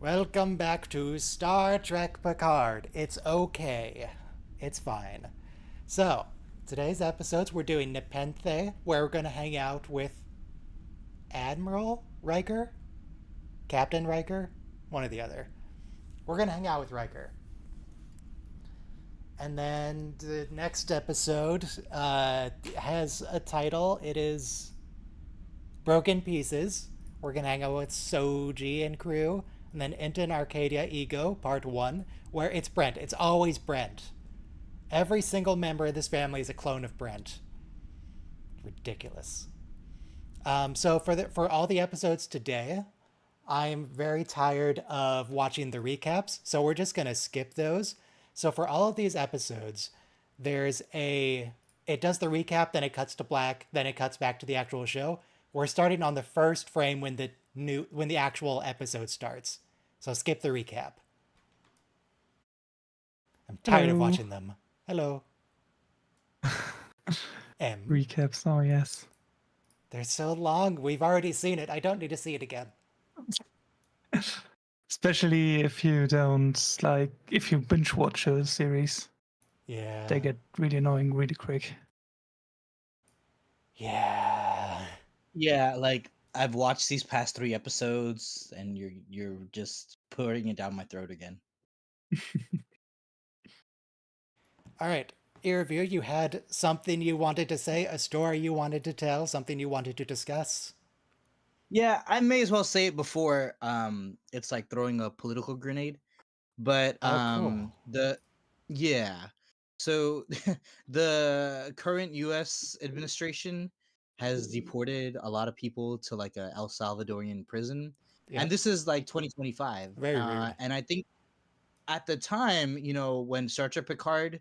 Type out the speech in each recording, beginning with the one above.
Welcome back to Star Trek Picard. It's okay. It's fine. So, today's episodes, we're doing Nepenthe, where we're going to hang out with Admiral Riker? Captain Riker? One or the other. We're going to hang out with Riker. And then the next episode has a title. It is Broken Pieces. We're going to hang out with Soji and crew. And then Enton Arcadia Ego, Part 1, where it's Brent. It's always Brent. Every single member of this family is a clone of Brent. Ridiculous. So for all the episodes today, I'm very tired of watching the recaps, so we're just going to skip those. So for all of these episodes, it does the recap, then it cuts to black, then it cuts back to the actual show. We're starting on the first frame when the actual episode starts. So skip the recap. I'm tired of Hello. watching them. Hello. M. Recaps, oh yes. They're so long. We've already seen it. I don't need to see it again. Especially if you don't if you binge watch a series, Yeah. they get really annoying really quick. Yeah. Yeah, like I've watched these past 3 episodes and you're just putting it down my throat again. All right. Review, you had something you wanted to say, a story you wanted to tell, something you wanted to discuss. Yeah, I may as well say it before it's like throwing a political grenade. But Cool. So the current US administration has deported a lot of people to like a El Salvadorian prison. Yeah. And this is like 2025. Very weird. And I think at the time, when Star Trek Picard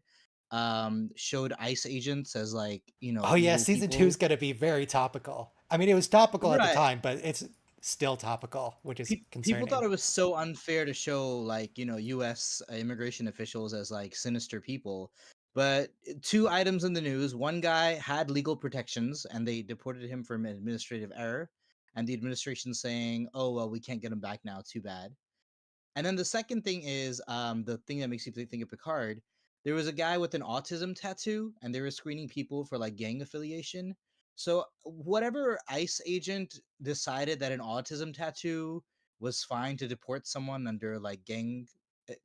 showed ICE agents as like, Oh yeah, evil season people. 2 is going to be very topical. I mean, it was topical at the Right. time, but it's still topical, which is concerning. People thought it was so unfair to show like, US immigration officials as like sinister people. But 2 items in the news, one guy had legal protections and they deported him for an administrative error. And the administration saying, oh, well, we can't get him back now. Too bad. And then the second thing is the thing that makes you think of Picard. There was a guy with an autism tattoo, and they were screening people for like gang affiliation. So whatever ICE agent decided that an autism tattoo was fine to deport someone under like gang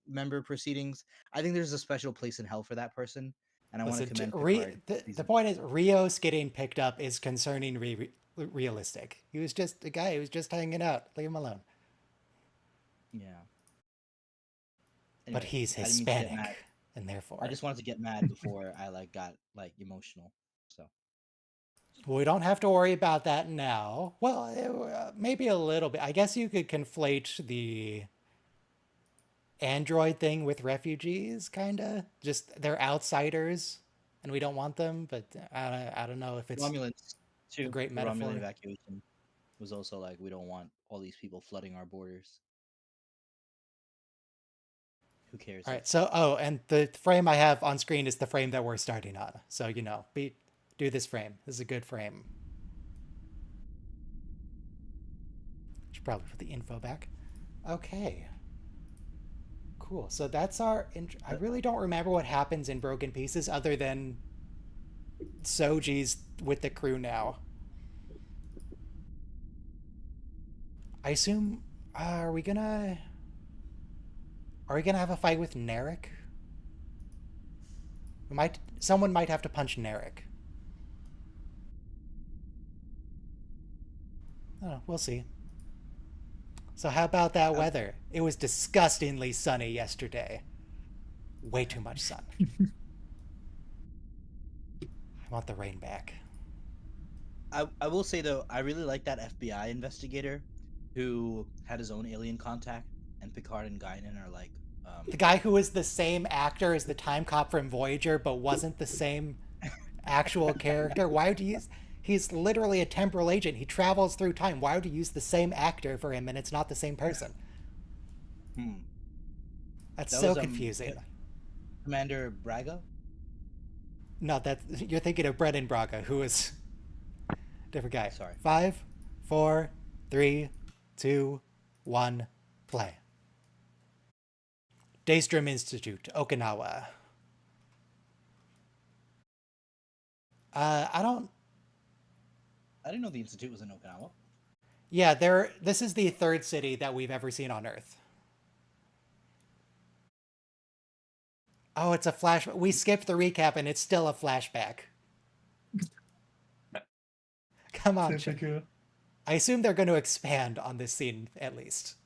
member proceedings, I think there's a special place in hell for that person. And I want to commend Picard. The point is, Rios getting picked up is concerning realistic. He was just a guy who was just hanging out. Leave him alone. Yeah. But he's Hispanic, and therefore I just wanted to get mad before I like got like emotional. So we don't have to worry about that now. Well, maybe a little bit. I guess you could conflate the android thing with refugees, kind of. Just they're outsiders, and we don't want them. But I don't know if it's Romulans too. a great metaphor. Romulan evacuation was also like, we don't want all these people flooding our borders. Who cares? All right. So, and the frame I have on screen is the frame that we're starting on. So, do this frame. This is a good frame. Should probably put the info back. Okay. Cool. So that's our. I really don't remember what happens in Broken Pieces other than Soji's with the crew now. I assume. Are we gonna have a fight with Narek? Someone might have to punch Narek. I don't know. We'll see. So how about that weather? It was disgustingly sunny yesterday. Way too much sun. I want the rain back. I will say though, I really like that FBI investigator who had his own alien contact, and Picard and Guinan are like the guy who was the same actor as the time cop from Voyager, but wasn't the same actual character. Why would you use? He's literally a temporal agent. He travels through time. Why would you use the same actor for him and it's not the same person? That's so confusing. Commander Braga? No, you're thinking of Brennan Braga, who is different guy. Sorry. 5, 4, 3, 2, 1, play. Daystrom Institute, Okinawa. I don't. I didn't know the institute was in Okinawa. Yeah, this is the third city that we've ever seen on Earth. Oh, it's a flashback. We skipped the recap and it's still a flashback. Come on, Typical. I assume they're going to expand on this scene at least.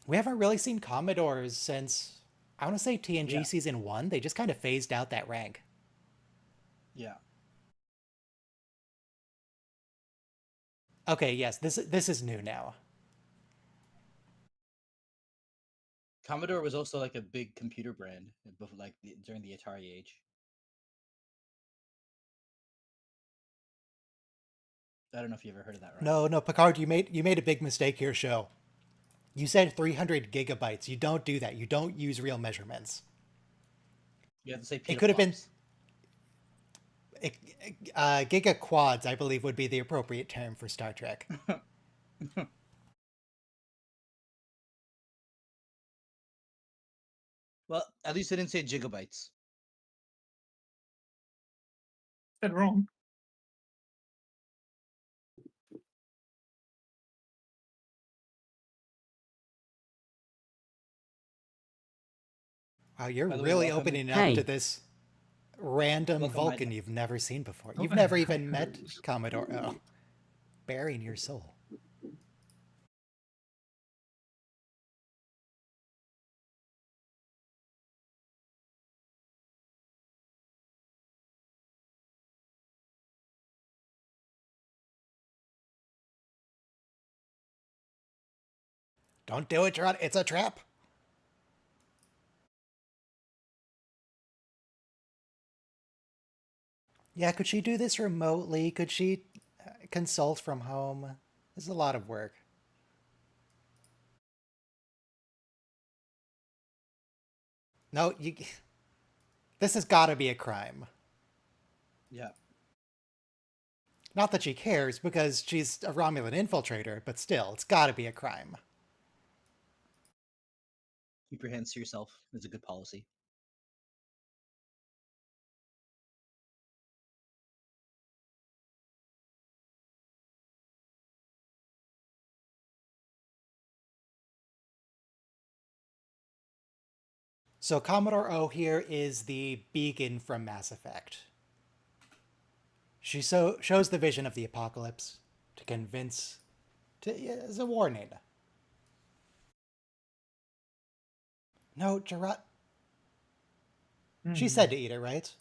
We haven't really seen Commodores since, I want to say TNG Season 1. They just kind of phased out that rank. Yeah. Okay, yes, this is new now. Commodore was also like a big computer brand, like during the Atari age. I don't know if you ever heard of that, right? No, Picard, you made a big mistake here, show. You said 300 gigabytes. You don't do that. You don't use real measurements. You have to say It could have been petaflops. gigaquads, I believe, would be the appropriate term for Star Trek. Well, at least I didn't say gigabytes. That wrong? Wow, you're By the way, really welcome. opening up Hey. to this random Welcome, Vulcan Mike. you've never seen before. Oh, You've never even met Commodore. Oh, bearing your soul. Don't do it, Gerard. It's a trap. Yeah, could she do this remotely? Could she consult from home? This is a lot of work. No, you. This has got to be a crime. Yeah. Not that she cares, because she's a Romulan infiltrator, but still, it's got to be a crime. Keep your hands to yourself. It's a good policy. So Commodore O here is the beacon from Mass Effect. She shows the vision of the apocalypse to convince, as a warning. No, Gerard. She said to eat it, right?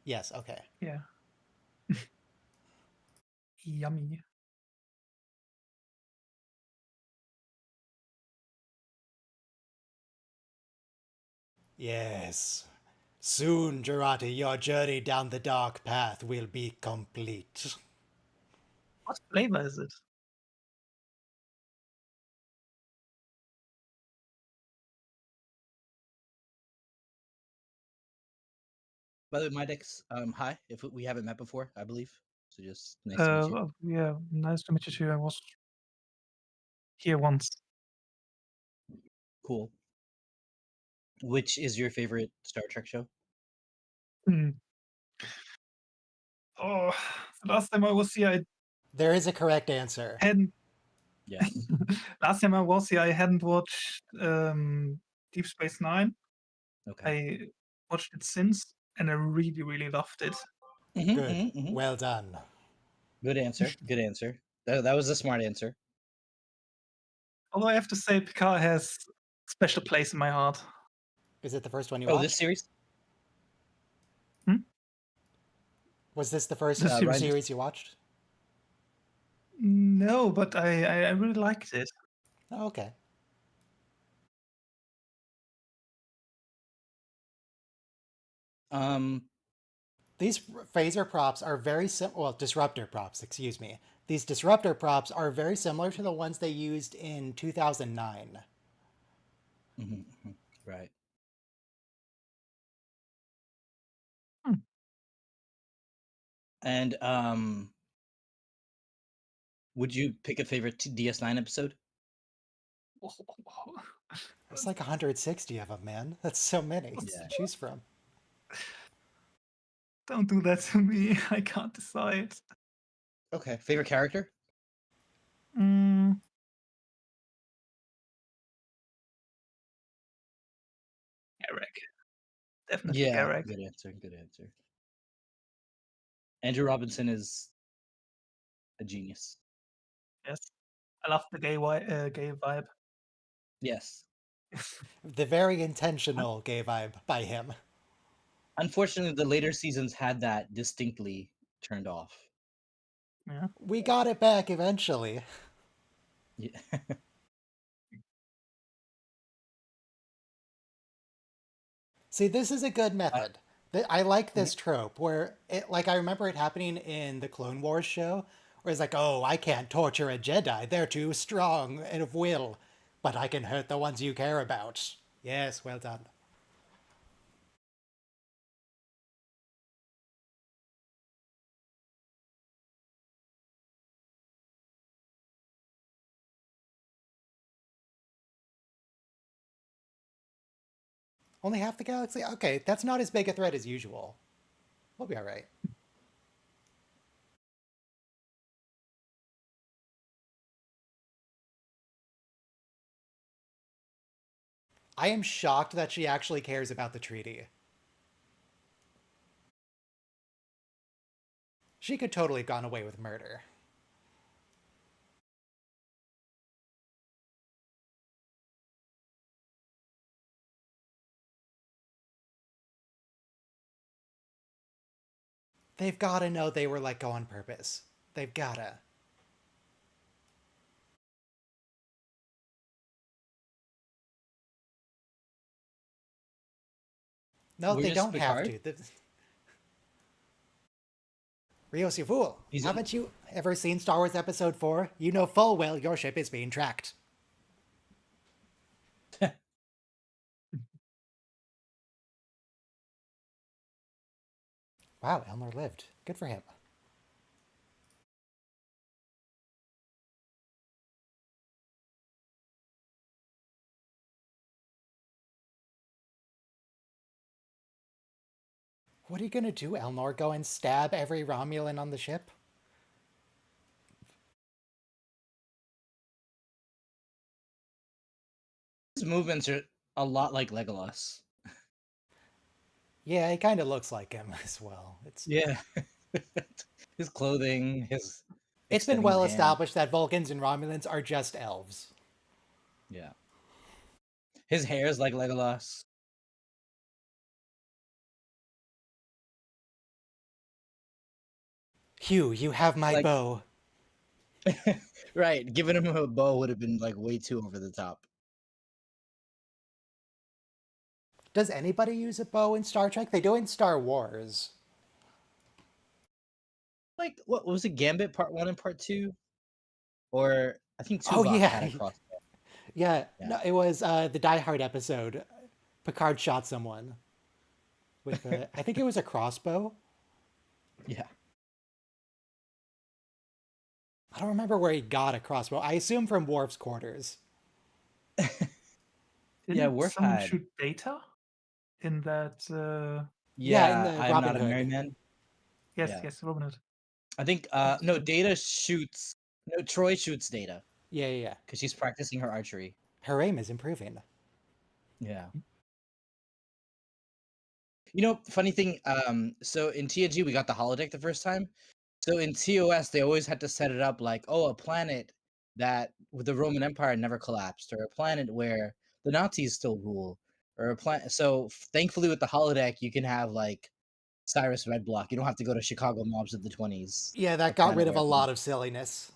Yes, okay. Yeah. Yummy. Yes. Soon, Gerati, your journey down the dark path will be complete. What flavor is it? By the way, Midex, hi. If we haven't met before, I believe. So just nice to meet you. Yeah, nice to meet you too. I was here once. Cool. Which is your favorite Star Trek show? Hmm. Oh, the last time I was here, I There is a correct answer. hadn't. Yes. Last time I was here, I hadn't watched Deep Space Nine. Okay. I watched it since, and I really, really loved it. Good. Well done. Good answer. Good answer. That was a smart answer. Although I have to say, Picard has a special place in my heart. Is it the first one you Oh, watched? this series? Was this the first This series. series you watched? No, but I really liked it. Oh, okay. These phaser props are very well, disruptor props, excuse me. These disruptor props are very similar to the ones they used in 2009. Right. And Would you pick a favorite DS9 episode? There's like 160 of them, man. That's so many to Yeah. choose from. Don't do that to me. I can't decide. Okay. Favorite character? Mm, Eric. Definitely Yeah. Eric. Good answer. Good answer. Andrew Robinson is a genius. Yes. I love the gay vibe. Yes. The very intentional gay vibe by him. Unfortunately, the later seasons had that distinctly turned off. Yeah. We got it back eventually. Yeah. See, this is a good method. I like Mhm. this trope where it, like, I remember it happening in the Clone Wars show, where it's like, oh, I can't torture a Jedi. They're too strong and of will, but I can hurt the ones you care about. Yes, well done. Only half the galaxy? Okay, that's not as big a threat as usual. We'll be alright. I am shocked that she actually cares about the treaty. She could totally have gone away with murder. They've gotta know they were let go on purpose. They've gotta. No, they Where's don't have Picard? to. Rios, you fool! He's in. Haven't you ever seen Star Wars Episode 4? You know full well your ship is being tracked. Wow, Elnor lived. Good for him. What are you gonna do, Elnor? Go and stab every Romulan on the ship? His movements are a lot like Legolas. Yeah, he kind of looks like him as well. Yeah. His clothing, his It's been extending his well hand. established that Vulcans and Romulans are just elves. Yeah. His hair is like Legolas. Hugh, you have my Like, bow. right, giving him a bow would have been like way too over the top. Does anybody use a bow in Star Trek? They do in Star Wars. Like, what was it? Gambit Part 1 and Part 2? Or I think Oh Tuvok had yeah, a crossbow. yeah. Yeah. No, it was the Die Hard episode. Picard shot someone with a, I think it was a crossbow. Yeah. I don't remember where he got a crossbow. I assume from Worf's quarters. Yeah, Didn't Worf someone had. shoot Data in that? Yeah, in Yeah, the I'm Robin not a Hood. merry man. Yes, Yeah. yes, Robin Hood. I think no, Data shoots. No, Troy shoots Data Yeah, yeah, yeah. because she's practicing her archery. Her aim is improving. Yeah. You know, funny thing. So in TNG we got the holodeck the first time. So in TOS they always had to set it up like, oh, a planet that with the Roman Empire never collapsed, or a planet where the Nazis still rule, or a planet. So thankfully with the holodeck you can have like Cyrus Red Block. You don't have to go to Chicago mobs of the 20s Yeah, or that got Planet rid of a Where. lot of silliness.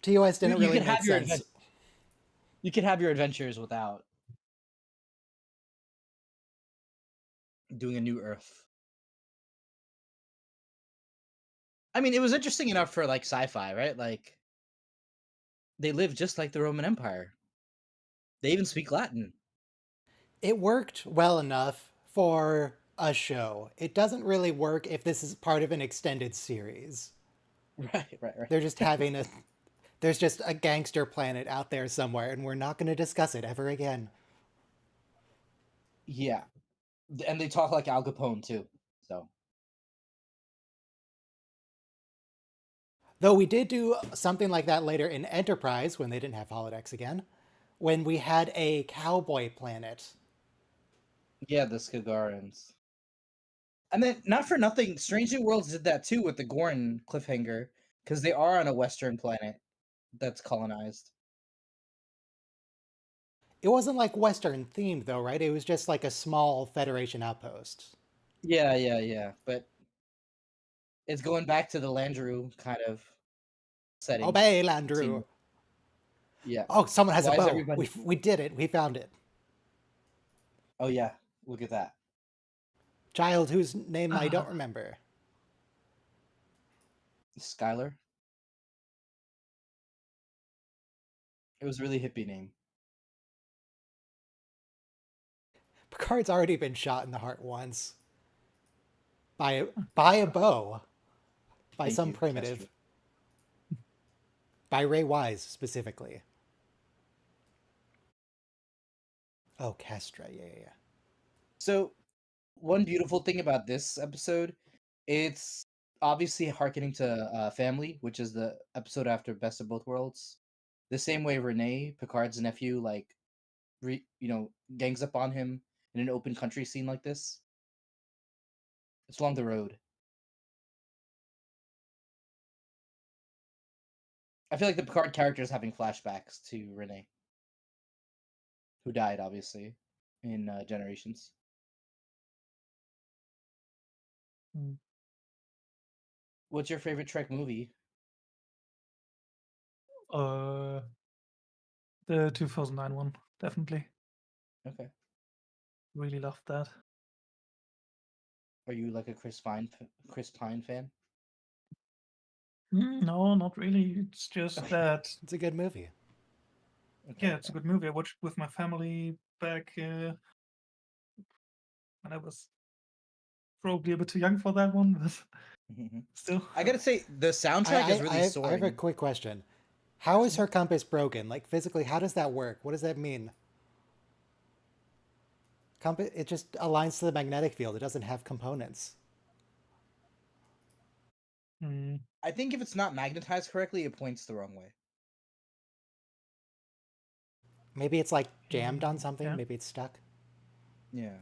TOS didn't You really could make have your sense. you could have your adventures without doing a new Earth. I mean, it was interesting enough for like sci-fi, right? Like they live just like the Roman Empire. They even speak Latin. It worked well enough for a show. It doesn't really work if this is part of an extended series. Right. They're just having a there's just a gangster planet out there somewhere, and we're not going to discuss it ever again. Yeah, and they talk like Al Capone too. So Though we did do something like that later in Enterprise when they didn't have holodecks again, when we had a cowboy planet. yeah, the Skagarans. And then, not for nothing, Strange New Worlds did that too with the Gorn cliffhanger, because they are on a Western planet that's colonized. It wasn't like Western themed though, right? It was just like a small Federation outpost. Yeah. But it's going back to the Landru kind of setting. Obey, Landru. Scene. Yeah. Oh, someone has a Why is bow. everybody? We did it. We found it. Oh yeah, look at that. Child whose name I don't Ah, remember. Skylar. It was a really hippie name. Picard's already been shot in the heart once by a bow, by Thank some you, Kestra. primitive, by Ray Wise specifically. Oh, Kestra, yeah. So, one beautiful thing about this episode, it's obviously harkening to Family, which is the episode after Best of Both Worlds. The same way Renee, Picard's nephew, like, gangs up on him in an open country scene like this. It's along the road. I feel like the Picard character is having flashbacks to Renee, who died, obviously, in Generations. mm, What's your favorite Trek movie? uh, the 2009 one, definitely. Okay. Really loved that. Are you like a Chris Pine fan? No, not really. It's just Okay. that, It's a good movie. Okay. yeah, it's a good movie. I watched it with my family back when I was probably a bit too young for that one, but Mhm. still. I gotta say, the soundtrack is really I have a soaring. quick question. How is her compass broken? Like physically, how does that work? What does that mean? Compass, it just aligns to the magnetic field. It doesn't have components. Mm, I think if it's not magnetized correctly, it points the wrong way. Maybe it's like jammed on something. yeah. Maybe it's stuck. Yeah.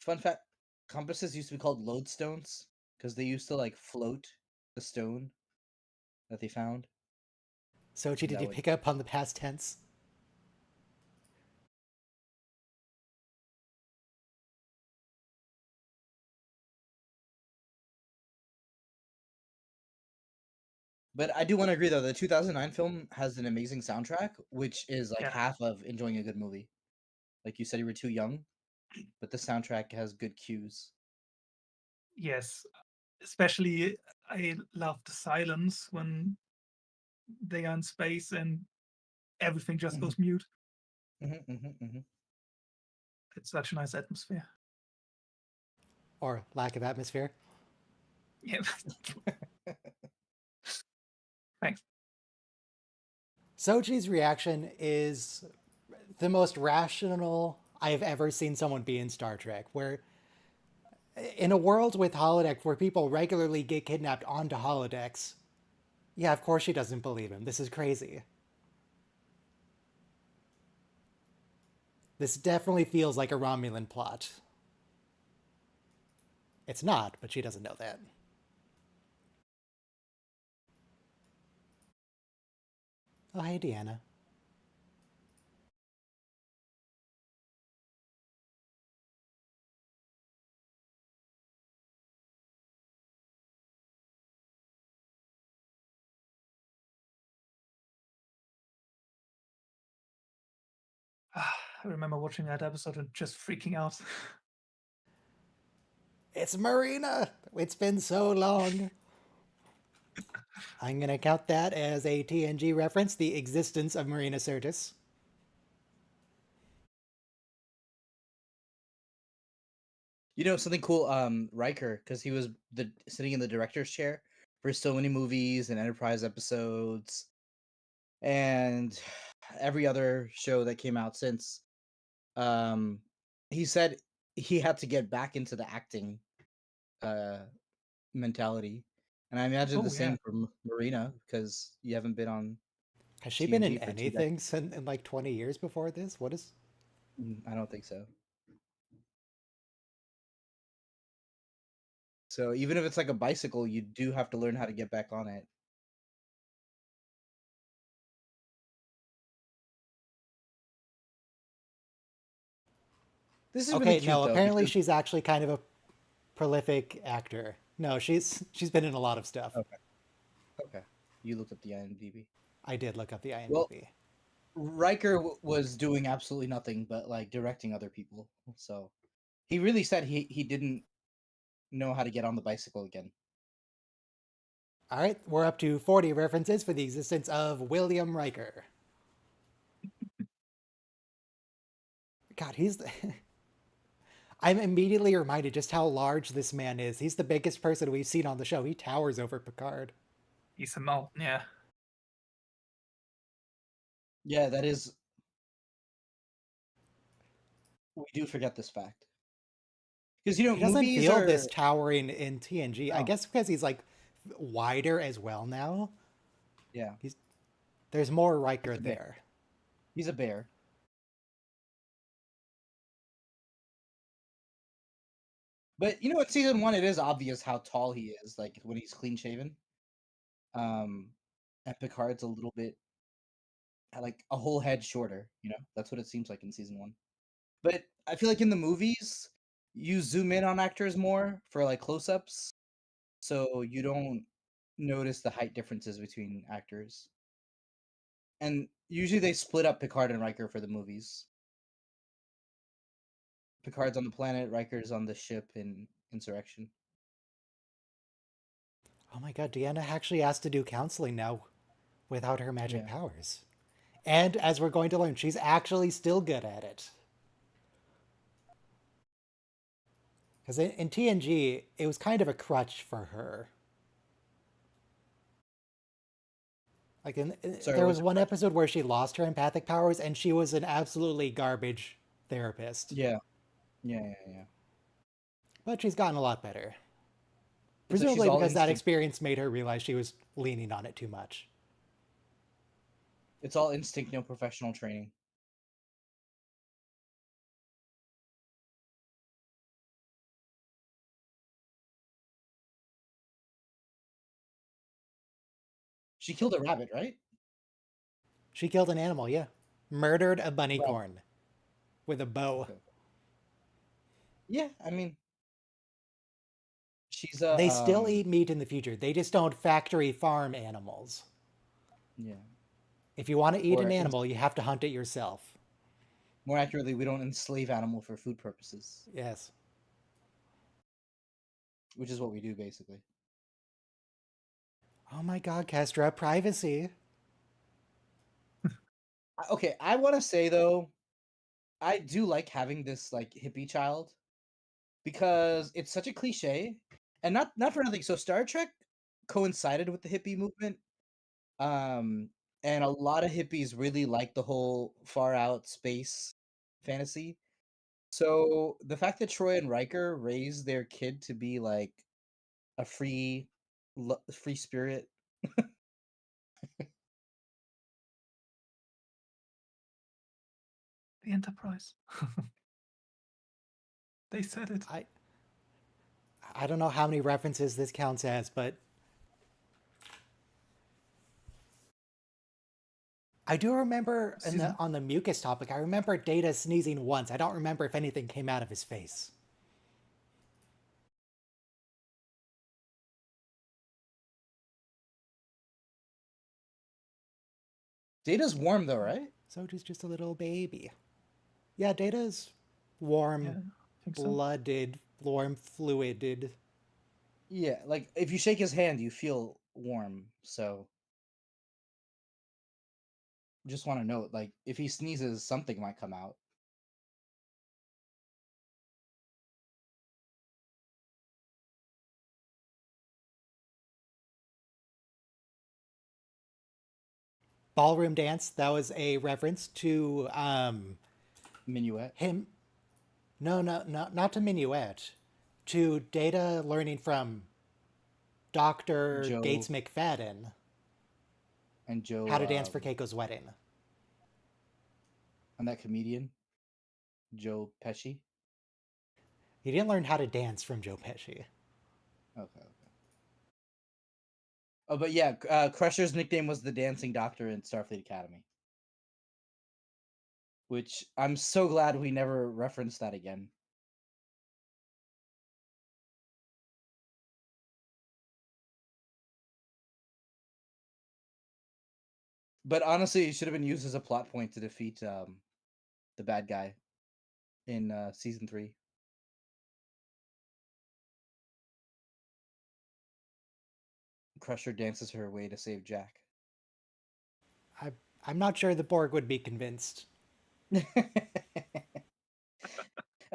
Fun fact: compasses used to be called lodestones because they used to like float the stone that they found, Sochi, and did that you would. pick up on the past tense? But I do want to agree though, the 2009 film has an amazing soundtrack, which is like Yeah. half of enjoying a good movie. Like you said, you were too young, but the soundtrack has good cues. Yes. Especially, I love the silence when they are in space and everything just Mhm, goes mute. mhm. It's such a nice atmosphere. Or lack of atmosphere? Yeah. Thanks. Sochi's reaction is the most rational I've ever seen someone be in Star Trek, where in a world with holodecks where people regularly get kidnapped onto holodecks, yeah, of course she doesn't believe him. This is crazy. This definitely feels like a Romulan plot. It's not, but she doesn't know that. Oh, hey, Deanna. I remember watching that episode and just freaking out. It's Marina! It's been so long. I'm gonna count that as a TNG reference, the existence of Marina Sirtis. You know something cool? Riker, because he was sitting in the director's chair for so many movies and Enterprise episodes, and every other show that came out since. Um, he said he had to get back into the acting uh mentality, and I imagine the Oh same yeah. for Marina because you haven't been on Has she been in TNG for 2 decades. anything in like 20 years before this? What is. I don't think so. So even if it's like a bicycle, you do have to learn how to get back on it. This is really Okay, cute no, though apparently because she's actually kind of a prolific actor. No, she's been in a lot of stuff. okay, okay, you looked up the IMDb. I did look up the Well, IMDb. Riker was doing absolutely nothing but like directing other people. So he really said he didn't know how to get on the bicycle again. All right, we're up to 40 references for the existence of William Riker. God, I'm immediately reminded just how large this man is. He's the biggest person we've seen on the show. He towers over Picard. He's a mountain, yeah. Yeah, that is. We do forget this fact because He doesn't movies feel are. this towering in TNG. I Oh, guess because he's like wider as well now. yeah, There's more he's Riker a bear. there. He's a bear. But at season 1, it is obvious how tall he is, like when he's clean shaven. Um, and Picard's a little bit like a whole head shorter. That's what it seems like in season 1. But I feel like in the movies, you zoom in on actors more for like close-ups, so you don't notice the height differences between actors. And usually they split up Picard and Riker for the movies. Picard's on the planet, Riker's on the ship in Insurrection. Oh my god, Deanna actually has to do counseling now without her magic Yeah. powers. And as we're going to learn, she's actually still good at it. Because in TNG, it was kind of a crutch for her. Like Sorry, there what was was your one question? episode where she lost her empathic powers, and she was an absolutely garbage therapist. Yeah. Yeah, yeah, yeah. But she's gotten a lot better. It's like she's Presumably all because that instinct. experience made her realize she was leaning on it too much. It's all instinct, no professional training. She killed a rabbit, right? She killed an animal, yeah. Murdered a bunny Well, corn with a bow. okay. Yeah, I mean, she's a They still eat meat in the future. They just don't factory farm animals. yeah. If you want to eat Or an animal, you have to hunt it yourself. more accurately, we don't enslave animal for food purposes, Yes. which is what we do basically. Oh my god, Kestra, privacy. Okay, I want to say though, I do like having this like hippie child because it's such a cliche, and not for nothing. So Star Trek coincided with the hippie movement, um, and a lot of hippies really like the whole far out space fantasy. So the fact that Troy and Riker raised their kid to be like a free spirit. The Enterprise. They said it. I I don't know how many references this counts as, but I do remember Season on the mucus topic, I remember Data sneezing once. I don't remember if anything came out of his face. Data's warm though, right? Soji's just a little baby. Yeah, Data's yeah, warm I think so. blooded, warm fluided. Yeah, like if you shake his hand, you feel warm. So just want to note, like if he sneezes, something might come out. ballroom dance. That was a reference to Minuet. him. No, not to Minuet. To Data learning from Dr. Joe Gates McFadden and Joe how to dance for Keiko's wedding. and that comedian, Joe Pesci. He didn't learn how to dance from Joe Pesci. Okay. Oh, but yeah, Crusher's nickname was the Dancing Doctor in Starfleet Academy. Which I'm so glad we never referenced that again. But honestly, it should have been used as a plot point to defeat the bad guy in season 3. Crusher dances her way to save Jack. I'm not sure the Borg would be convinced. And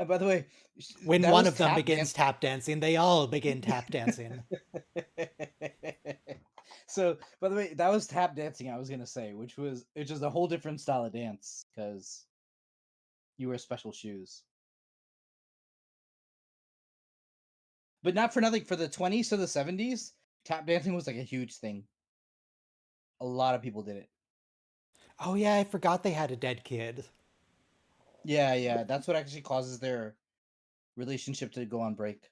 by the way, When that one was of them tap begins tap dancing, they all begin tap dancing. So, by the way, that was tap dancing. I was gonna say, which is a whole different style of dance because you wear special shoes. But not for nothing. For the 20s to the 70s, tap dancing was like a huge thing. A lot of people did it. Oh yeah, I forgot they had a dead kid. Yeah. That's what actually causes their relationship to go on break.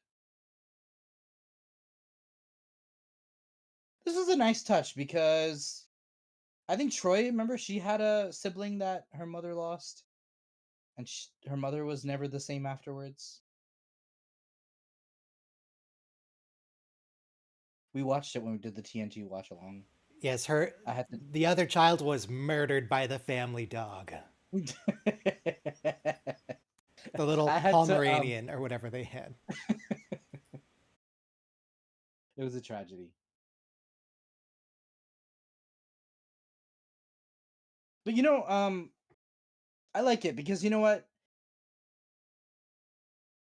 This is a nice touch because I think Troy, remember, she had a sibling that her mother lost, and her mother was never the same afterwards. We watched it when we did the TNG watch along. Yes, I had to. the other child was murdered by the family dog. The little Pomeranian or whatever they had. It was a tragedy. But I like it because you know what?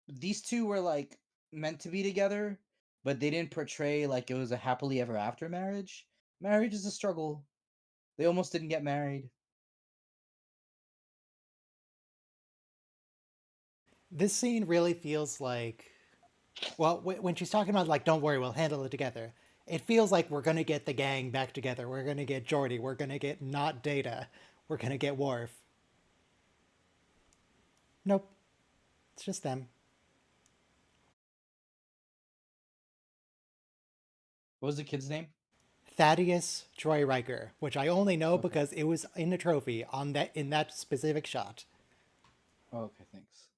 These two were like meant to be together, but they didn't portray like it was a happily ever after marriage. Marriage is a struggle. They almost didn't get married. This scene really feels like, well, when she's talking about like, don't worry, we'll handle it together. It feels like we're gonna get the gang back together. We're gonna get Geordi. We're gonna get not Data. We're gonna get Worf. Nope, it's just them. What was the kid's name? Thaddeus Troy Riker, which I only know Okay. because it was in the trophy in that specific shot. Oh, okay, thanks.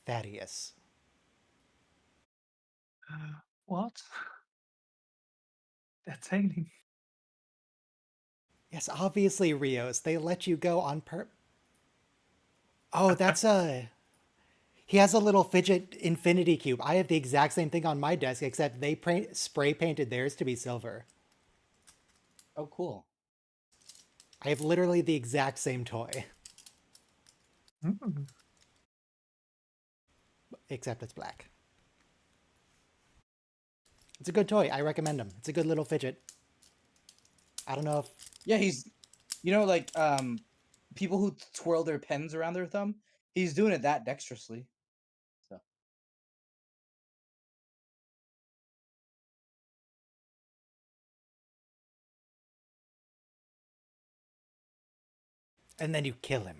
Thaddeus. What? They're tailing. Yes, obviously Rios. They let you go on Oh, that's he has a little fidget infinity cube. I have the exact same thing on my desk, except they spray painted theirs to be silver. Oh, cool. I have literally the exact same toy, except it's black. It's a good toy. I recommend him. It's a good little fidget. I don't know if... Yeah, he's, like people who twirl their pens around their thumb. He's doing it that dexterously. So. And then you kill him.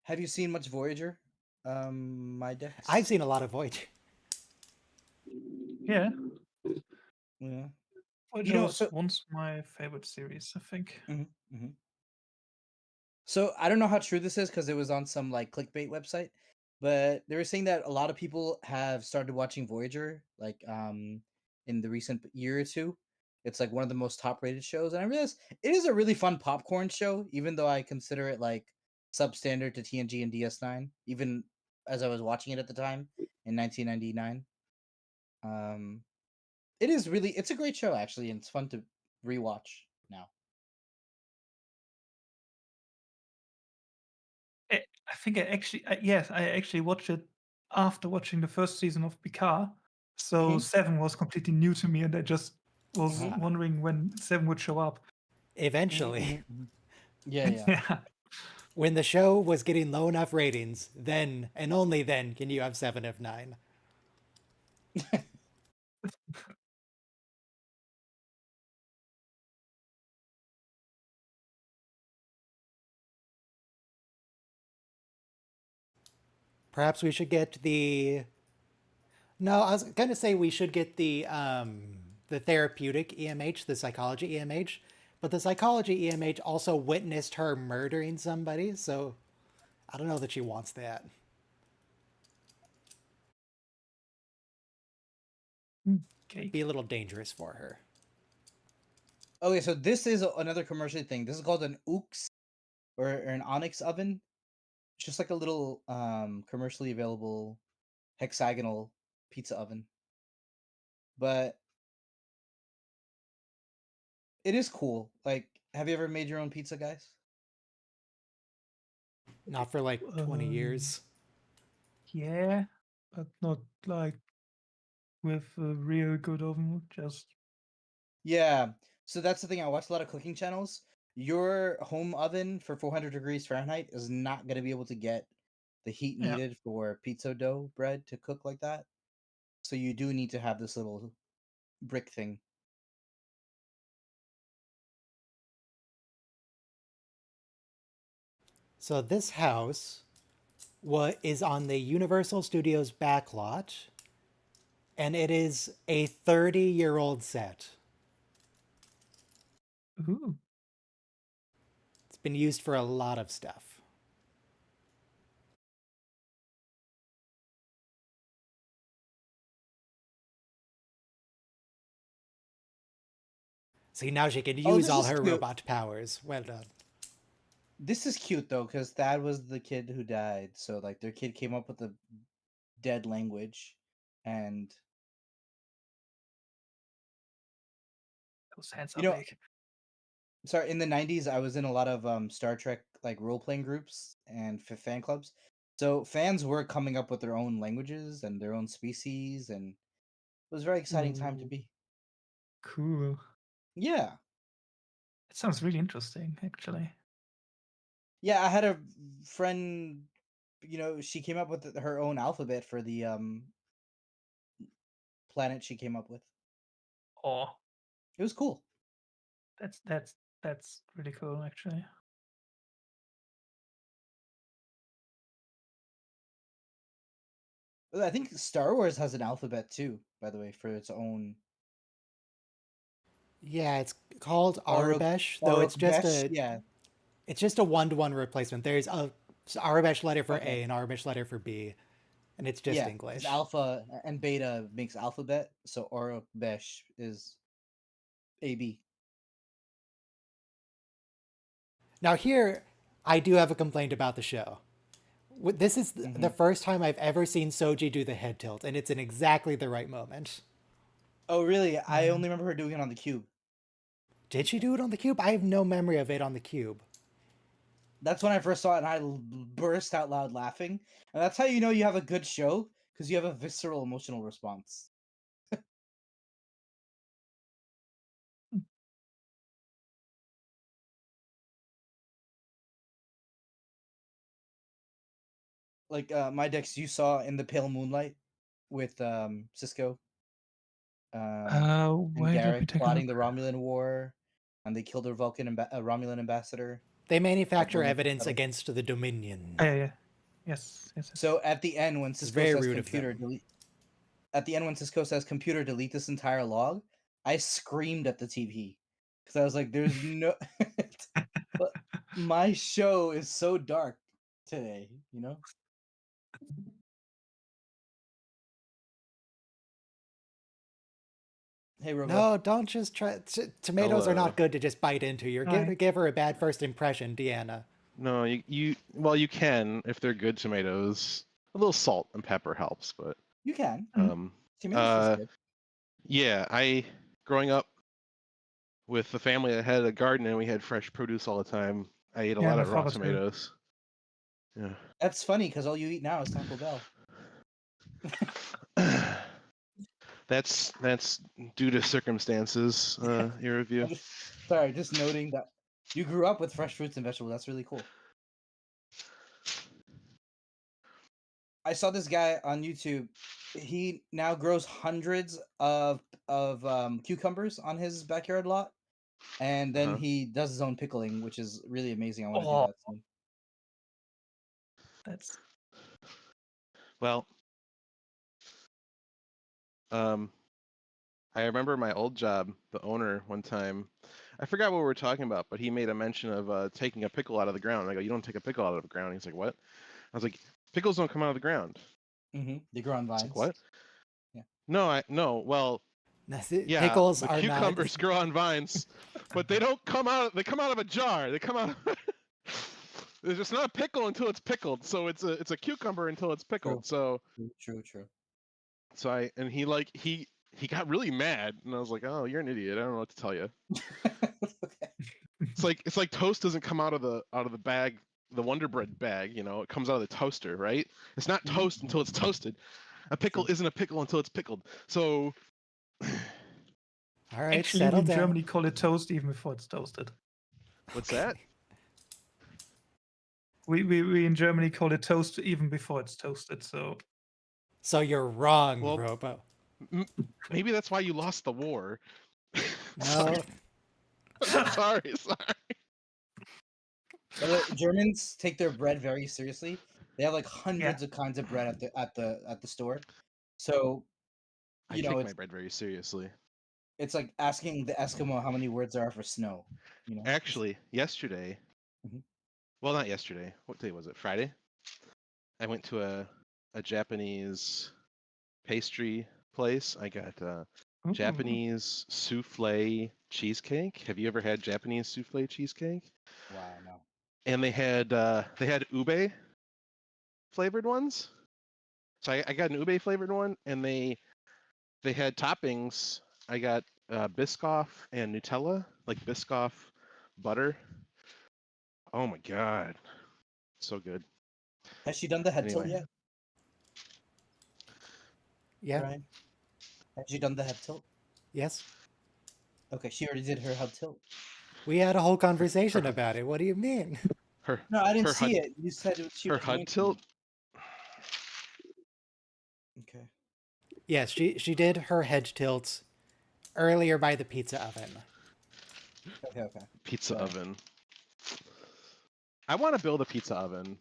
Have you seen much Voyager? My desk. I've seen a lot of Voyager. Yeah. Yeah. Voyager was once my favorite series, I think. Mm-hmm. So I don't know how true this is because it was on some like clickbait website, but they were saying that a lot of people have started watching Voyager like in the recent year or two. It's like one of the most top rated shows, and I realized it is a really fun popcorn show, even though I consider it like substandard to TNG and DS9, even as I was watching it at the time in 1999. It's a great show actually, and it's fun to rewatch now. I think I actually watched it after watching the first season of Picard. So 7 was completely new to me, and I just was Mhm. wondering when 7 would show up. Eventually, Yeah, yeah. Yeah. when the show was getting low enough ratings, then and only then can you have 7 of 9. Perhaps we should get the. No, I was going to say we should get the therapeutic EMH, the psychology EMH, but the psychology EMH also witnessed her murdering somebody, so I don't know that she wants that. Okay. It'd be a little dangerous for her. Okay, so this is another commercial thing. This is called an UX or an onyx oven. It's just like a little commercially available hexagonal pizza oven. But it is cool. Like, have you ever made your own pizza, guys? Not for like 20 Um, years. Yeah, but not like with a real good oven. Just Yeah. So that's the thing. I watch a lot of cooking channels. Your home oven for 400 degrees Fahrenheit is not going to be able to get the heat yeah. needed for pizza dough bread to cook like that. So you do need to have this little brick thing. So this house is on the Universal Studios backlot, and it is a 30-year-old set. Ooh. It's been used for a lot of stuff. See, now she can Oh, use this all is her cute. robot powers. Well done. This is cute though, because Thad was the kid who died. So like their kid came up with a dead language, and Those hands you are know, big. sorry, in the 90s I was in a lot of Star Trek like role-playing groups and fan clubs. So fans were coming up with their own languages and their own species, and it was a very exciting time to Ooh, be. cool. Yeah. It sounds really interesting, actually. Yeah, I had a friend, she came up with her own alphabet for the planet she came up with. Oh, It was cool. that's really cool, actually. I think Star Wars has an alphabet too, by the way, for its own Yeah, it's called Oruk Arabesh, though Orukbesh. Yeah. it's just a one-to-one replacement. There's a Arabesh letter for Okay. A and Arabesh letter for B, and it's just Yeah, because English. alpha and beta makes alphabet, so Orukbesh is AB. Now here, I do have a complaint about the show. This is Hmm. the first time I've ever seen Soji do the head tilt, and it's in exactly the right moment. Oh, really? I Mm. only remember her doing it on the cube. Did she do it on the cube? I have no memory of it on the cube. That's when I first saw it, and I burst out loud laughing. And that's how you know you have a good show, because you have a visceral emotional response. Like my decks you saw in the pale moonlight with Cisco and Wait, let me Garrick take a plotting look. the Romulan war, and they killed their Romulan ambassador They at manufacture Wilmington evidence Shuttle. against the Dominion. Yeah. Yes. So at the end, when It's Cisco very says rude of computer them. delete, at the end when Cisco says computer delete this entire log, I screamed at the TV because I was like, "There's no." But my show is so dark today, you know. Hey, Rogo. No, don't just try. Tomatoes are Hello. not good to just bite into. You're going Hi. to give her a bad first impression, Deanna. No, you can if they're good tomatoes. A little salt and pepper helps, but You can. um Tomatoes taste good. yeah, growing up with the family that had a garden and we had fresh produce all the time, I ate a Yeah, lot my of raw father too. tomatoes. Yeah. That's funny because all you eat now is Taco Bell. That's due to circumstances. Your review. Just noting that you grew up with fresh fruits and vegetables. That's really cool. I saw this guy on YouTube. He now grows hundreds of cucumbers on his backyard lot, and then Uh-huh. he does his own pickling, which is really amazing. I want to do Oh. that soon. That's Well, I remember my old job, the owner one time, I forgot what we were talking about, but he made a mention of taking a pickle out of the ground. And I go, you don't take a pickle out of the ground. He's like, what? I was like, pickles don't come out of the ground. They grow on It's vines. like, what? Yeah. No. Well, yeah, Pickles the are cucumbers not. grow on vines, but they don't come out. They come out of a jar. They come out. It's just not a pickle until it's pickled. So it's a cucumber until it's pickled. True. So True. he got really mad, and I was like, oh, you're an idiot. I don't know what to tell you. Okay. It's like toast doesn't come out of the bag, the Wonder Bread bag. It comes out of the toaster, right? It's not toast until it's toasted. A pickle isn't a pickle until it's pickled. So All right, actually we settle in down. Germany call it toast even before it's toasted. what's that? We in Germany call it toast even before it's toasted. So you're wrong, Well, Robo. Maybe that's why you lost the war. No. sorry. The Germans take their bread very seriously. They have like hundreds of kinds of bread at the store. So I take my bread very seriously. it's like asking the Eskimo how many words there are for snow. Actually, yesterday, Mhm. well, not yesterday. What day was it? Friday. I went to a Japanese pastry place. I got Japanese souffle cheesecake. Have you ever had Japanese souffle cheesecake? Wow, no. And they had ube flavored ones. So I got an ube flavored one, and they had toppings. I got Biscoff and Nutella, like Biscoff butter. Oh my god, so good. Has she done the head tilt Anyway. yet, Yeah. Ryan? Has she done the head tilt? Yes. Okay, she already did her head tilt. We had a whole conversation about it. What do you mean? Her No, I didn't her see HUD, it. You said she her was HUD going to. tilt. Okay. Yes, she did her head tilts earlier by the pizza oven. Okay. Pizza Sorry. oven. I want to build a pizza oven.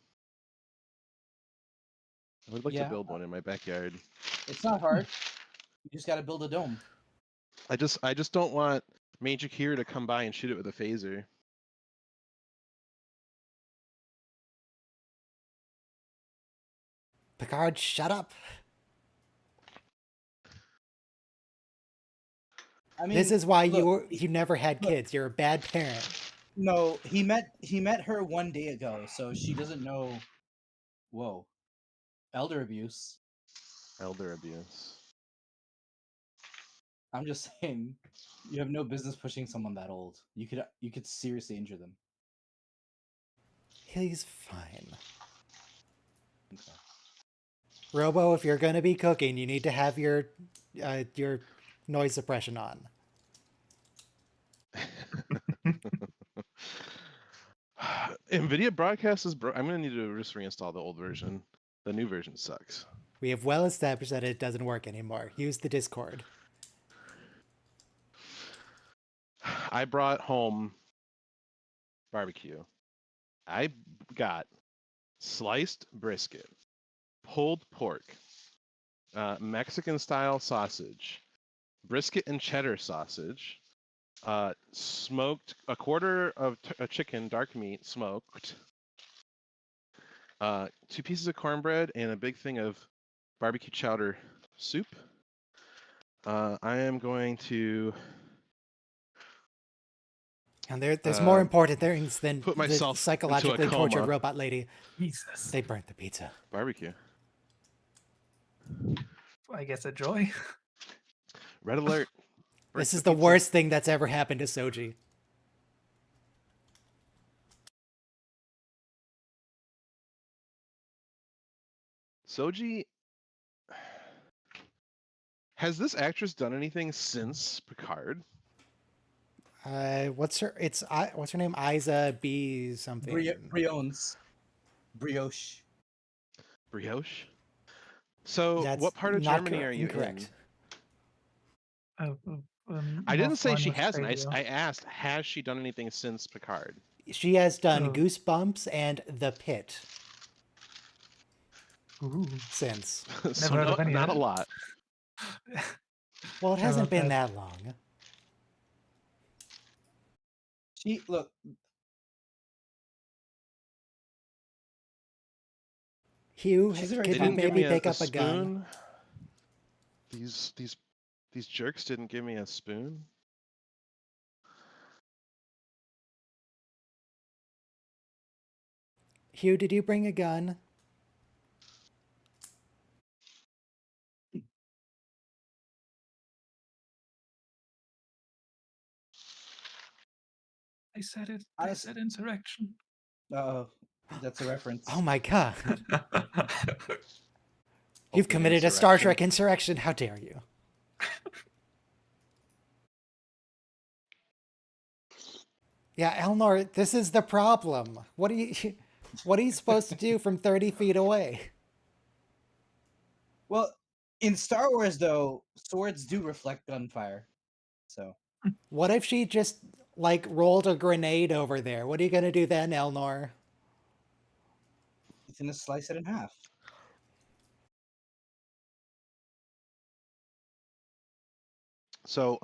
I would like to build one in my backyard. It's not hard. You just got to build a dome. I just don't want Major Kira to come by and shoot it with a phaser. Picard, shut up. I mean, This is why look, you never had look. kids. You're a bad parent. No, he met her one day ago, so she doesn't know. Whoa, elder abuse. Elder abuse. I'm just saying, you have no business pushing someone that old. You could seriously injure them. He's fine. Okay. Robo, if you're gonna be cooking, you need to have your noise suppression on. NVIDIA broadcast is I'm gonna need to just reinstall the old version. The new version sucks. We have well established that it doesn't work anymore. Use the Discord. I brought home barbecue. I got sliced brisket, pulled pork, Mexican style sausage, brisket and cheddar sausage, smoked a quarter of a chicken, dark meat, smoked, 2 pieces of cornbread, and a big thing of barbecue chowder soup. I am going to And there's more important things than put the myself psychologically into a tortured coma. robot lady. Jesus. They burnt the pizza. Barbecue. I guess a joy. Red alert. This is the the pizza. worst thing that's ever happened to Soji. Soji. Has this actress done anything since Picard? What's her? What's her name? Isa B something. Brioche. Brioche? So, That's what part of not Germany are you incorrect. in? I didn't say she hasn't. I asked, has she done anything since Picard? She has done Oh. Goosebumps and The Pit Ooh. since. So heard of any of not a it. lot. Well, it Never hasn't been bad. that long. Look. Hugh, She's a very could They you didn't give maybe me pick a up a gun? spoon. These jerks didn't give me a spoon. Hugh, did you bring a gun? I said it. I Honestly- said insurrection. That's a reference. Oh my god. You've Open committed a Star insurrection. Trek insurrection. How dare you? Yeah, Elnor, this is the problem. What are you supposed to do from 30 feet away? Well, in Star Wars, though, swords do reflect gunfire. So What if she just, like, rolled a grenade over there? What are you going to do then, Elnor? it's gonna slice it in half. So,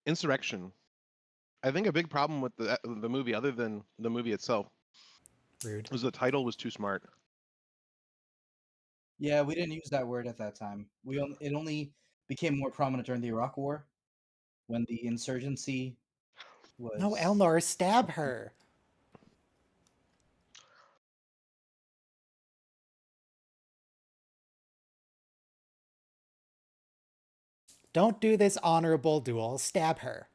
insurrection. I think a big problem with the movie, other than the movie itself, Rude. was the title was too smart. Yeah, we didn't use that word at that time. It only became more prominent during the Iraq War, when the insurgency was. No, Elnor, stab her. Don't do this honorable duel. Stab her.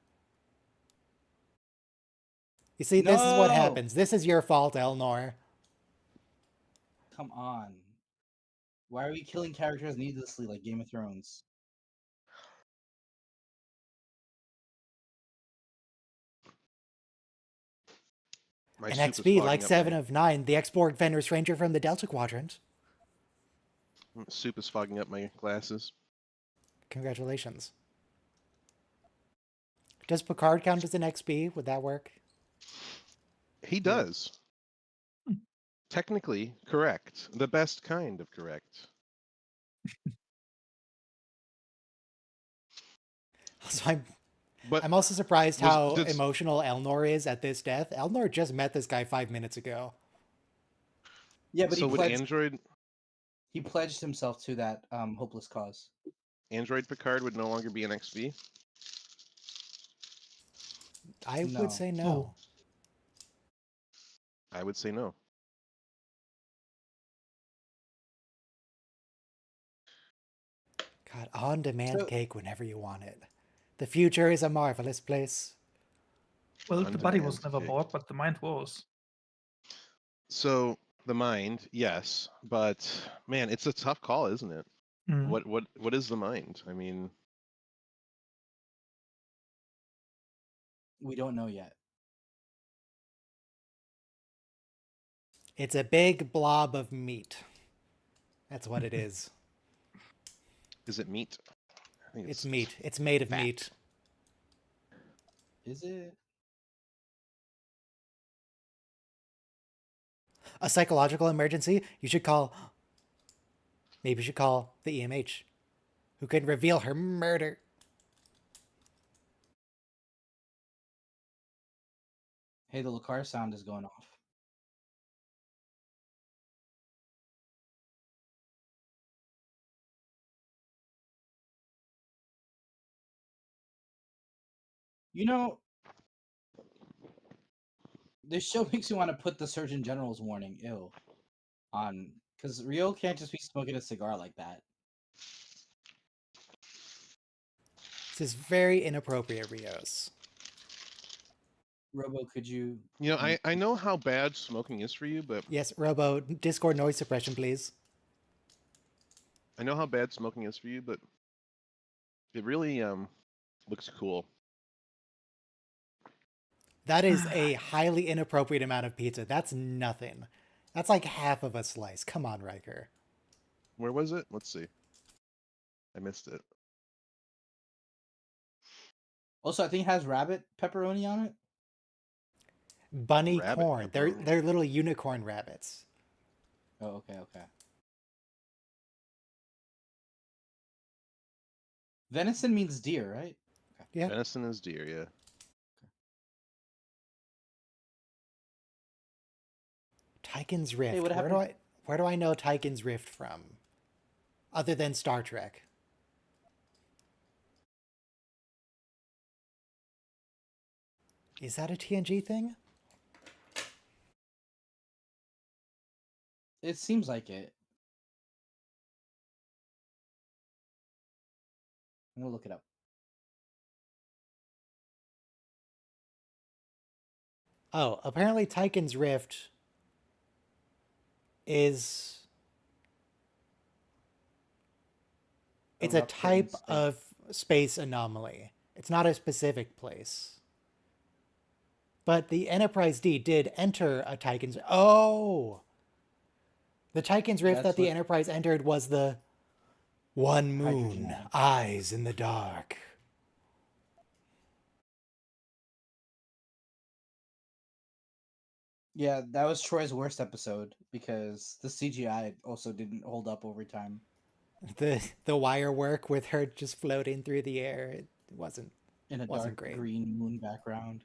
You see, this is what No! happens. This is your fault, Elnor. Come on. Why are we killing characters needlessly like Game of Thrones? My An soup is XB fogging like up 7 my- of 9, the X-Borg Fenrir Stranger from the Delta Quadrant. Soup is fogging up my glasses. Congratulations. Does Picard count as an XB? Would that work? He does. Technically correct. The best kind of correct. So But I'm also surprised was- how did- emotional Elnor is at this death. Elnor just met this guy 5 minutes ago. Yeah, but so would he pledged himself to that hopeless cause. Android Picard would no longer be an XB? I No. would say no. Oh. I would say no. God, on-demand So- cake whenever you want it. The future is a marvelous place. Well, the body was On-demand never cake. bought, but the mind was. So the mind, yes, but man, it's a tough call, isn't it? Mm. What is the mind? I mean, We don't know yet. It's a big blob of meat. That's what it is. is it meat? I think It's meat. It's made of fat. meat. Is it? A psychological emergency? You should call... Maybe you should call the EMH, who can reveal her murder. Hey, the Lucar sound is going off. You know, this show makes me want to put the Surgeon General's warning, ew, on, because Rio can't just be smoking a cigar like that. This is very inappropriate, Rios. Robo, could you? You know, I know how bad smoking is for you, but Yes, Robo, Discord noise suppression, please. I know how bad smoking is for you, but it really looks cool. That is a highly inappropriate amount of pizza. That's nothing. That's like half of a slice. Come on, Riker. Where was it? Let's see. I missed it. Also, I think it has rabbit pepperoni on it. Bunny Rabbit corn. pepperoni. They're little unicorn rabbits. Oh, okay, okay. Venison means deer, right? Yeah. Venison is deer, yeah. Tychon's Rift. what Where do I know Tychon's Rift from? Other than Star Trek. Is that a TNG thing? It seems like it. I'm gonna look it up. Oh, apparently Tychon's Rift is it's a rupture in type space. of space anomaly. It's not a specific place. But the Enterprise D did enter a Tychon's. Oh! The Tychon's Rift That's that the what- Enterprise entered was the one Hydrogen moon, one. eyes in the dark. Yeah, that was Troy's worst episode because the CGI also didn't hold up over time. The wire work with her just floating through the air, it wasn't In a Wasn't dark great. green moon background.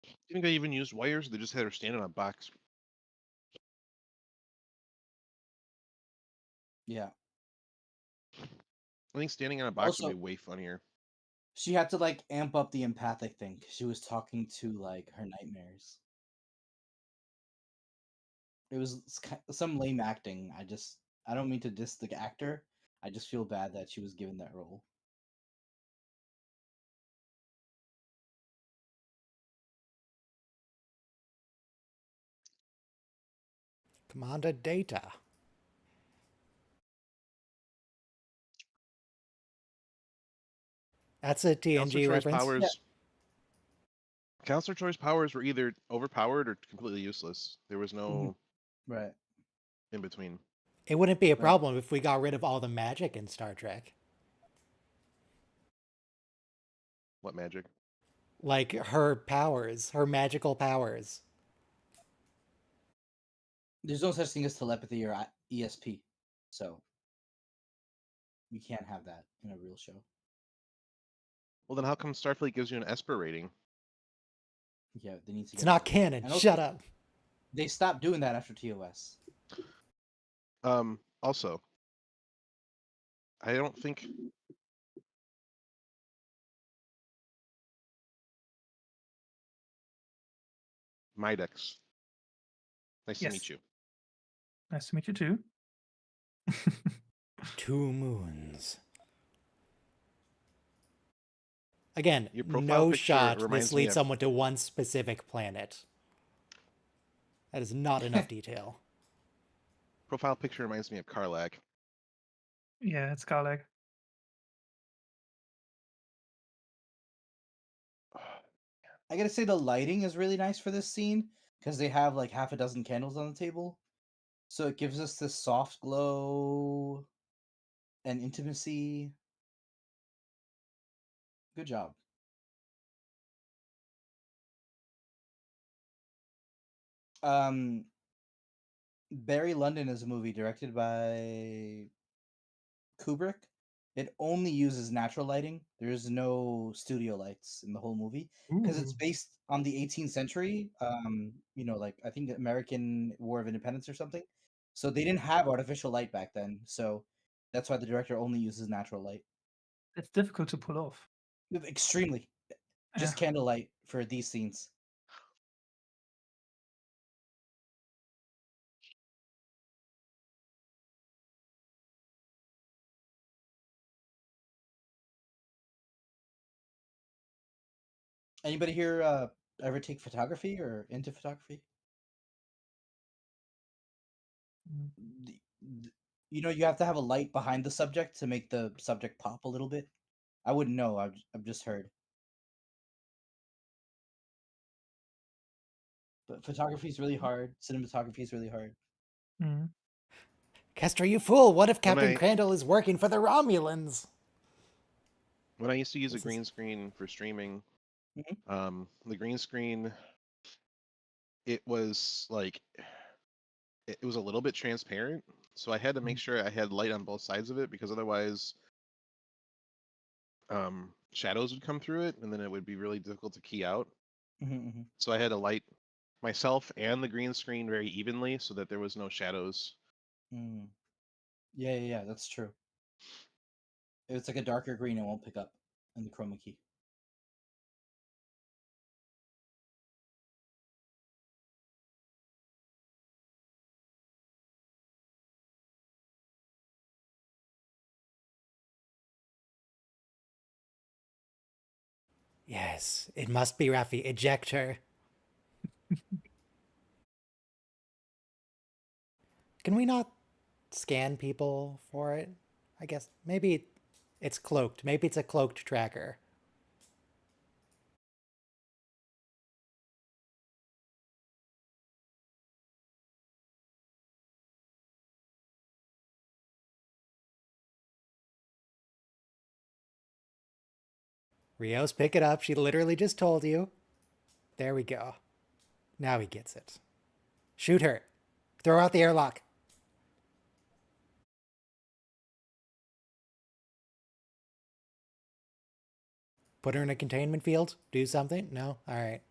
Do you think they even used wires? Or they just had her stand on a box. Yeah. I think standing on a box would Also, be way funnier. she had to like amp up the empathic thing 'cause she was talking to like her nightmares. It was some lame acting. I don't mean to diss the actor. I just feel bad that she was given that role. Commander Data. That's a Counselor TNG Troy's reference. powers. Counselor Troy's powers were either overpowered or completely useless. There was no Right. in between. It wouldn't be a Right. problem if we got rid of all the magic in Star Trek. What magic? Like her powers, her magical powers. There's no such thing as telepathy or ESP, so we can't have that in a real show. Well, then how come Starfleet gives you an Esper rating? Yeah, they need to. It's get not rid of it. canon. And also, Shut up. They stopped doing that after TOS. Also, I don't think Midex. Nice to Yes. meet you. Nice to meet you too. 2 moons. Again, Your profile no picture shot reminds this me leads of- someone to one specific planet. That is not enough detail. Profile picture reminds me of Karlak. Yeah, it's Garlag. I gotta say the lighting is really nice for this scene because they have like half a dozen candles on the table, so it gives us this soft glow and intimacy. Good job. Barry London is a movie directed by Kubrick. It only uses natural lighting. There is no studio lights in the whole movie because it's Ooh. based on the 18th century. Like I think the American War of Independence or something. So they didn't have artificial light back then. So that's why the director only uses natural light. It's difficult to pull off. Extremely. Just Yeah. candlelight for these scenes. Anybody here ever take photography or into photography? Mm. You know, you have to have a light behind the subject to make the subject pop a little bit. I wouldn't know. I've just heard. But photography is really hard. Cinematography is really hard. Mm. Kester, you fool! What if When Captain I Crandall is working for the Romulans? when I used to use a This is- green screen for streaming, Mhm. the green screen, it was like it was a little bit transparent, so I had to make sure I had light on both sides of it because otherwise shadows would come through it and then it would be really difficult to key out. Mhm. So I had to light myself and the green screen very evenly so that there was no shadows. Mm. Yeah. That's true. If it's like a darker green, it won't pick up in the chroma key. Yes, it must be Rafi. Eject her. Can we not scan people for it? I guess maybe it's cloaked. Maybe it's a cloaked tracker. Rios, pick it up. She literally just told you. There we go. Now he gets it. Shoot her. Throw out the airlock. Put her in a containment field. Do something. No? All right.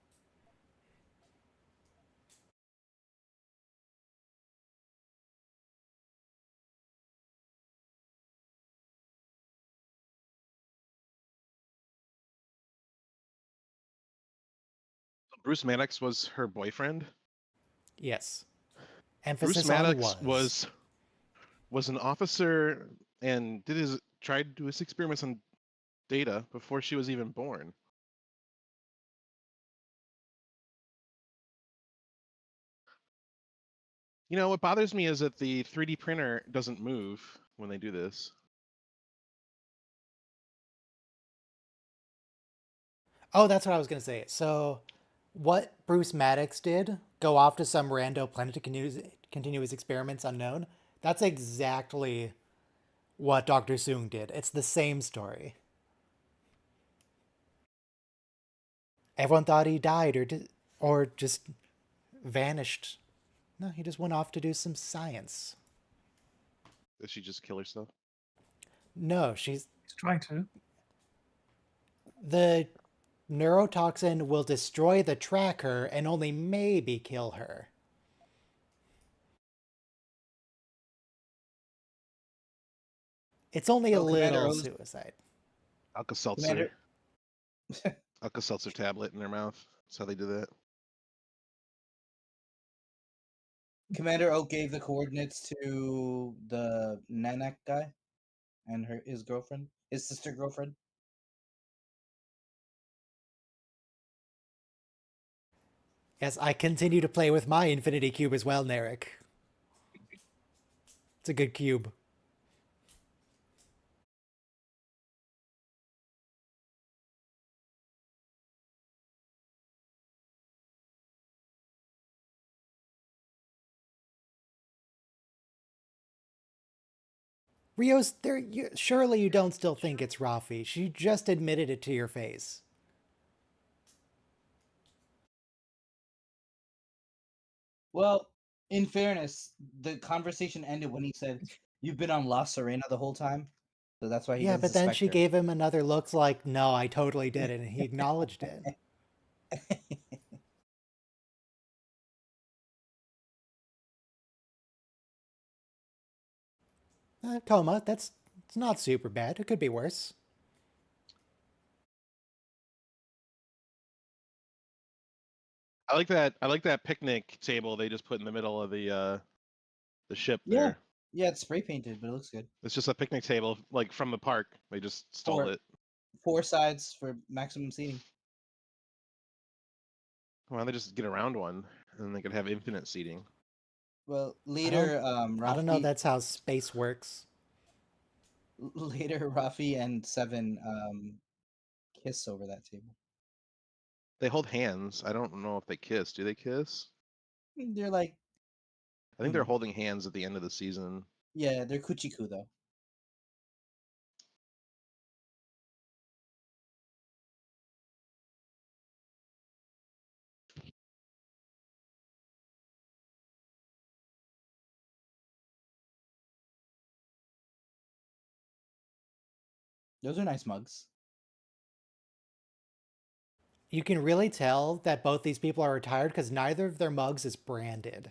Bruce Maddox was her boyfriend. Yes. Bruce Emphasis on Maddox was an officer and tried to do his experiments on Data before she was even born. You know, what bothers me is that the 3D printer doesn't move when they do this. Oh, that's what I was going to say. So, what Bruce Maddox did, go off to some rando planet to continue his experiments unknown, that's exactly what Dr. Soong did. It's the same story. Everyone thought he died or just vanished. No, he just went off to do some science. Did she just kill herself? No, He's trying to. the neurotoxin will destroy the tracker and only maybe kill her. It's only a Oh, Commander little O's suicide. Alka-Seltzer. Alka-Seltzer tablet in their mouth. That's how they do that. Commander O gave the coordinates to the Nanak guy and his girlfriend, his sister girlfriend. Yes, I continue to play with my Infinity Cube as well, Narek. It's a good cube. Rios, surely you don't still think it's Rafi. She just admitted it to your face. Well, in fairness, the conversation ended when he said, "You've been on La Serena the whole time," so that's why he Yeah, doesn't but then suspect she her. gave him another look like, no, I totally did it, and he acknowledged it. Coma, it's not super bad. It could be worse. I like that. I like that picnic table they just put in the middle of the ship Yeah, there. yeah, it's spray painted, but it looks good. It's just a picnic table like from the park. They just stole it. Four sides for maximum seating. Why don't they just get around one, and then they could have infinite seating? Well, later, I don't know. Rafi, That's how space works. later Rafi and Seven kiss over that table. They hold hands. I don't know if they kiss. Do they kiss? They're like, I think You they're know. holding hands at the end of the season. yeah, they're kuchiku though. Those are nice mugs. You can really tell that both these people are retired because neither of their mugs is branded.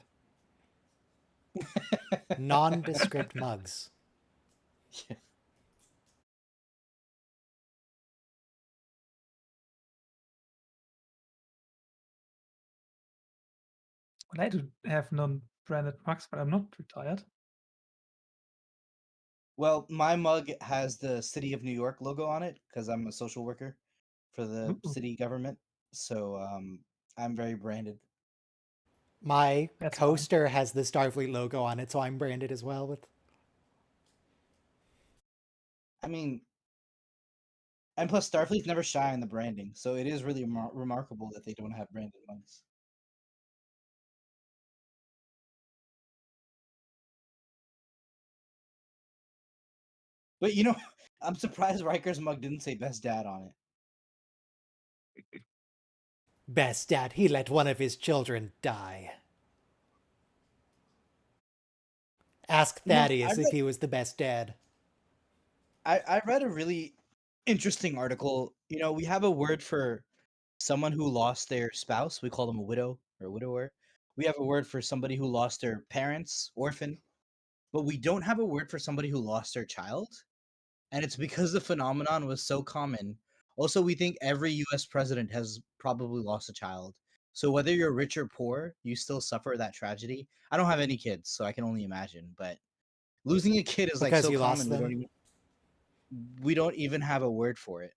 Nondescript mugs. Yeah. Well, I do have non-branded mugs, but I'm not retired. Well, my mug has the City of New York logo on it because I'm a social worker for the Ooh, city government. So I'm very branded. My that's fine. coaster has the Starfleet logo on it, so I'm branded as well with. I mean, and plus Starfleet's never shy on the branding, so it is really remarkable that they don't have branded mugs. But you know, I'm surprised Riker's mug didn't say "Best Dad" on it. Best dad, he let one of his children die. Ask You know, Thaddeus if he was the best dad. I read a really interesting article. You know, we have a word for someone who lost their spouse. We call them a widow or a widower. We have a word for somebody who lost their parents, orphan, but we don't have a word for somebody who lost their child. And it's because the phenomenon was so common. Also, we think every US president has probably lost a child. So whether you're rich or poor, you still suffer that tragedy. I don't have any kids, so I can only imagine, but losing a kid is like Because so you lost common them. we don't even have a word for it.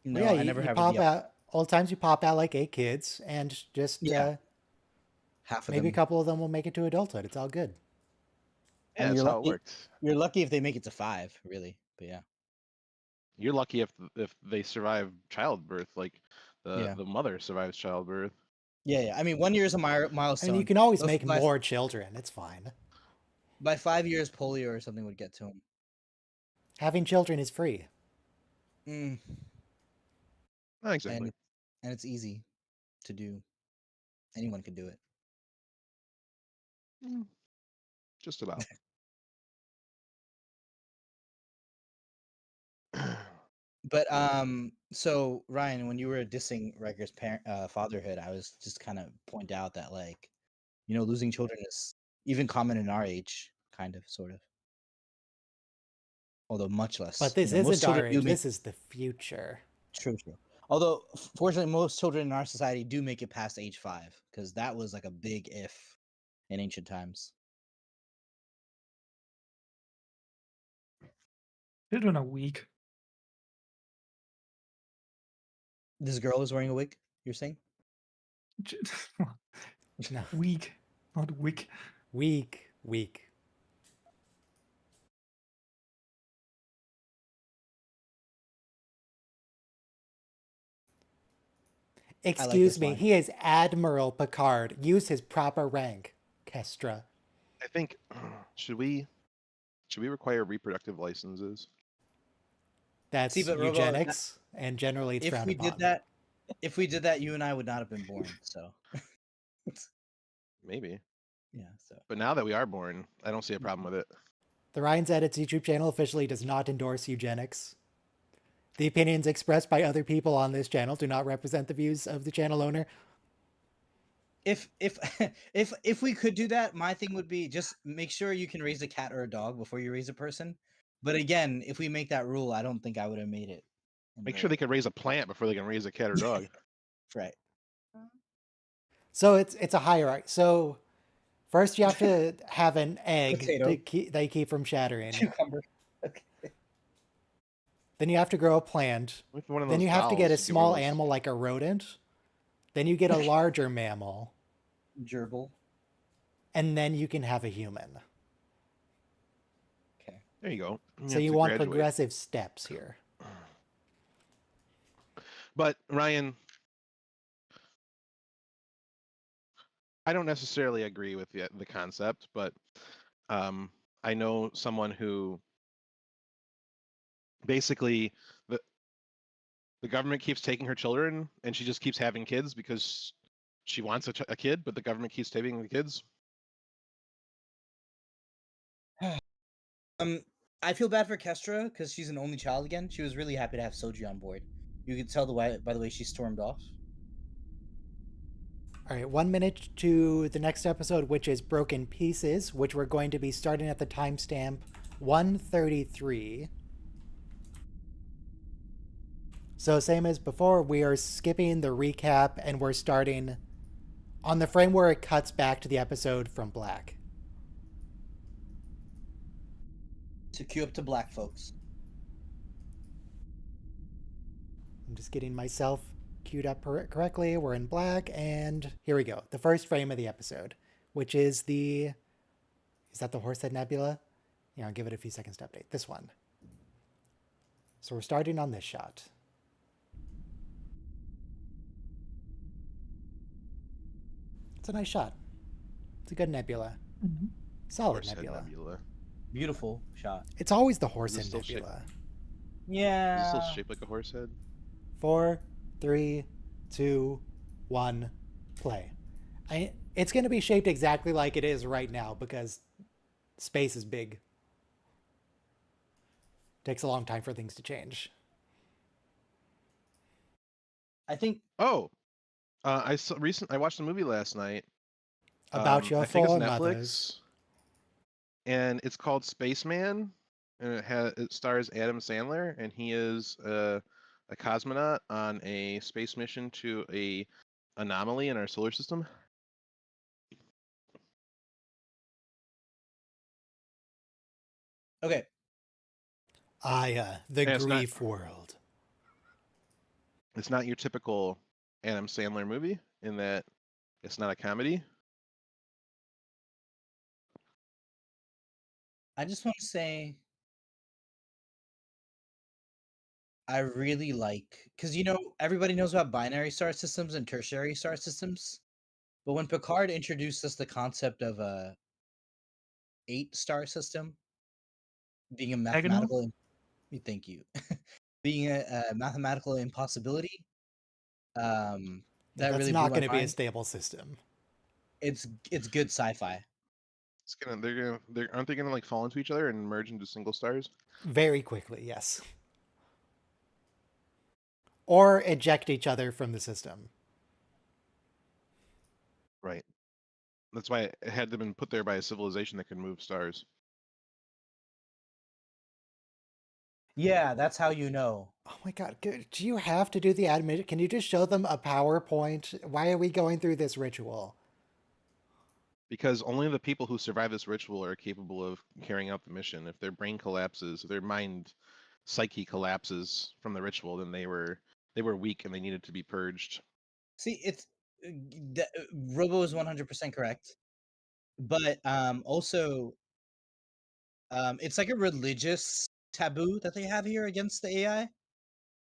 Well, No, yeah, I you, never you have pop the out. All the times you pop out like 8 kids, and just yeah, half of maybe a them. couple of them will make it to adulthood. It's all good. I Yeah, mean, that's you're how it lucky. works. You're lucky if they make it to 5, really. But yeah, You're lucky if they survive childbirth, like the yeah, the mother survives childbirth. yeah. I mean, 1 year is a I mean, you milestone. can always But make more children. It's fine. by 5 years, polio or something would get to him. Having children is free. Mm, Not exactly. and it's easy to do. Anyone can do it. Mm, just about. But so Ryan, when you were dissing Riker's fatherhood, I was just kind of point out that like, you know, losing children is even common in our age, kind of, sort of. Although much less. But this Most isn't children our do age. make This is the future. true. Although fortunately, most children in our society do make it past age 5, because that was like a big if in ancient times. Children are weak. This girl is wearing a wig. You're saying? No. Weak, not wick. Weak, weak. Excuse this me, line. he is Admiral Picard. Use his proper rank, Kestra. I think should we require reproductive licenses? That's See, but Robo, eugenics, and generally it's if frowned we upon. did that, you and I would not have been born. So Maybe. yeah. So But now that we are born, I don't see a problem with it. The Ryan's Edits YouTube channel officially does not endorse eugenics. The opinions expressed by other people on this channel do not represent the views of the channel owner. if if we could do that, my thing would be just make sure you can raise a cat or a dog before you raise a person. But again, if we make that rule, I don't think I would have made it. Make sure they can raise a plant before they can raise a cat or dog. Right. So it's a hierarchy. So first you have to have an egg Potato. they keep from shattering. Cucumber. Okay. Then you have to grow a plant. With one of Then those you have to get a dolls, you get one of small those- animal like a rodent. Then you get a larger mammal. Gerbil. And then you can have a human. Okay. There you go. So have you to want graduate. progressive steps here. But Ryan, I don't necessarily agree with the concept, but I know someone who basically the government keeps taking her children, and she just keeps having kids because she wants a kid, but the government keeps taking the kids. I feel bad for Kestra because she's an only child again. She was really happy to have Soji on board. You could tell by the way she stormed off. All right, 1 minute to the next episode, which is Broken Pieces, which we're going to be starting at the timestamp 1:33. So same as before, we are skipping the recap and we're starting on the frame where it cuts back to the episode from black. To cue up to black folks. I'm just getting myself queued up correctly. We're in black, and here we go. The first frame of the episode, which is is that the Horsehead Nebula? Yeah, I'll give it a few seconds to update. This one. So we're starting on this shot. It's a nice shot. It's a good nebula. Mhm. Solid Horsehead nebula. Beautiful shot. It's always the Is it Horsehead still shaped- Nebula. Yeah. Is it still shaped like a horse head? 4, 3, 2, 1, play. It's going to be shaped exactly like it is right now because space is big. Takes a long time for things to change. I think Oh, I watched a movie last night. About your I think it's four Netflix, mothers. and it's called Spaceman, and it stars Adam Sandler, and he is a cosmonaut on a space mission to a anomaly in our solar system. okay. Aya, the And it's not- grief world. It's not your typical Adam Sandler movie in that it's not a comedy. I just want to say I really like because everybody knows about binary star systems and tertiary star systems, but when Picard introduced us the concept of a 8-star system being a Hexagonal? mathematical, thank you, being a mathematical impossibility, that That's really not blew my going to be a mind. stable system. It's good sci-fi. Aren't they gonna like fall into each other and merge into single stars? Very quickly, yes. Or eject each other from the system. Right. That's why it had to been put there by a civilization that could move stars. Yeah, that's how you know. Oh my god, do you have to do the admit? Can you just show them a PowerPoint? Why are we going through this ritual? Because only the people who survive this ritual are capable of carrying out the mission. If their brain collapses, if their mind psyche collapses from the ritual, then they were weak and they needed to be purged. See, it's Robo is 100% correct, but also it's like a religious taboo that they have here against the AI,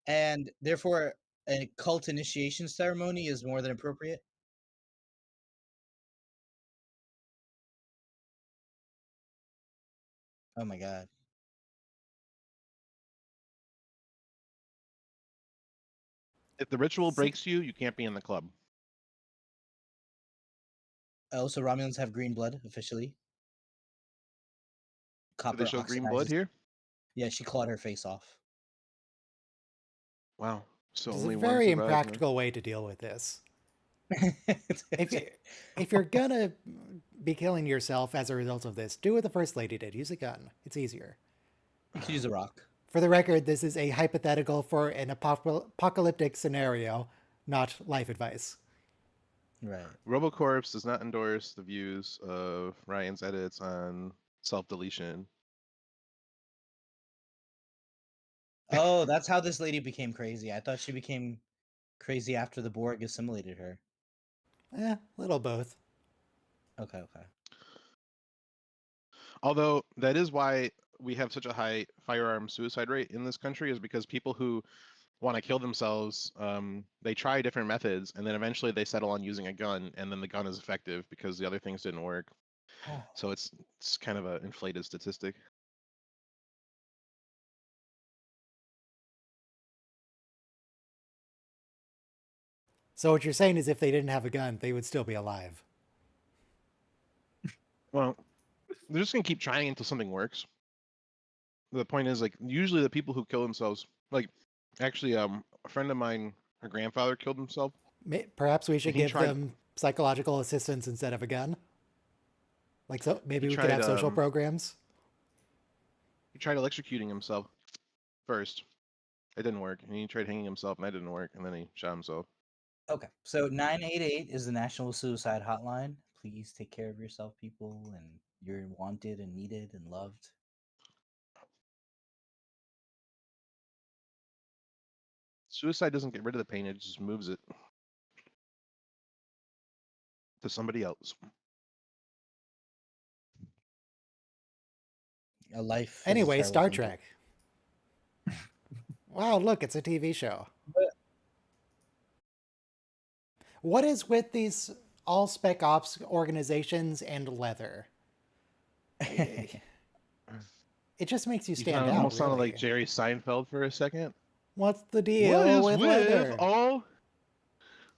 and therefore a cult initiation ceremony is more than appropriate. Oh my god. If the ritual breaks you, you can't be in the club. Also, Romulans have green blood officially. Do Copper they show green blood oxidizes- here? Yeah, she clawed her face off. Wow. So It's only a one very survived, huh? impractical way to deal with this. If you're gonna be killing yourself as a result of this, do what the First Lady did. Use a gun. It's easier. You could use a rock. For the record, this is a hypothetical for an apocalyptic scenario, not life advice. Right. RoboCorps does not endorse the views of Ryan's edits on self-deletion. Oh, that's how this lady became crazy. I thought she became crazy after the Borg assimilated her. Little both. Okay, okay. Although that is why we have such a high firearm suicide rate in this country, is because people who want to kill themselves, they try different methods, and then eventually they settle on using a gun, and then the gun is effective because the other things didn't work. So it's kind of an inflated statistic. So what you're saying is if they didn't have a gun, they would still be alive. Well, they're just gonna keep trying until something works. The point is, like, usually the people who kill themselves, like, actually, a friend of mine, her grandfather killed himself. Perhaps we should he give tried- them psychological assistance instead of a gun. Like, so maybe we could tried, have social programs. He tried electrocuting himself first. It didn't work. And he tried hanging himself, and that didn't work. And then he shot himself. Okay, so 988 is the National Suicide Hotline. Please take care of yourself, people, and you're wanted and needed and loved. Suicide doesn't get rid of the pain, it just moves it to somebody else. A life. is a Anyway, terrible Star thing to- Trek. Wow, look, it's a TV show. What is with these all spec ops organizations and leather? It just makes you stand out. Almost sounded really. like Jerry Seinfeld for a second. What's the deal with leather?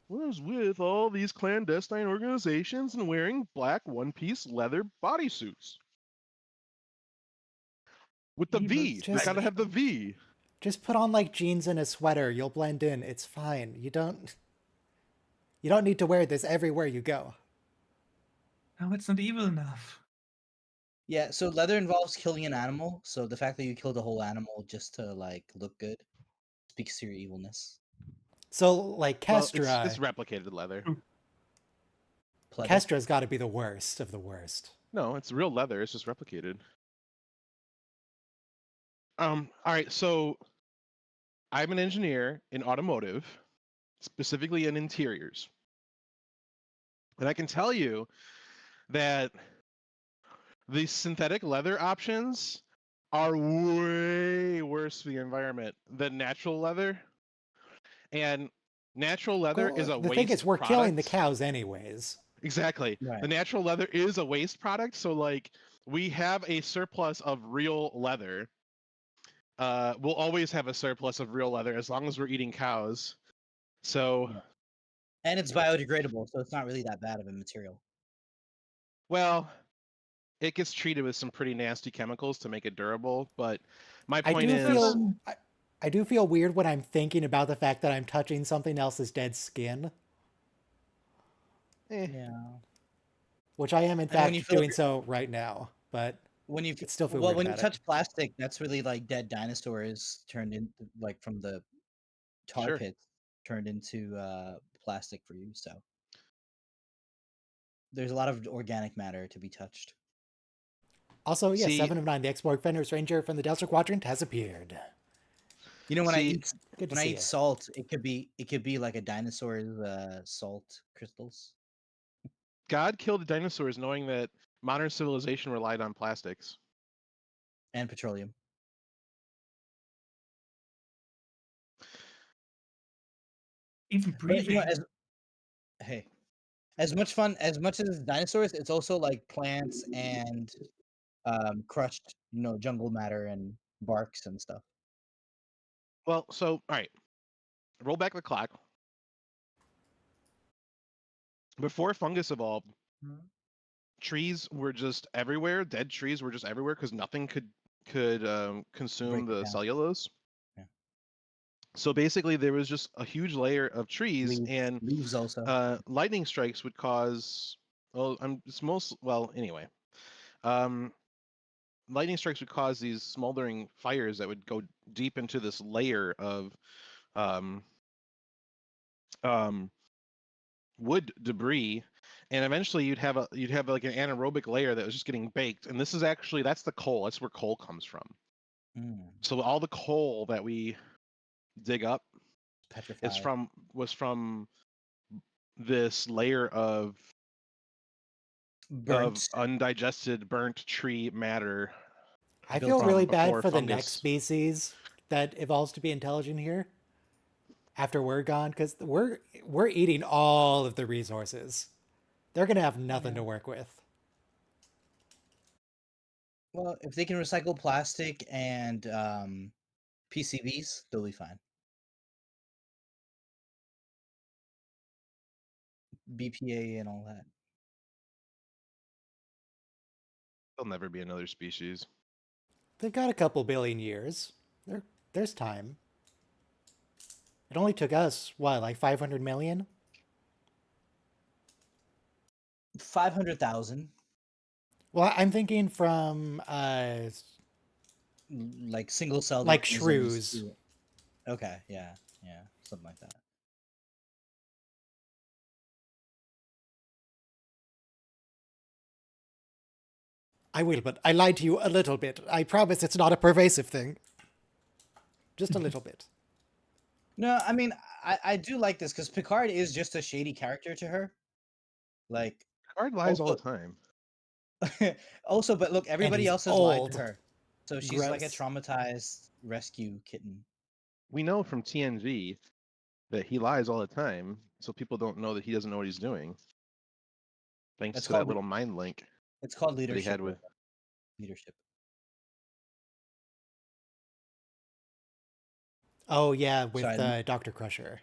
What is with all these clandestine organizations and wearing black one-piece leather bodysuits? With the Evil V. They just- gotta have the V. Just put on like jeans and a sweater. You'll blend in. It's fine. You don't need to wear this everywhere you go. No, it's not evil enough. Yeah, so leather involves killing an animal. So the fact that you killed a whole animal just to like look good speaks to your evilness. So like Well, Kestra, it's replicated leather. Pleather. Kestra's got to be the worst of the worst. No, it's real leather. It's just replicated. All right, so I'm an engineer in automotive, specifically in interiors. And I can tell you that the synthetic leather options are way worse for the environment than natural leather. And natural leather is a the waste thing is, we're killing the product. cows anyways. Exactly. Right. The natural leather is a waste product, so like we have a surplus of real leather. We'll always have a surplus of real leather as long as we're eating cows. So, Yeah. And it's biodegradable, so it's not really that bad of a material. well, it gets treated with some pretty nasty chemicals to make it durable, but my I point do is feel I do feel weird when I'm thinking about the fact that I'm touching something else's dead skin, Yeah. which I am in And when fact you feel doing so right now. But When you It still feel well, weird when you about it. touch plastic, that's really like dead dinosaurs turned into like from the tar Sure. pits turned into plastic for you. So there's a lot of organic matter to be touched. also, yeah, See- 7 of 9, the X-Borg Fenris Ranger from the Delta Quadrant has appeared. You know, when I See, eat Good to when I see eat you. salt, it could be like a dinosaur's salt crystals. God killed the dinosaurs knowing that modern civilization relied on plastics. And petroleum. Even But you breathing. know, as much fun as much as dinosaurs, it's also like plants and crushed, jungle matter and barks and stuff. Well, so all right. Roll back the clock. Before fungus evolved, trees were just everywhere. Dead trees were just everywhere because nothing could consume Break it the down. cellulose. Yeah. So basically, there was just a huge layer of trees, and Leaves also. lightning strikes would cause. Well, anyway. Lightning strikes would cause these smoldering fires that would go deep into this layer of wood debris, and eventually you'd have like an anaerobic layer that was just getting baked. And that's the coal. That's where coal comes from. So all the coal that we dig up Petrified. was from this layer of Burnt. undigested burnt tree matter. I Built feel on really from bad before for the next fungus. species that evolves to be intelligent here after we're gone, because we're eating all of the resources. They're gonna have nothing to work with. Well, if they can recycle plastic and PCBs, they'll be fine. BPA and all that. There'll never be another species. They've got a couple billion years. There's time. It only took us, what, like 500 million? 500,000. Well, I'm thinking from Like single cell. like shrews. Okay, yeah, something like that. I will, but I lied to you a little bit. I promise it's not a pervasive thing. Just a little bit. No, I mean, I do like this because Picard is just a shady character to her. Like, Picard lies all the Also- time. also, but look, everybody he's else has lied old. to her. So she's like a Gross. traumatized rescue kitten. We know from TNG that he lies all the time, so people don't know that he doesn't know what he's doing. Thanks That's to that called- little mind link It's called that he leadership. had with. Leadership. Oh yeah, with Sorry. Dr. Crusher.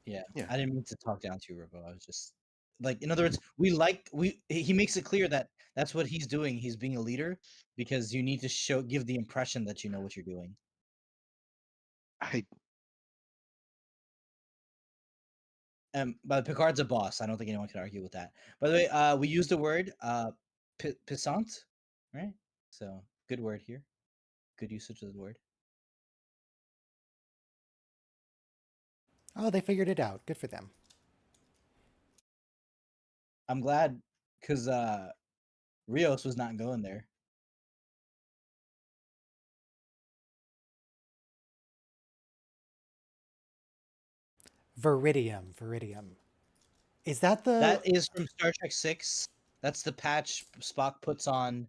Yeah. Yeah. I didn't mean to talk down to you, Robo. I was just like, in other words, he makes it clear that that's what he's doing. He's being a leader because you need to give the impression that you know what you're doing. But Picard's a boss. I don't think anyone can argue with that. By the way, we use the word pissant, right? So good word here. Good usage of the word. Oh, they figured it out. Good for them. I'm glad because Rios was not going there. Viridium. Is that the... That is from Star Trek 6. That's the patch Spock puts on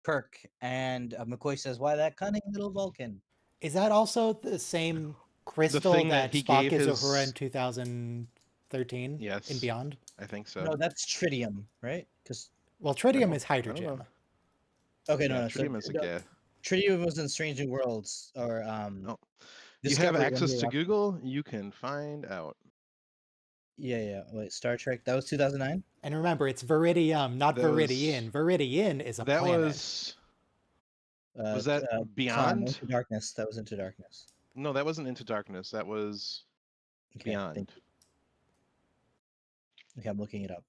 Kirk, and McCoy says, "Why that cunning little Vulcan?" Is that also the same crystal thing that that he Spock gave gives his- Uhura in 2013? Yes. And beyond? I think so. No, that's tritium, right? Because Well, tritium know. is I don't hydrogen. know. okay, Yeah, no, tritium is a gas. Tritium was in Strange New Worlds, or Oh. You have Discovery when access we to were- Google, you can find out. Yeah. Wait, Star Trek. That was 2009. And remember, it's Viridium, not That was- Viridian. Viridian is a That planet. was that Climb Beyond? Into Darkness. That was Into Darkness. No, that wasn't Into Darkness. That was Okay, Beyond. Okay, I'm looking it up.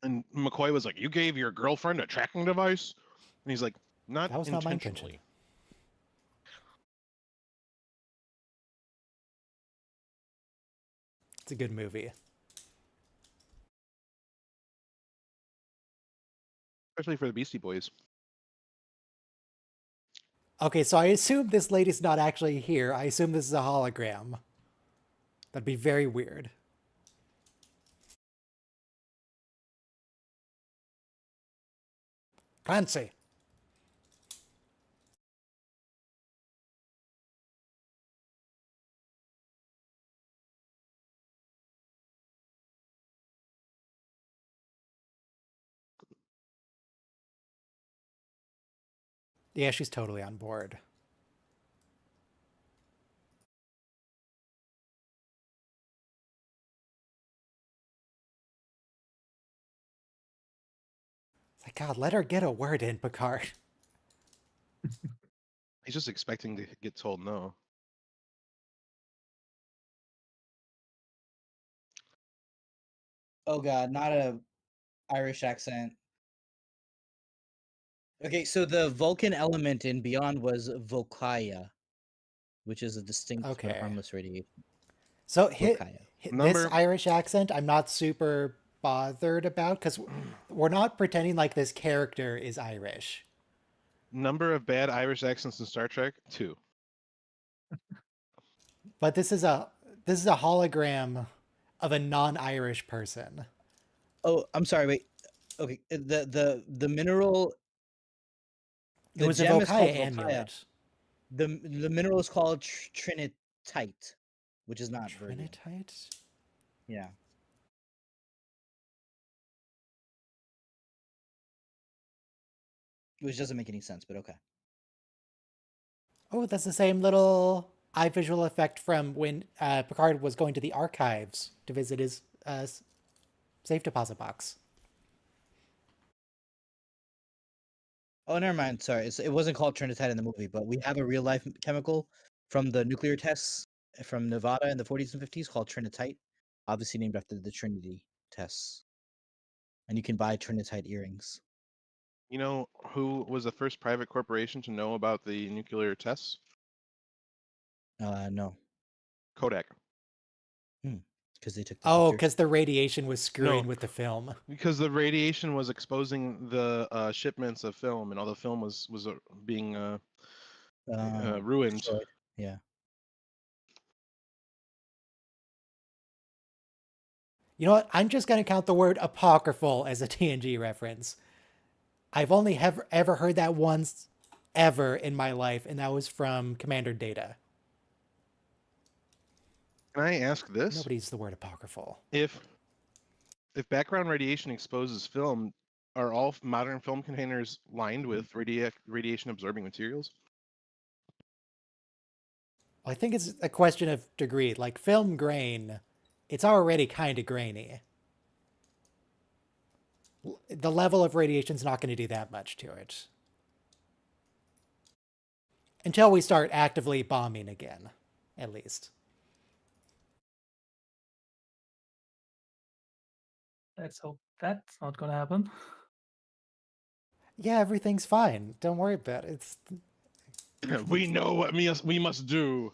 And McCoy was like, "You gave your girlfriend a tracking device?" And he's like, "Not That was not my intentionally." intention. It's a good movie. Especially for the Beastie Boys. Okay, so I assume this lady's not actually here. I assume this is a hologram. That'd be very weird. Clancy. Yeah, she's totally on board. It's like, God, let her get a word in, Picard. He's just expecting to get told no. Oh God, not a Irish accent. Okay, so the Vulcan element in Beyond was Volkaya, which is a distinct but Okay. harmless radiation. So Volkaya. This Number Irish accent, I'm not super bothered about because we're not pretending like this character is Irish. number of bad Irish accents in Star Trek, 2. But this is a hologram of a non-Irish person. Oh, I'm sorry. Wait. Okay. The mineral, It the was a gem is called Vokaya Vokaya. amulet. The mineral is called Trinitite, which is not very good. Trinitite? Yeah. Which doesn't make any sense, but okay. Oh, that's the same little eye visual effect from when Picard was going to the archives to visit his safe deposit box. Oh, never mind. Sorry, it wasn't called Trinitite in the movie, but we have a real life chemical from the nuclear tests from Nevada in the 40s and 50s called Trinitite, obviously named after the Trinity tests. And you can buy Trinitite earrings. You know who was the first private corporation to know about the nuclear tests? No, Kodak. because they took the Oh, pictures. because the radiation was screwing No. with the film. Because the radiation was exposing the shipments of film, and all the film was being ruined. Destroyed. Yeah. You know what? I'm just going to count the word apocryphal as a TNG reference. I've only ever heard that once ever in my life, and that was from Commander Data. Can I ask this? Nobody uses the word apocryphal. If background radiation exposes film, are all modern film containers lined with radiation absorbing materials? Well, I think it's a question of degree. Like film grain, it's already kind of grainy. The level of radiation is not going to do that much to it. Until we start actively bombing again, at least. Let's hope that's not gonna happen. Yeah, everything's fine. Don't worry about it. We know what we must do.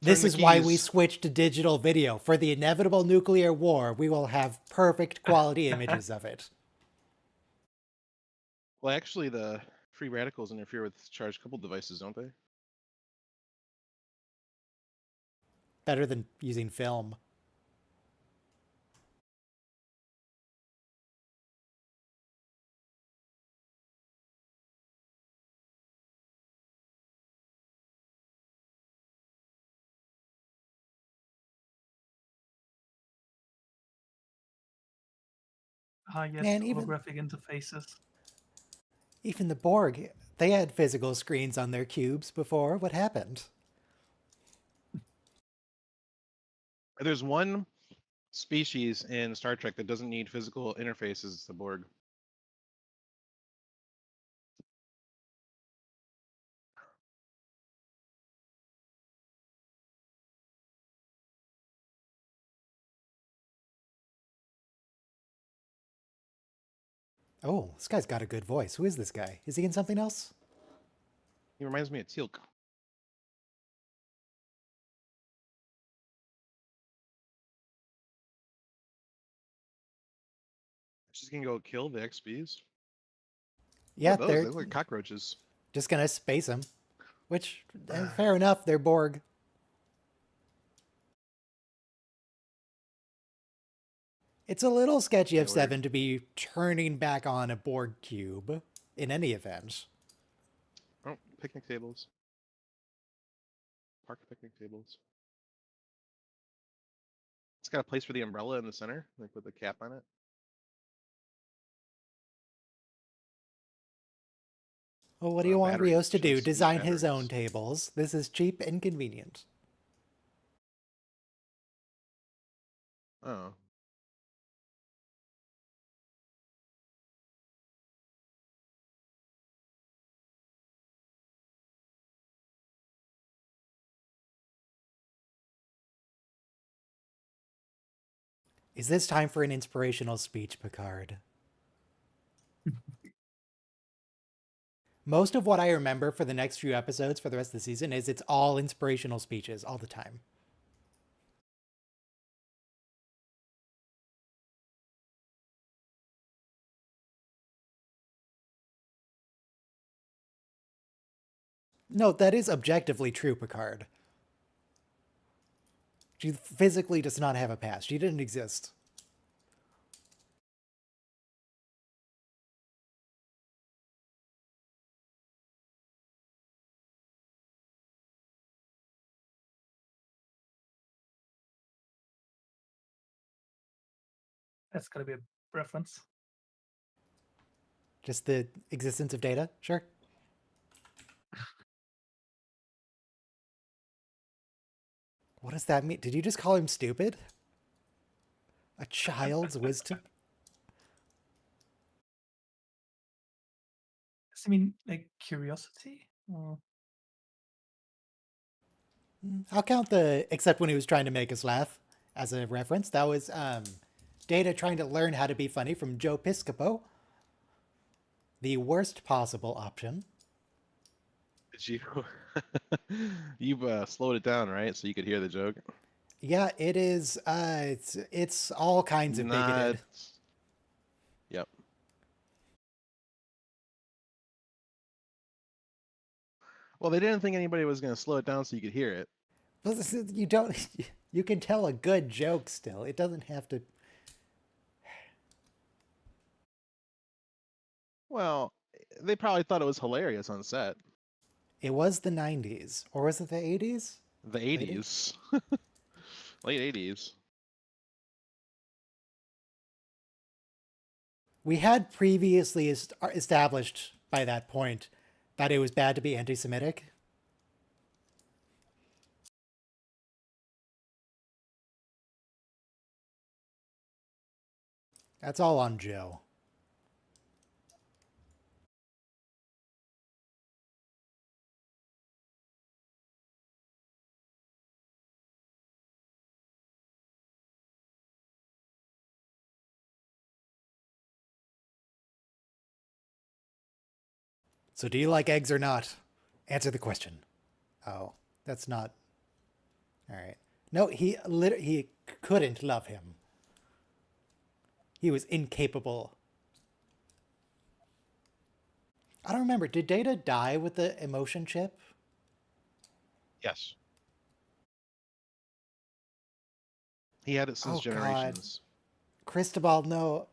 This the is why we keys. switched to digital video. For the inevitable nuclear war, we will have perfect quality images of it. Well, actually, the free radicals interfere with charged coupled devices, don't they? Better than using film. Ah, yes, Man, even holographic interfaces. the Borg, they had physical screens on their cubes before. What happened? There's one species in Star Trek that doesn't need physical interfaces. It's the Borg. Oh, this guy's got a good voice. Who is this guy? Is he in something else? He reminds me of Teal'c. She's gonna go kill the XBs. Yeah, Those, they're they look like cockroaches. just gonna space him. Which, fair enough, they're Borg. It's a little sketchy of Yeah, Seven to be turning back on a Borg cube in any event. Oh, picnic tables. Park picnic tables. It's got a place for the umbrella in the center, like with a cap on it. Well, what do you want Battery Rios to do? shows Design use his own batteries. tables. This is cheap and convenient. Oh. Is this time for an inspirational speech, Picard? Most of what I remember for the next few episodes for the rest of the season is it's all inspirational speeches all the time. No, that is objectively true, Picard. She physically does not have a past. She didn't exist. That's gonna be a reference. Just the existence of Data? Sure. What does that mean? Did you just call him stupid? A child's wisdom? Does it mean like curiosity? Or... I'll count the except when he was trying to make us laugh as a reference. That was Data trying to learn how to be funny from Joe Piscopo. The worst possible option. Did you? You've slowed it down, right? So you could hear the joke. Yeah, it is. It's all kinds of bigoted. Yep. Well, they didn't think anybody was going to slow it down so you could hear it. But you don't. You can tell a good joke still. It doesn't have to. Well, they probably thought it was hilarious on set. It was the 90s. Or was it the 80s? The 80s. Late 80s. We had previously established by that point that it was bad to be anti-Semitic. That's all on Joe. So do you like eggs or not? Answer the question. Oh, that's not... All right. No, he couldn't love him. He was incapable. I don't remember. Did Data die with the emotion chip? Yes. He had it since Oh, God. generations. Cristobal, no.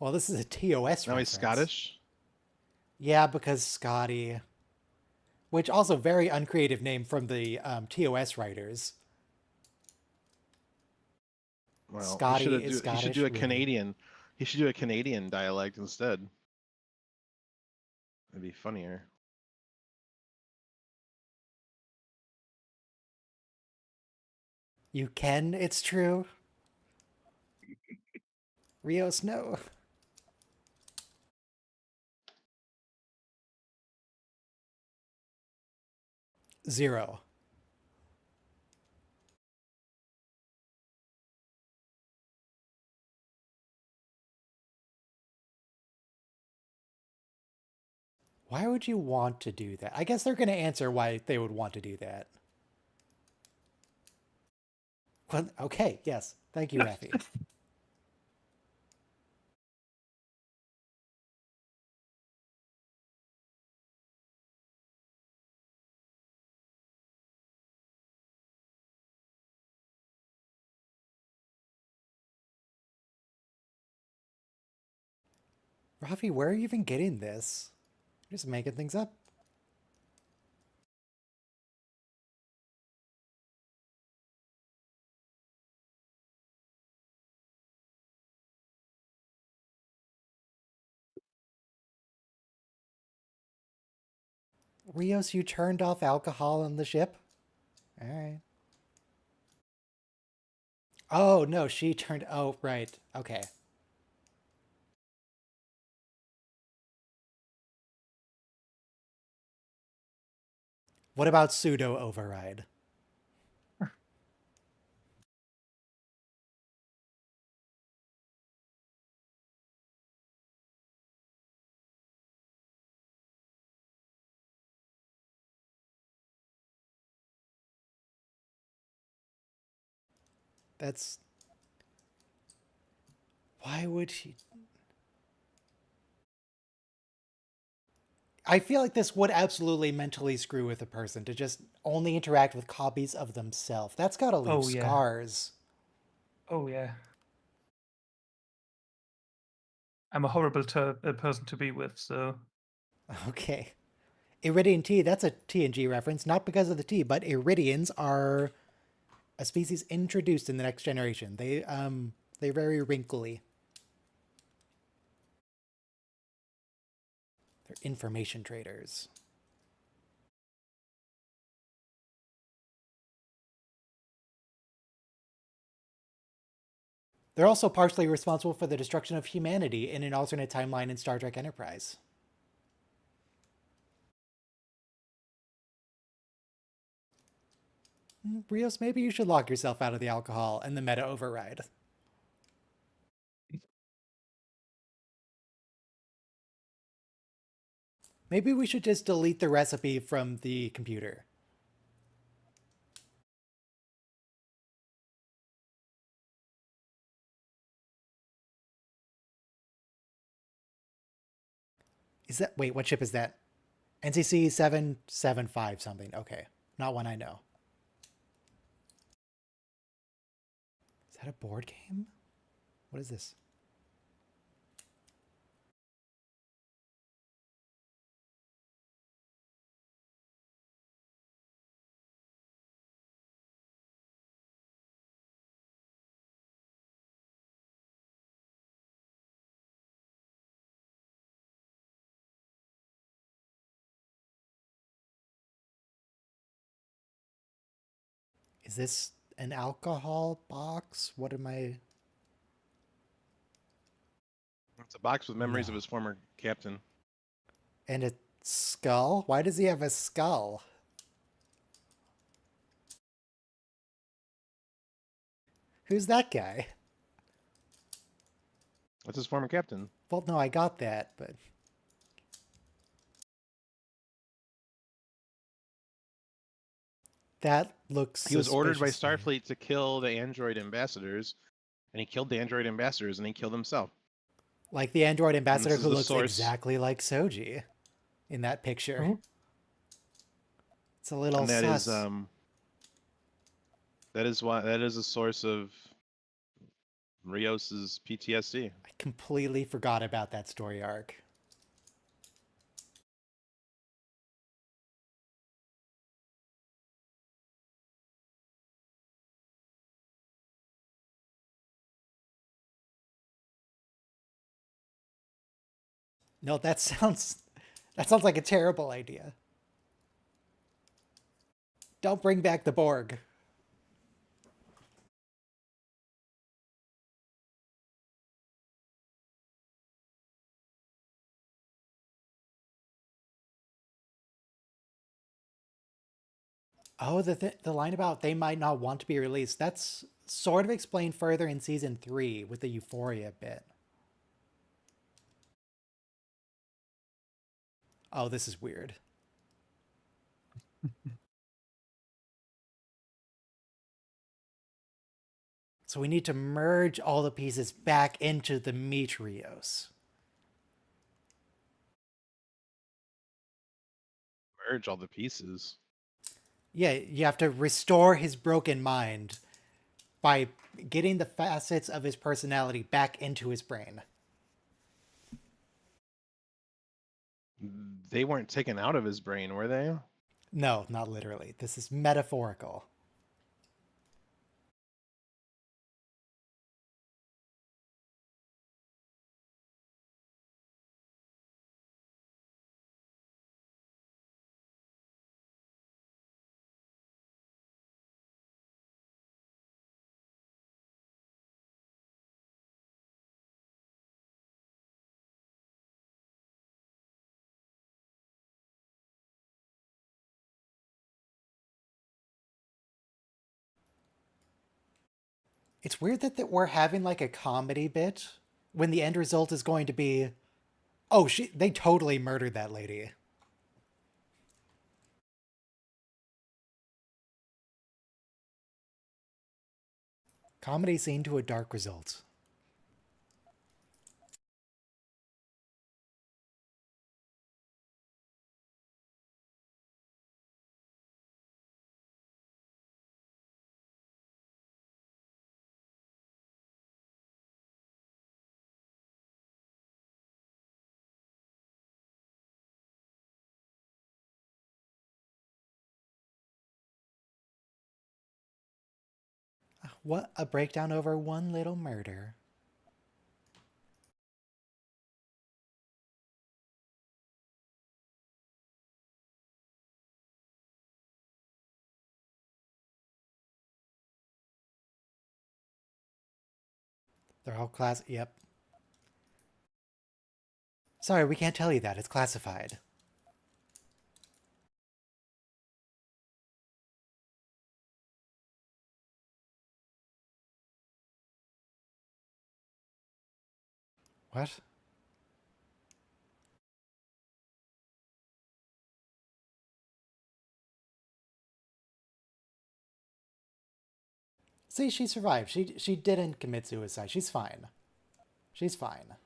Well, this is a TOS Now reference. he's Scottish? Yeah, because Scotty. Which also very uncreative name from the TOS writers. Well, Scotty is he should Scottish, do a really. Canadian. He should do a Canadian dialect instead. That'd be funnier. You can, it's true. Rios, no. Zero. Why would you want to do that? I guess they're going to answer why they would want to do that. Well, okay, yes. Thank you, Rafi. Rafi, where are you even getting this? You're just making things up. Rios, you turned off alcohol on the ship? Alright. Oh, no, she turned... Oh, right. Okay. What about pseudo override? That's... Why would he... I feel like this would absolutely mentally screw with a person to just only interact with copies of themselves. That's gotta leave Oh, yeah. scars. Oh yeah. I'm a horrible person to be with, so Okay. Iridian tea, that's a TNG reference, not because of the tea, but Iridians are a species introduced in the Next Generation. They're very wrinkly. They're information traders. They're also partially responsible for the destruction of humanity in an alternate timeline in Star Trek Enterprise. Rios, maybe you should lock yourself out of the alcohol and the meta override. Maybe we should just delete the recipe from the computer. Is that... Wait, what ship is that? NCC 775 something. Okay. Not one I know. Is that a board game? What is this? Is this an alcohol box? What am I... It's a box with memories No. of his former captain. And a skull? Why does he have a skull? Who's that guy? That's his former captain. Well, no, I got that, but... That looks He was ordered by suspicious to me. Starfleet to kill the android ambassadors, and he killed the android ambassadors, and he killed himself. Like the android ambassador is who the looks source. exactly like Soji in that picture. Mhm. It's a little And that is sus. that is a source of Rios's PTSD. I completely forgot about that story arc. No, that sounds like a terrible idea. Don't bring back the Borg. Oh, the line about they might not want to be released, that's sort of explained further in season 3 with the Euphoria bit. Oh, this is weird. So we need to merge all the pieces back into the Meteorios. Merge all the pieces. Yeah, you have to restore his broken mind by getting the facets of his personality back into his brain. They weren't taken out of his brain, were they? No, not literally. This is metaphorical. It's weird that we're having like a comedy bit when the end result is going to be, oh, they totally murdered that lady. Comedy scene to a dark result. What a breakdown over one little murder. They're all class. Yep. Sorry, we can't tell you that. It's classified. What? See, she survived. She didn't commit suicide. She's fine. She's fine.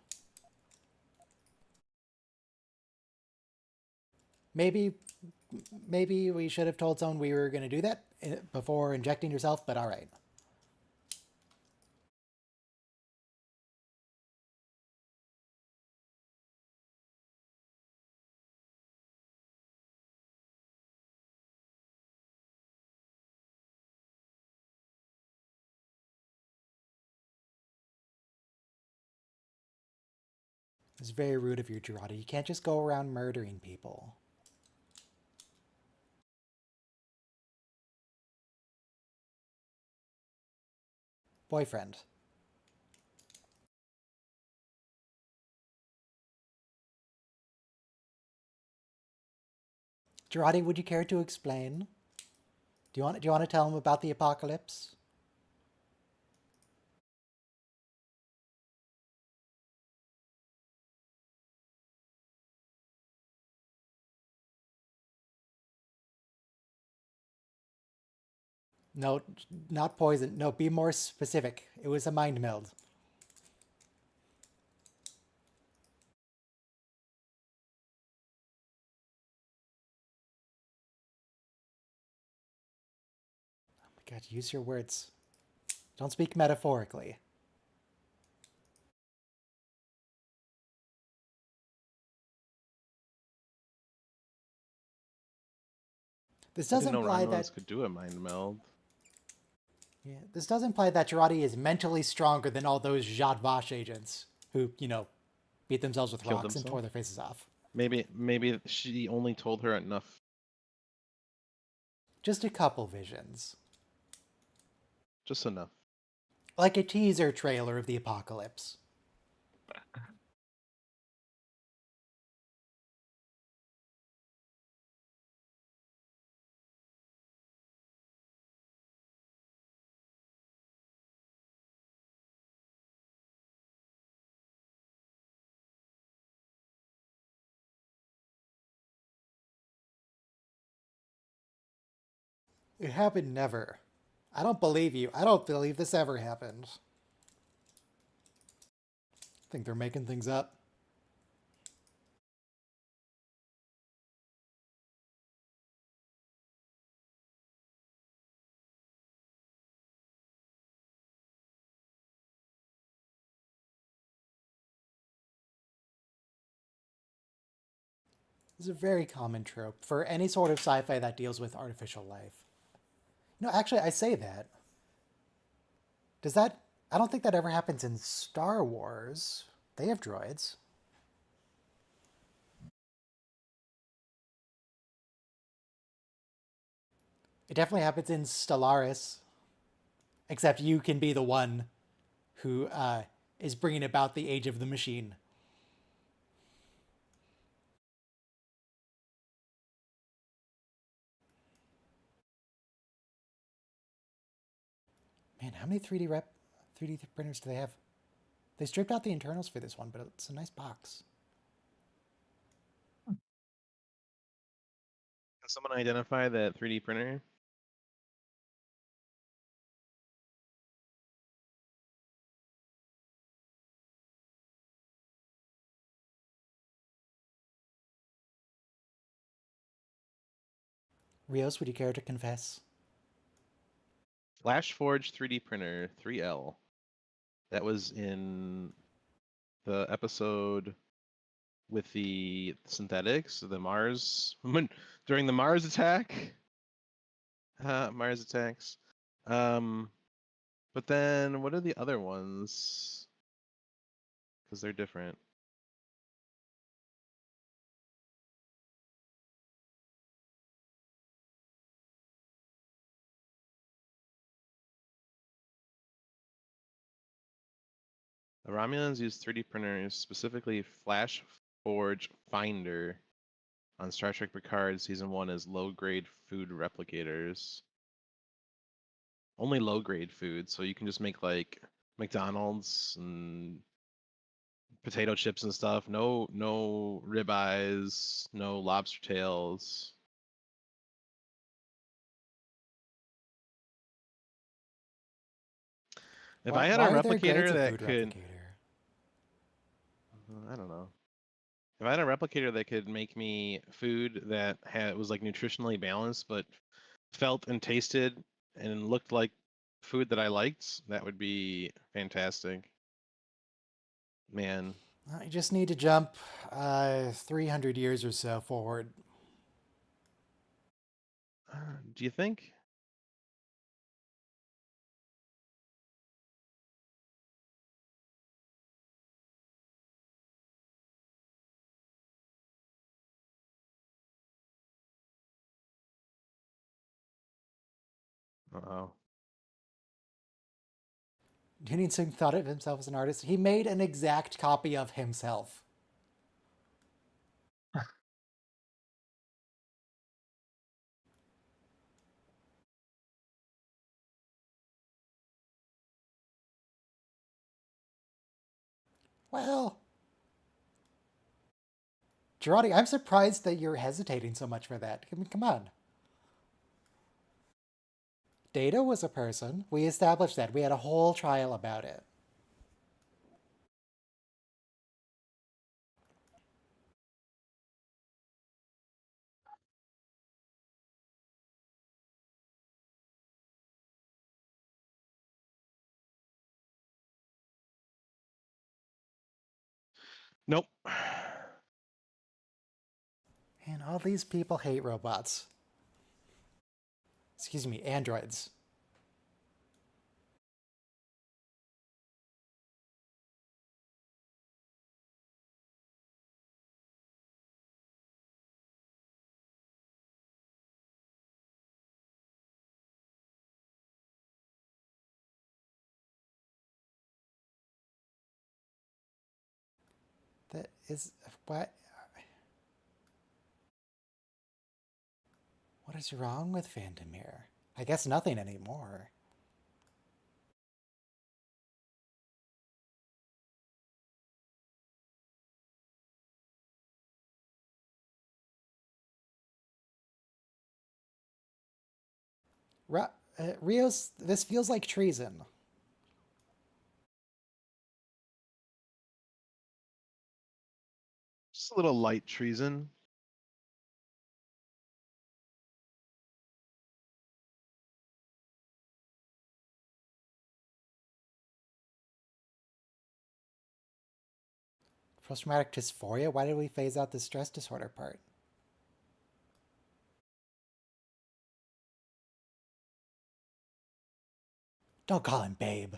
Maybe we should have told someone we were going to do that before injecting yourself, but all right. It's very rude of you, Girardi. You can't just go around murdering people. Boyfriend. Girardi, would you care to explain? Do you want to tell him about the apocalypse? No, not poison. No, be more specific. It was a mind meld. Oh my god, use your words. Don't speak metaphorically. This I does didn't know imply Romulans that could do a mind meld. yeah, this does imply that Girardi is mentally stronger than all those Jad Vash agents who, beat themselves with Killed rocks and tore themselves? their faces off. Maybe she only told her enough. Just a couple visions. Just enough. Like a teaser trailer of the apocalypse. It happened never. I don't believe you. I don't believe this ever happened. I think they're making things up. This is a very common trope for any sort of sci-fi that deals with artificial life. No, actually, I say that. Does that... I don't think that ever happens in Star Wars. They have droids. It definitely happens in Stellaris. Except you can be the one who is bringing about the age of the machine. Man, how many 3D printers do they have? They stripped out the internals for this one, but it's a nice box. Can someone identify that 3D printer? Rios, would you care to confess? Flash Forge 3D printer 3L. That was in the episode with the synthetics, the Mars during the Mars attack. Mars attacks. But then what are the other ones? Because they're different. The Romulans use 3D printers, specifically Flash Forge Finder on Star Trek Picard Season 1 as low-grade food replicators. Only low-grade food, so you can just make like McDonald's and potato chips and stuff. No ribeyes, no lobster tails. If I had a Why are there grades replicator of that food could, replicator? I don't know. If I had a replicator that could make me food that was like nutritionally balanced, but felt and tasted and looked like food that I liked, that would be fantastic. Man, I just need to jump 300 years or so forward. do you think? Uh-oh. Union Singh thought of himself as an artist. He made an exact copy of himself. Well, Girardi, I'm surprised that you're hesitating so much for that. I mean, come on. Data was a person. We established that. We had a whole trial about it. Nope. And all these people hate robots. Excuse me, androids. That is what? What is wrong with Vandermeer? I guess nothing anymore. Rios, this feels like treason. Just a little light treason. Post-traumatic dysphoria? Why did we phase out the stress disorder part? Don't call him babe.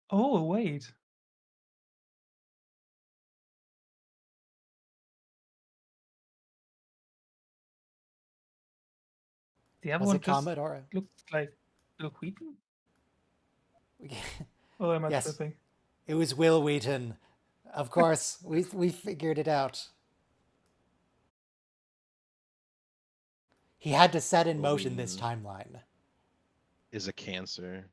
Oh, wait. The other Was one it just Commodore? looked like Bill Wheaton? Or am I Yes. tripping? It was Will Wheaton. Of course, we figured it out. He had to set in motion this Wheaton. timeline. Is a cancer.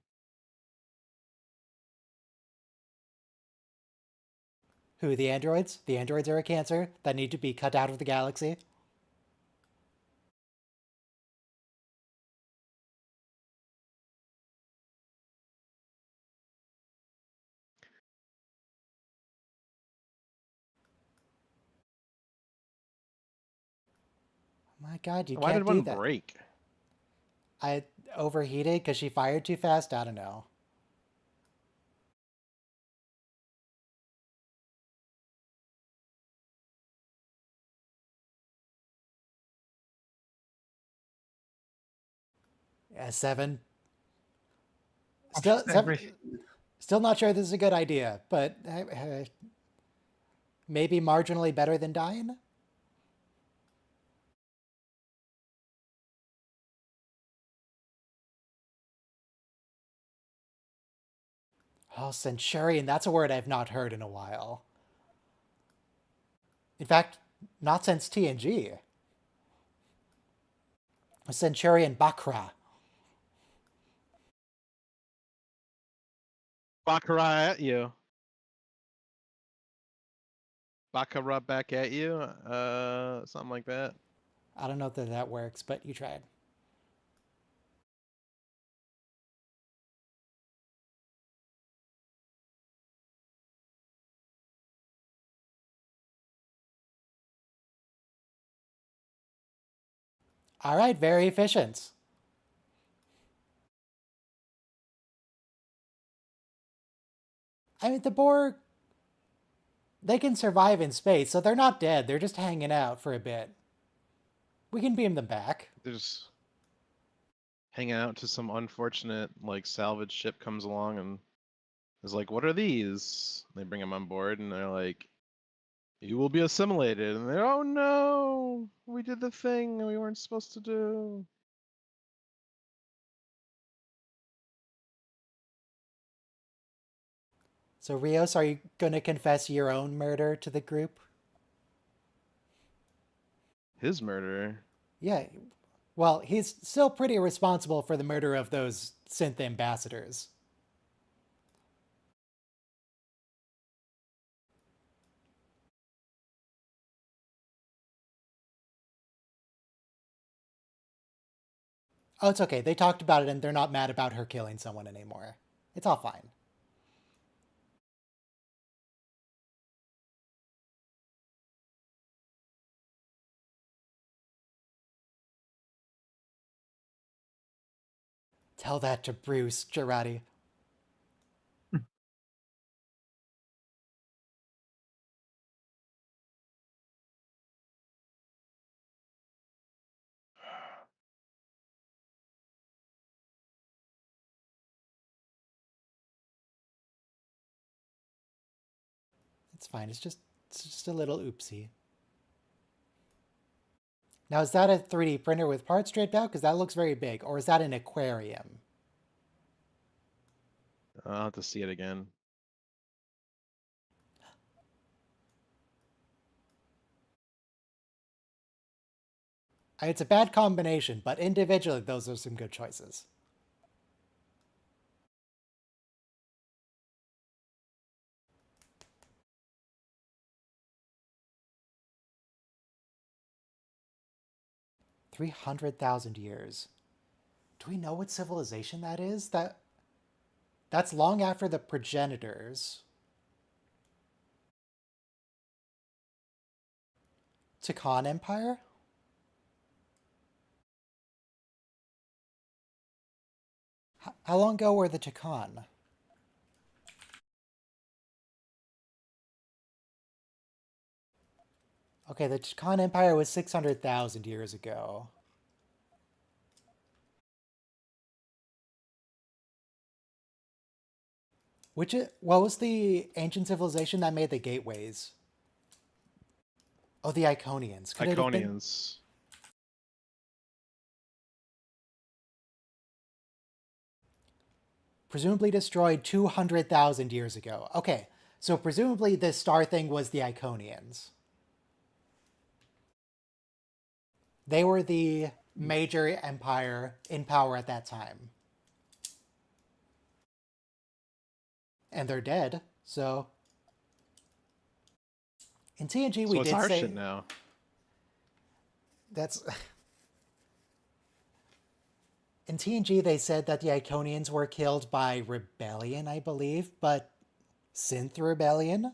Who, the androids? The androids are a cancer that need to be cut out of the galaxy. My God, you Why can't did do one that. break? I overheated because she fired too fast. I don't know. Yeah, 7. I'm Still, just 7. angry. Still not sure this is a good idea, but maybe marginally better than dying. Oh, Centurion, that's a word I've not heard in a while. In fact, not since TNG. Centurion Bakra. Baccarat at you. Baccarat back at you. Something like that. I don't know if that works, but you tried. All right, very efficient. I mean, the Borg, they can survive in space, so they're not dead. They're just hanging out for a bit. We can beam them back. They're just hanging out to some unfortunate like salvage ship comes along and is like, "What are these?" They bring them on board and they're like, "You will be assimilated." And they're, "Oh no, we did the thing we weren't supposed to do." So, Rios, are you going to confess your own murder to the group? His murder. Yeah. Well, he's still pretty responsible for the murder of those synth ambassadors. Oh, it's okay. They talked about it and they're not mad about her killing someone anymore. It's all fine. Tell that to Bruce, Girardi. It's fine. It's just a little oopsie. Now, is that a 3D printer with parts stripped out? Because that looks very big. Or is that an aquarium? I'll have to see it again. It's a bad combination, but individually, those are some good choices. $300,000 years. Do we know what civilization that is? That's long after the progenitors. Takan Empire? How long ago were the Takan? Okay, the Takan Empire was 600,000 years ago. What was the ancient civilization that made the gateways? Oh, the Iconians. Could it have been? Iconians. Presumably destroyed 200,000 years ago. Okay, so presumably this star thing was the Iconians. They were the major empire in power at that time. And they're dead, so... In TNG, So we it's did our say... shit now. That's... In TNG, they said that the Iconians were killed by rebellion, I believe, but synth rebellion?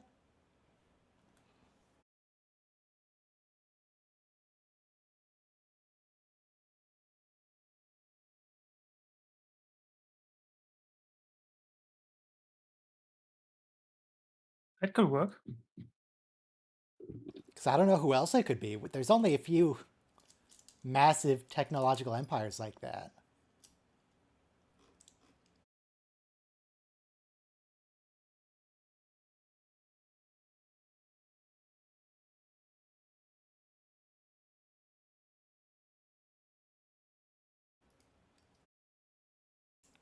That could work. Because I don't know who else it could be. There's only a few massive technological empires like that.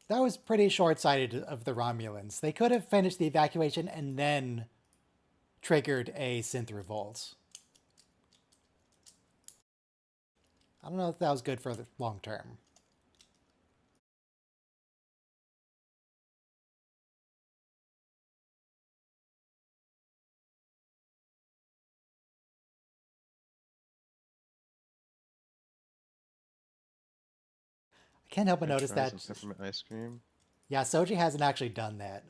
That was pretty short-sighted of the Romulans. They could have finished the evacuation and then triggered a synth revolt. I don't know if that was good for the long term. I can't help but notice French that, fries and peppermint ice cream. yeah, Soji hasn't actually done that.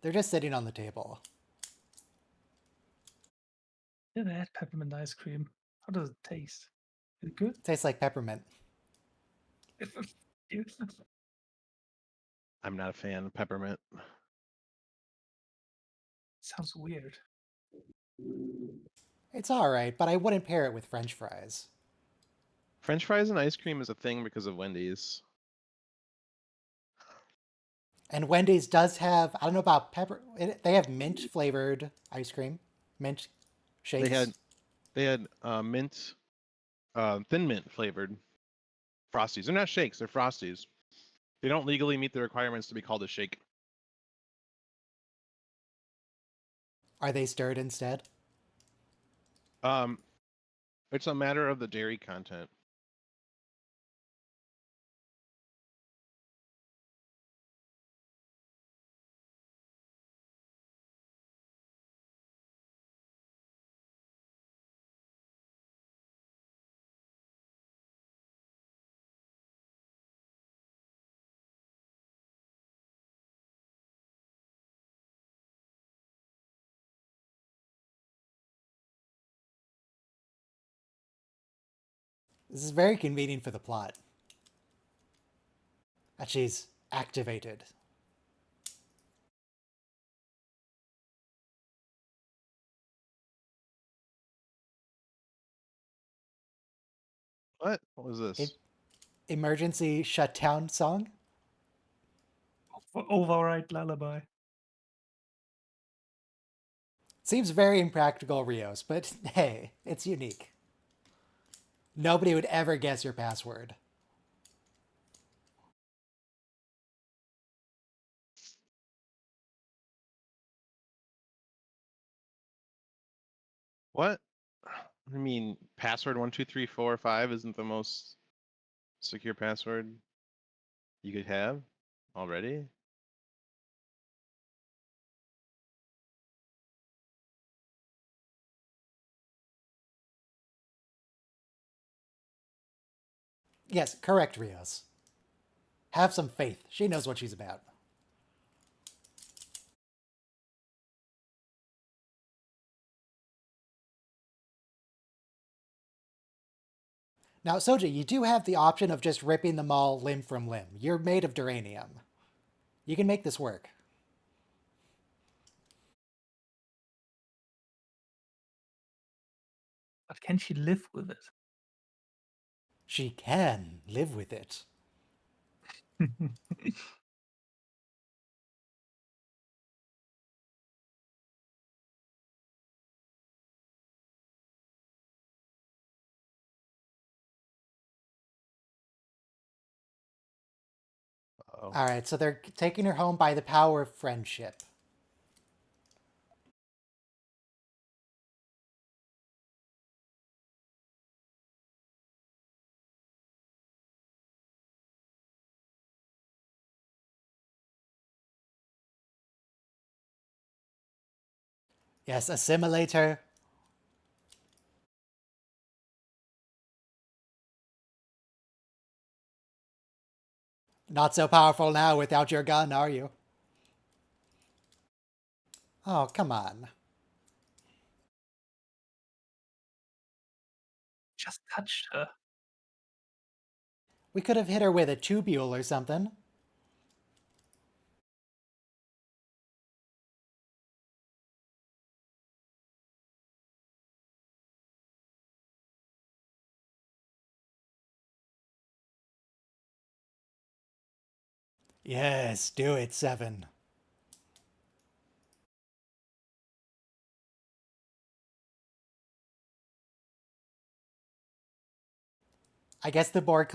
They're just sitting on the table. Yeah, they had peppermint ice cream. How does it taste? Is it good? Tastes like peppermint. I'm not a fan of peppermint. Sounds weird. It's alright, but I wouldn't pair it with French fries. French fries and ice cream is a thing because of Wendy's. And Wendy's does have, I don't know about they have mint flavored ice cream. Mint shakes. They had mint, thin mint flavored Frosties. They're not shakes, they're Frosties. They don't legally meet the requirements to be called a shake. Are they stirred instead? It's a matter of the dairy content. This is very convenient for the plot. That she's activated. What? What was this? Emergency shutdown song? Override lullaby. Seems very impractical, Rios, but hey, it's unique. Nobody would ever guess your password. What? I mean, password 12345 isn't the most secure password you could have already? Yes, correct, Rios. Have some faith. She knows what she's about. Now, Soji, you do have the option of just ripping them all limb from limb. You're made of duranium. You can make this work. But can she live with it? She can live with it. Uh-oh. All right, so they're taking her home by the power of friendship. Yes, assimilate her. Not so powerful now without your gun, are you? Oh, come on. Just touched her. We could have hit her with a tubule or something. Yes, do it, 7. I guess the Borg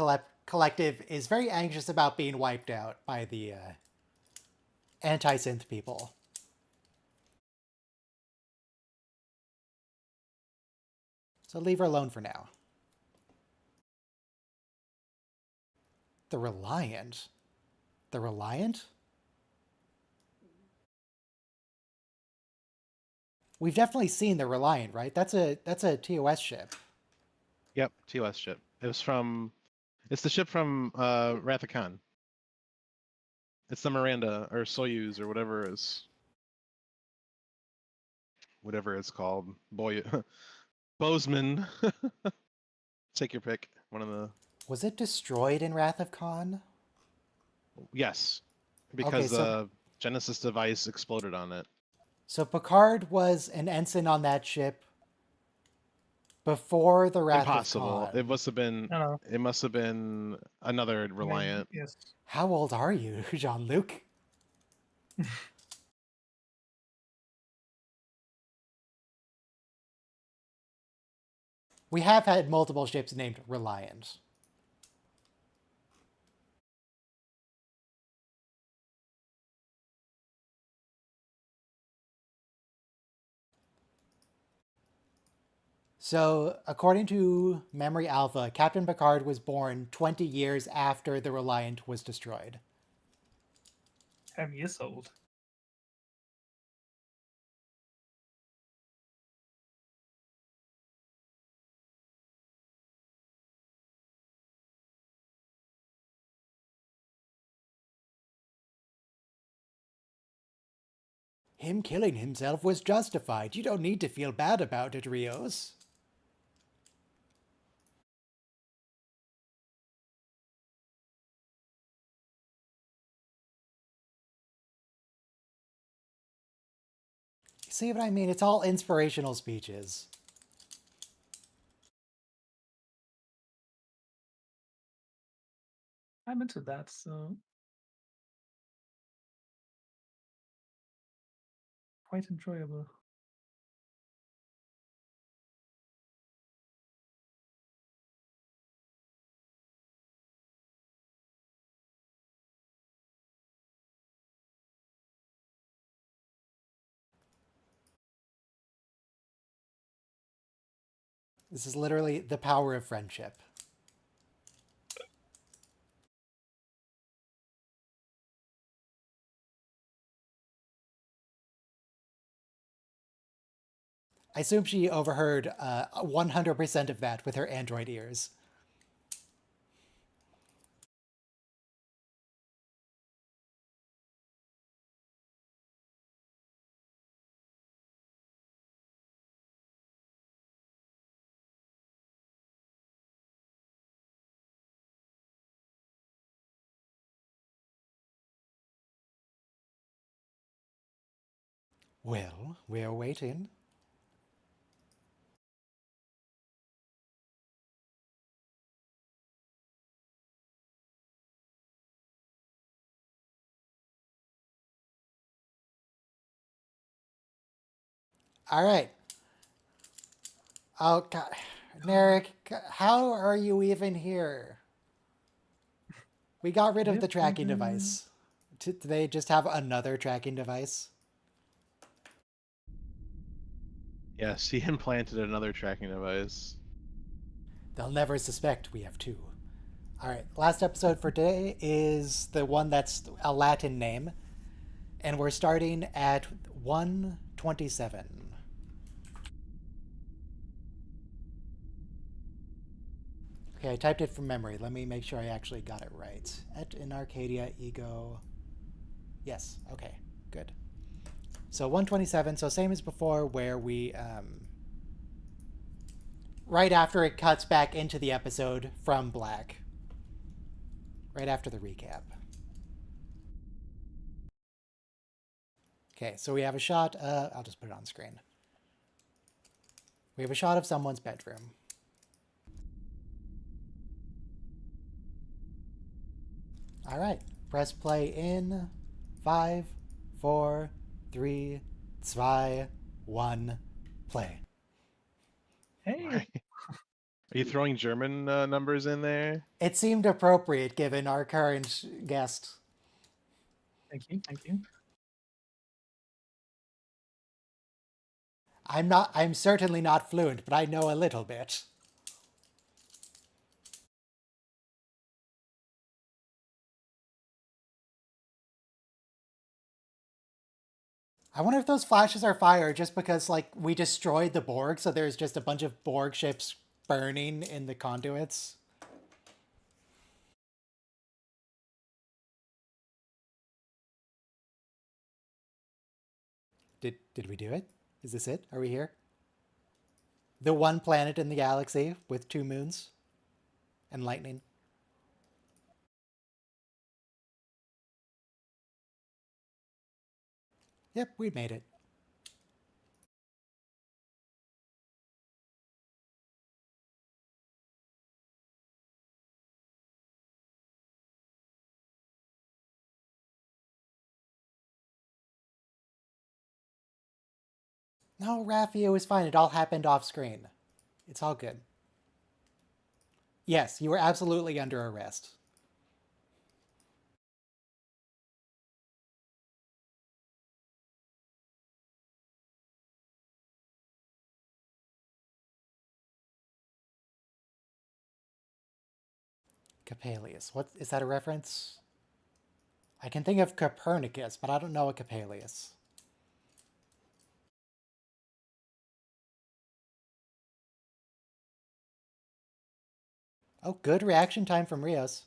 collective is very anxious about being wiped out by the anti-synth people. So leave her alone for now. The Reliant? The Reliant? We've definitely seen the Reliant, right? That's a TOS ship. Yep, TOS ship. It's the ship from Wrath of Khan. It's the Miranda or Soyuz or whatever it's called. Bozeman. Take your pick. One of the Was it destroyed in Wrath of Khan? yes, because Okay, so- the Genesis device exploded on it. So Picard was an ensign on that ship before the Wrath Impossible. of Khan. It must have been. No. It must have been another Reliant. Yes. How old are you, Jean-Luc? We have had multiple ships named Reliant. So, according to Memory Alpha, Captain Picard was born 20 years after the Reliant was destroyed. 10 years old. Him killing himself was justified. You don't need to feel bad about it, Rios. You see what I mean? It's all inspirational speeches. I'm into that, so quite enjoyable. This is literally the power of friendship. I assume she overheard 100% of that with her android ears. Well, we're waiting. All right. Oh, God. Narek, how are you even here? We got rid of the tracking device. Do they just have another tracking device? Yes, he implanted another tracking device. They'll never suspect we have two. All right, last episode for today is the one that's a Latin name, and we're starting at 127. Okay, I typed it from memory. Let me make sure I actually got it right. In Arcadia, ego. Yes, okay, good. So 127, so same as before, where we, right after it cuts back into the episode from Black. Right after the recap. Okay, so we have a shot, I'll just put it on screen. We have a shot of someone's bedroom. All right, Press play in 5, 4, 3, 2, 1, play. Hey, Why? Are you throwing German numbers in there? It seemed appropriate given our current guest. thank you, thank you. I'm certainly not fluent, but I know a little bit. I wonder if those flashes are fire just because, like, we destroyed the Borg, so there's just a bunch of Borg ships burning in the conduits. Did we do it? Is this it? Are we here? The one planet in the galaxy with 2 moons and lightning. Yep, we made it. No, Raffi, it was fine. It all happened off screen. It's all good. Yes, you were absolutely under arrest. Capelius. What is that a reference? I can think of Copernicus, but I don't know a Capelius. Oh, good reaction time from Rios.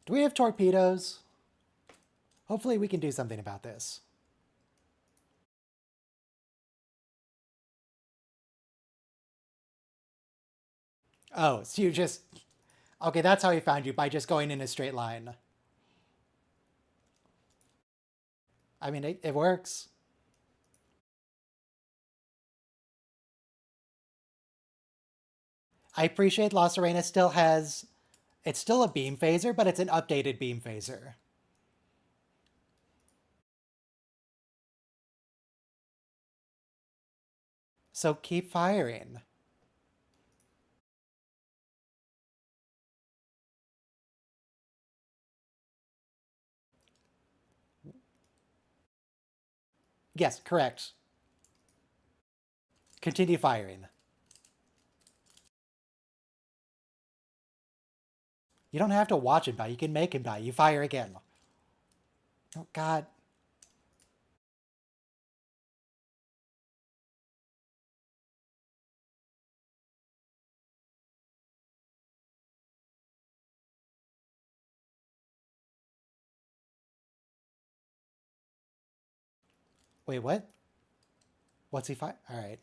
Do we have torpedoes? Hopefully we can do something about this. Oh, so you just... Okay, that's how he found you, by just going in a straight line. I mean, it works. I appreciate La Serena still has... It's still a beam phaser, but it's an updated beam phaser. So keep firing. Yes, correct. Continue firing. You don't have to watch him die. You can make him die. You fire again. Oh, God. Wait, what? What's he fire? All right.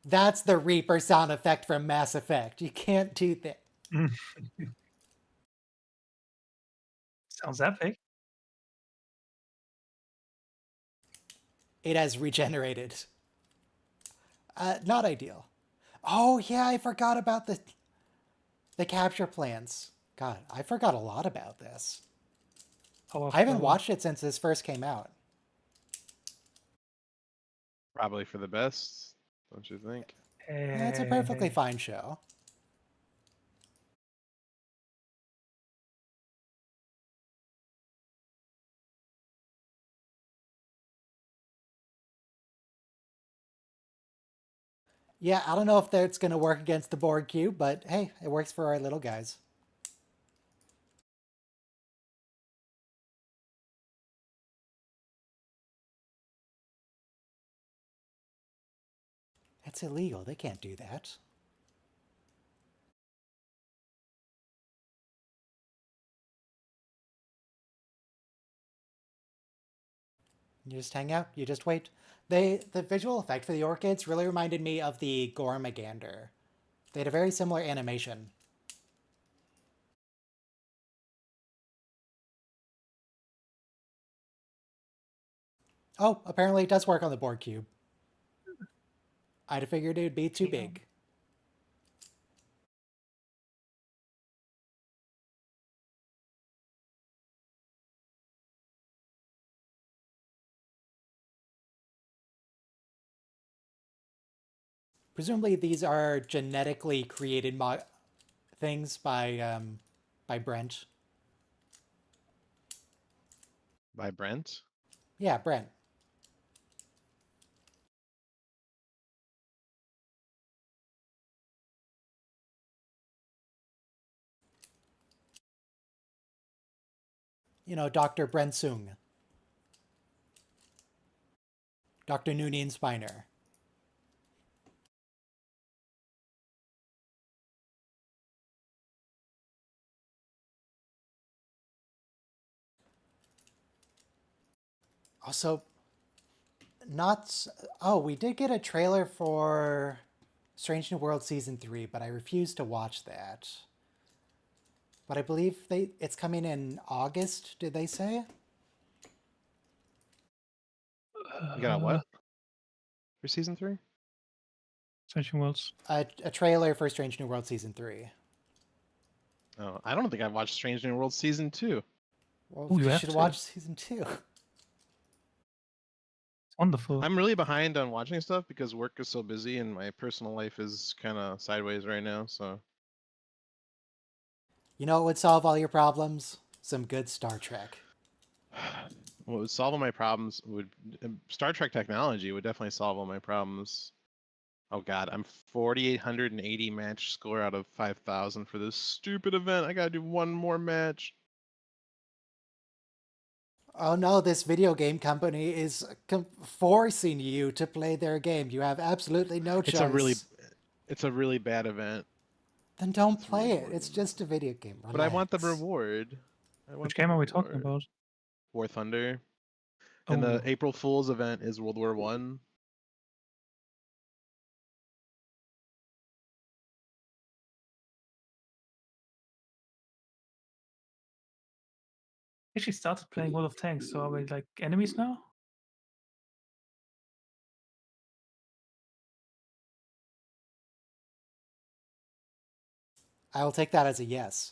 That's the Reaper sound effect from Mass Effect. You can't do that. Sounds epic. It has regenerated. Not ideal. Oh, yeah, I forgot about the capture plans. God, I forgot a lot about this. Power I haven't flow. watched it since this first came out. Probably for the best, don't you think? Yeah, it's a perfectly fine show. Yeah, I don't know if that's going to work against the Borg cube, but hey, it works for our little guys. That's illegal. They can't do that. You just hang out. You just wait. The visual effect for the orchids really reminded me of the Gormagander. They had a very similar animation. Oh, apparently it does work on the Borg cube. I'd have figured it would be too big. Presumably these are genetically created things by Brent. By Brent. Yeah, Brent. You know, Dr. Brent Sung. Dr. Noonin Spiner. Also, not... Oh, we did get a trailer for Strange New World Season 3, but I refuse to watch that. But I believe it's coming in August, did they say? You got a what for season 3? Strange New Worlds. A trailer for Strange New World Season 3. Oh, I don't think I've watched Strange New World season 2. Well, Ooh, you you have should to. watch Season 2. It's wonderful. I'm really behind on watching stuff because work is so busy and my personal life is kind of sideways right now. So You know what would solve all your problems? Some good Star Trek. what would solve all my problems would Star Trek technology would definitely solve all my problems. Oh God, I'm 4,880 match score out of 5,000 for this stupid event. I gotta do one more match. Oh no, this video game company is forcing you to play their game. You have absolutely no choice. It's a really bad event. Then don't It's really play it. boring. It's just a video game. Relax. But I want the reward. Which game are we talking about? War Thunder. Oh, And the April Fool's event is World War One. actually started playing World of Tanks, so are we like enemies now? I will take that as a yes.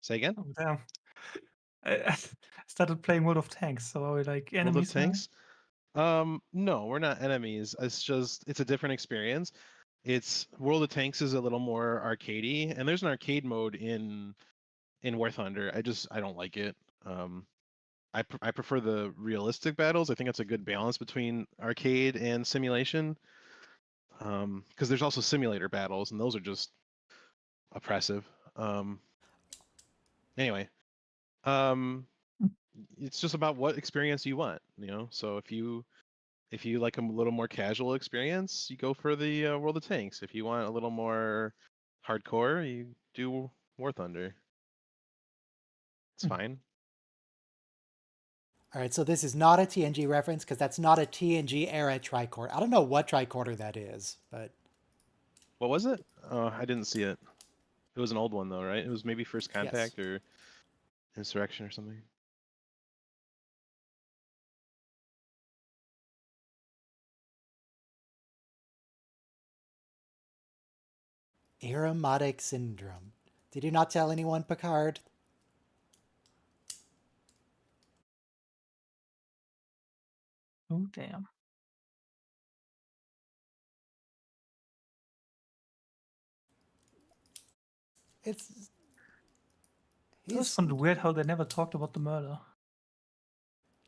Say again? Oh, damn. I started playing World of Tanks, so are we like World enemies of Tanks? No, we're not enemies. It's a different experience. It's World of Tanks is a little more arcadey, and there's an arcade mode in War Thunder. I don't like it. I prefer the realistic battles. I think it's a good balance between arcade and simulation. Because there's also simulator battles, and those are just oppressive. Anyway, it's just about what experience you want, you know. So if you like a little more casual experience, you go for the World of Tanks. If you want a little more hardcore, you do War Thunder. It's fine. All right, so this is not a TNG reference because that's not a TNG era tricorder. I don't know what tricorder that is, but What was it? Oh, I didn't see it. It was an old one though, right? It was maybe First Contact or Insurrection or something. aromatic syndrome. Did you not tell anyone, Picard? Oh, damn. It's... It was fun weird how they never talked about the murder.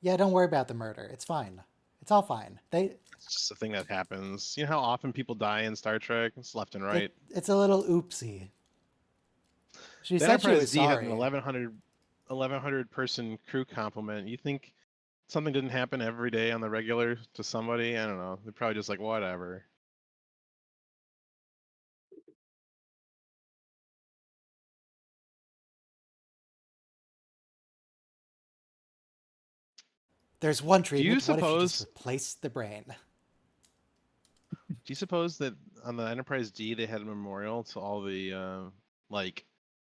Yeah, don't worry about the murder. It's fine. It's all fine. It's just a thing that happens. You know how often people die in Star Trek? It's left and right. It's a little oopsie. She The said she was Enterprise D had sorry. an 1,100 person crew complement. You think something didn't happen every day on the regular to somebody? I don't know. They're probably just like, whatever. There's one treatment. you What if you suppose- just replace the brain? Do you suppose that on the Enterprise D they had a memorial to all the like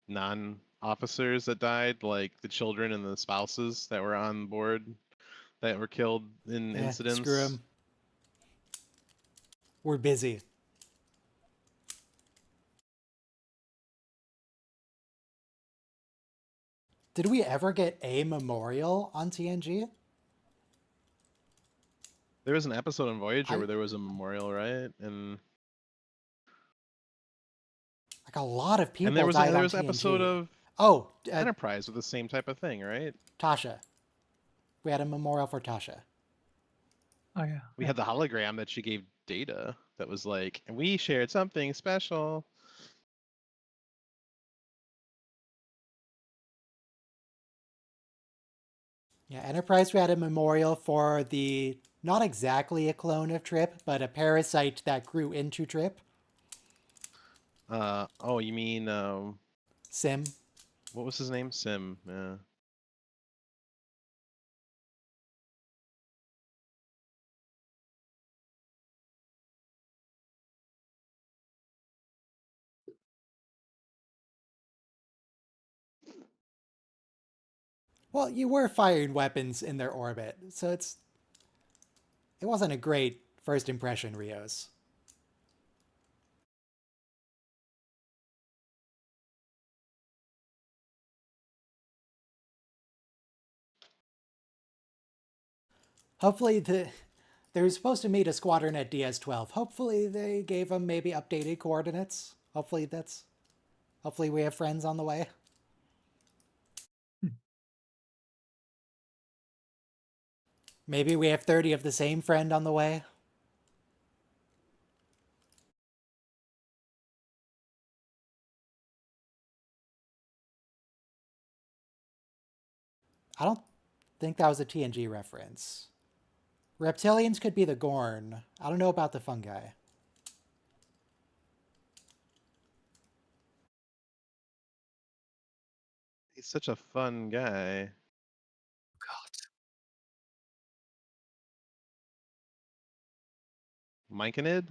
non-officers that died, like the children and the spouses that were on board that were killed in incidents? Screw 'em. We're busy. Did we ever get a memorial on TNG? There was an episode on Voyager I- where there was a memorial, right? And Like a lot of people there was died there on was an TNG. episode of Oh, Enterprise with the same type of thing, right? Tasha. We had a memorial for Tasha. Oh yeah. We had the hologram that she gave Data that was like, and we shared something special. Yeah, Enterprise, we had a memorial for the, not exactly a clone of Trip, but a parasite that grew into Trip. Oh, you mean Sim. what was his name? Sim. Yeah. Well, you were firing weapons in their orbit, so it wasn't a great first impression, Rios. Hopefully they were supposed to meet a squadron at DS-12. Hopefully they gave them maybe updated coordinates. Hopefully we have friends on the way. Maybe we have 30 of the same friend on the way. I don't think that was a TNG reference. Reptilians could be the Gorn. I don't know about the fungi. He's such a fun guy. God. Myconid?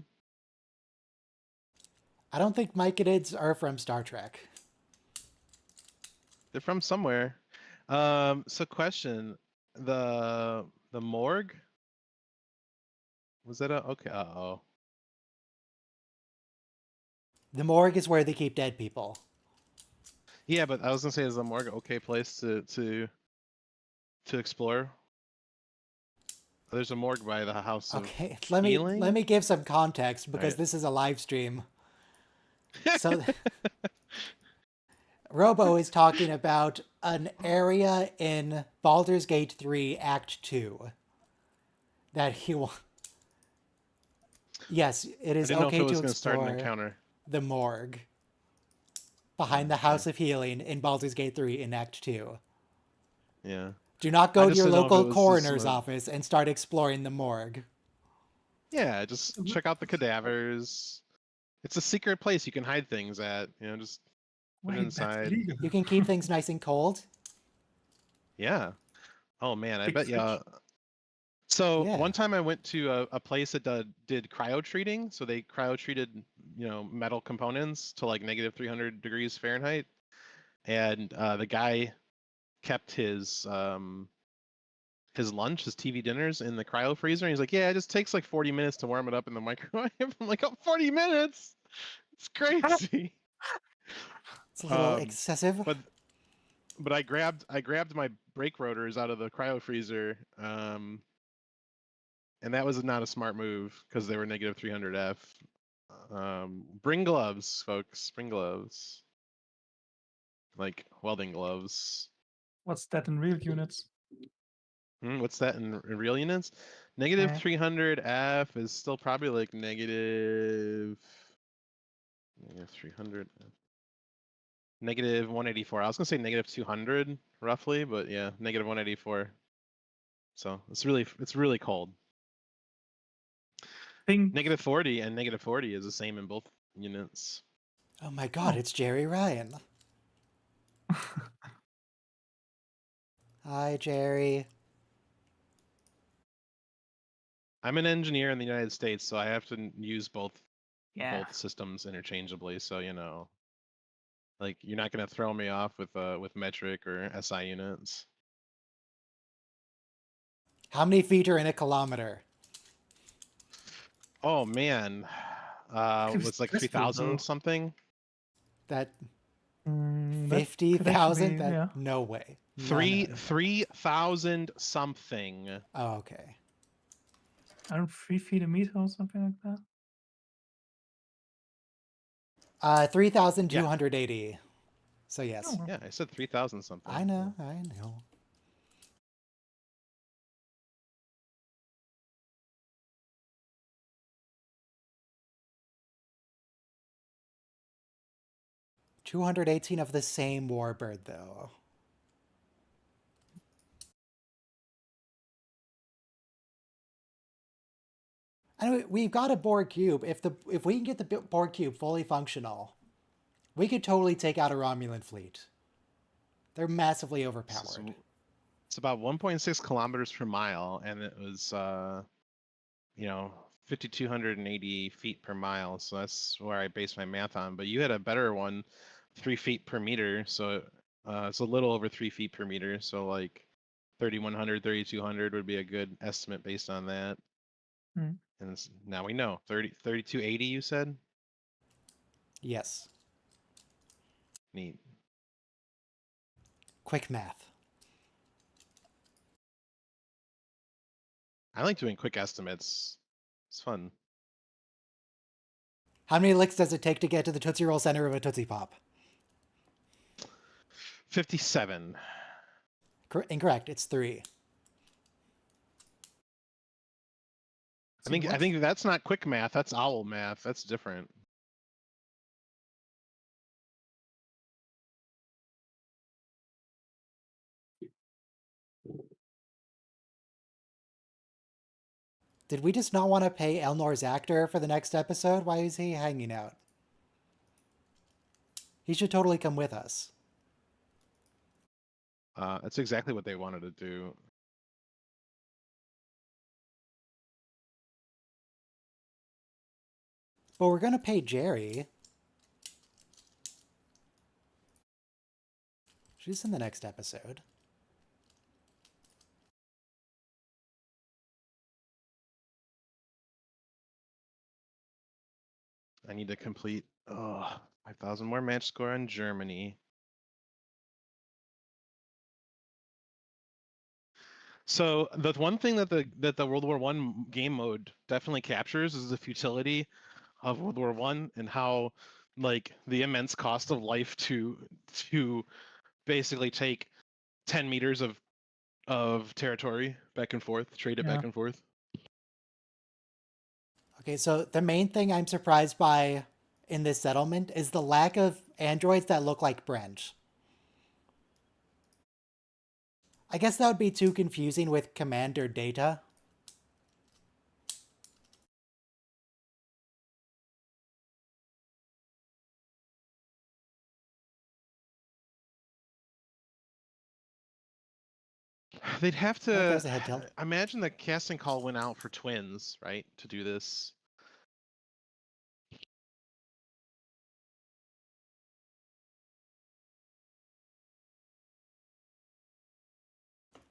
I don't think Myconids are from Star Trek. They're from somewhere. So question, the morgue? Was that a okay? Uh-oh. The morgue is where they keep dead people. Yeah, but I was gonna say, is the morgue an okay place to explore? There's a morgue by the house of Okay, healing? let me give some context because Alright. this is a live stream. So Robo is talking about an area in Baldur's Gate 3 Act 2 that he will. Yes, it I is didn't know if okay it was to gonna start an explore encounter. the morgue behind the House of Healing in Baldur's Gate 3 in Act 2. Yeah. Do not go to just your didn't know if it local was just coroner's some- office and start exploring the morgue. Yeah, just check out the cadavers. It's a secret place you can hide things at. You know, just put it Wait, that's inside. illegal. You can keep things nice and cold. Yeah. Oh man, I Big bet you. fridge. So Yeah. one time I went to a place that did cryo treating. So they cryo treated, metal components to like negative 300 degrees Fahrenheit, and the guy kept his lunch, his TV dinners in the cryo freezer. And he's like, yeah, it just takes like 40 minutes to warm it up in the microwave. I'm like, oh, 40 minutes? It's crazy. It's a little Um, excessive. But I grabbed my brake rotors out of the cryo freezer, and that was not a smart move because they were negative 300 F. Bring gloves, folks. Bring gloves, like welding gloves. What's that in real units? What's that in real units? Negative Yeah. 300 F is still probably like negative 300. Negative 184. I was gonna say negative 200 roughly, but yeah, negative 184. So it's really cold. Thing. Negative 40 and negative 40 is the same in both units. Oh my god, it's Jerry Ryan. Hi, Jerry. I'm an engineer in the United States, so I have to use both Yeah. systems interchangeably. So like you're not gonna throw me off with metric or SI units. How many feet are in a kilometer? Oh man, It's was like stressful, 3,000 though. something. That That could 50,000? actually be, yeah. No way. No, no, no. 3,000 something. Oh, okay. Aren't 3 feet a meter or something like that? 3,280. So yes. Oh, well. Yeah, I said 3,000 something. I know, I know. $218 of the same warbird, though. Anyway, we've got a Borg cube. If we can get the Borg cube fully functional, we could totally take out a Romulan fleet. They're massively overpowered. It's about 1.6 kilometers per mile, and it was 5,280 feet per mile. So that's where I base my math on. But you had a better one, 3 feet per meter. So it's a little over 3 feet per meter. So like 3,100, 3,200 would be a good estimate based on that. Hmm. And now we know 3,280. You said. Yes. Neat. Quick math. I like doing quick estimates. It's fun. How many licks does it take to get to the Tootsie Roll center of a Tootsie Pop? 57. Incorrect. It's 3. I think that's not quick math. That's owl math. That's different. Did we just not want to pay Elnor's actor for the next episode? Why is he hanging out? He should totally come with us. That's exactly what they wanted to do. But we're going to pay Jerry. She's in the next episode. I need to complete 5,000 more match score on Germany. So the one thing that the World War I game mode definitely captures is the futility of World War I and how like the immense cost of life to basically take 10 meters of territory back and forth, trade it back and forth. Okay, so the main thing I'm surprised by in this settlement is the lack of androids that look like Brent. I guess that would be too confusing with Commander Data. They'd have Oh, to there's a head tilt. imagine the casting call went out for twins, right, to do this.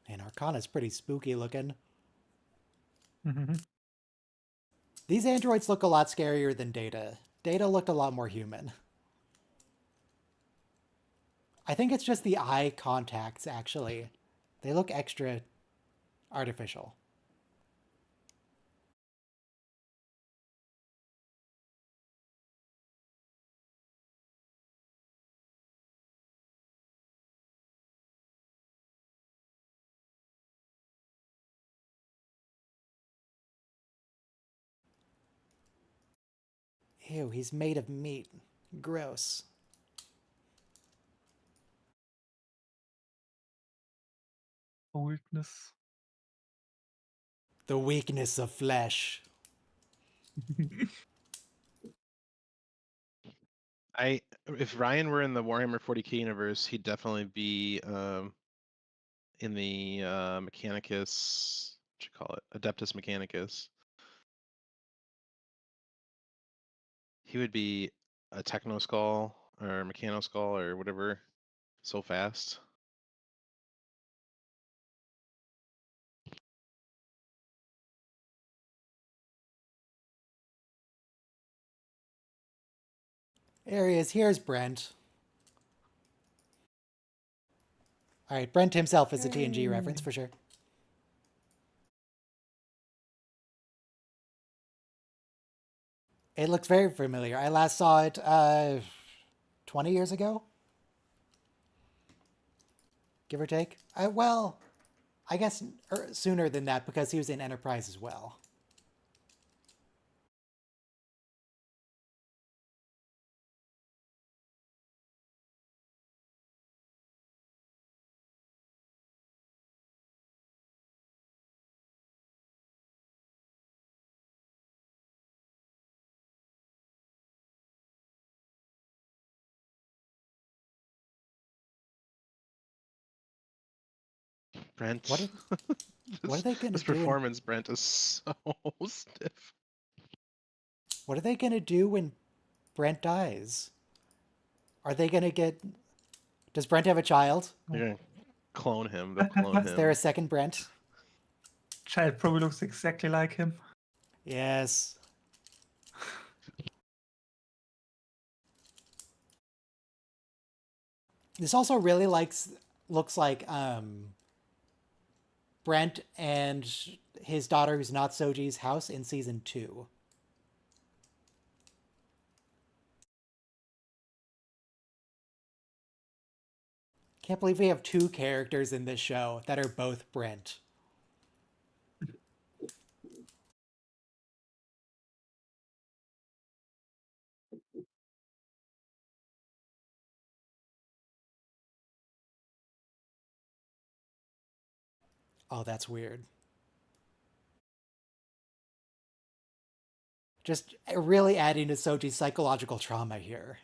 And Arcana's pretty spooky looking. Mm-hmm. These androids look a lot scarier than Data. Data looked a lot more human. I think it's just the eye contacts, actually. They look extra artificial. Ew, he's made of meat. Gross. Weakness. The weakness of flesh. If Ryan were in the Warhammer 40k universe, he'd definitely be in the Mechanicus, what you call it, Adeptus Mechanicus. He would be a Techno Skull or Mechano Skull or whatever, so fast. There he is. Here's Brent. Alright, Brent himself is a TNG reference for sure. It looks very familiar. I last saw it 20 years ago, give or take. Well, I guess sooner than that because he was in Enterprise as well. Brent. What what are they gonna this do? performance, Brent, is so stiff. What are they gonna do when Brent dies? Are they gonna get? Does Brent have a child? They're gonna clone him. They'll clone Is there a him. second Brent? Child probably looks exactly like him. Yes. This also really looks like Brent and his daughter, who's not Soji's house in season 2. Can't believe we have 2 characters in this show that are both Brent. Oh, that's weird. Just really adding to Soji's psychological trauma here.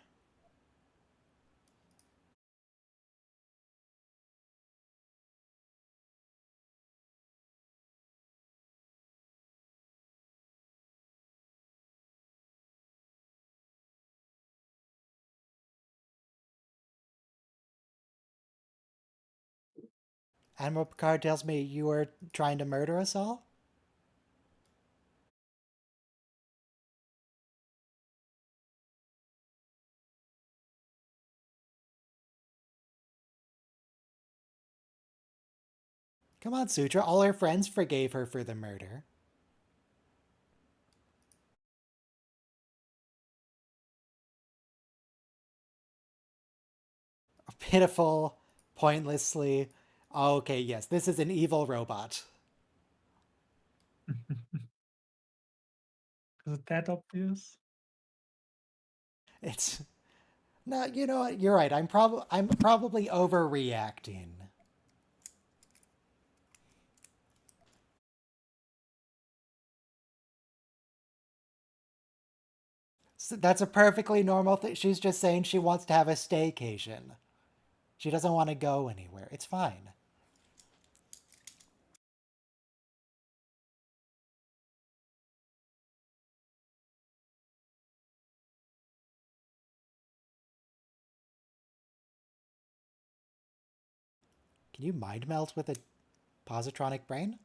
Admiral Picard tells me you were trying to murder us all? Come on, Sutra. All her friends forgave her for the murder. Pitiful, pointlessly. Okay, yes, this is an evil robot. Is it that obvious? It's no, you know what? You're right. I'm probably overreacting. So that's a perfectly normal thing. She's just saying she wants to have a staycation. She doesn't want to go anywhere. It's fine. Can you mind melt with a positronic brain?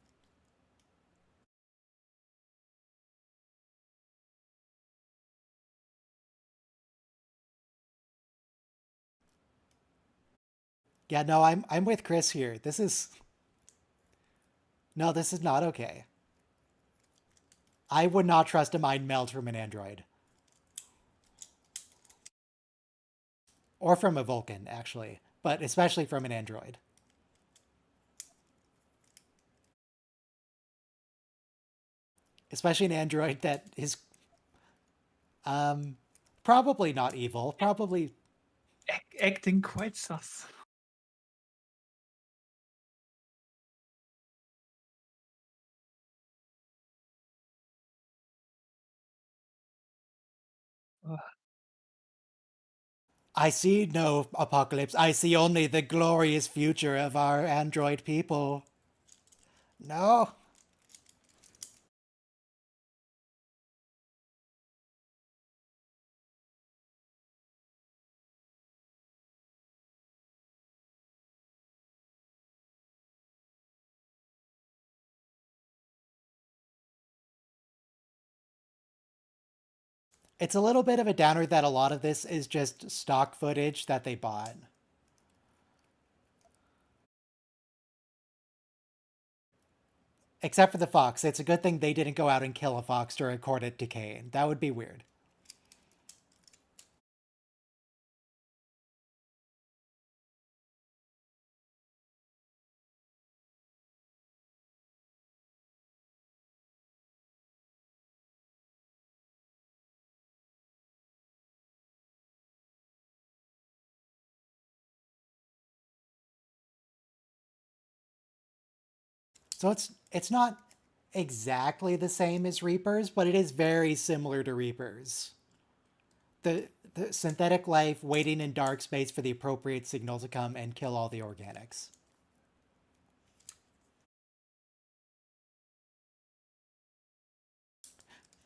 Yeah, no, I'm with Chris here. This is no, this is not okay. I would not trust a mind meld from an android. Or from a Vulcan, actually. But especially from an android. Especially an android that is probably not evil. Probably Acting quite sus. Ugh. I see no apocalypse. I see only the glorious future of our android people. No. It's a little bit of a downer that a lot of this is just stock footage that they bought. Except for the fox. It's a good thing they didn't go out and kill a fox to record it decaying. That would be weird. So it's not exactly the same as Reapers, but it is very similar to Reapers. The synthetic life waiting in dark space for the appropriate signal to come and kill all the organics.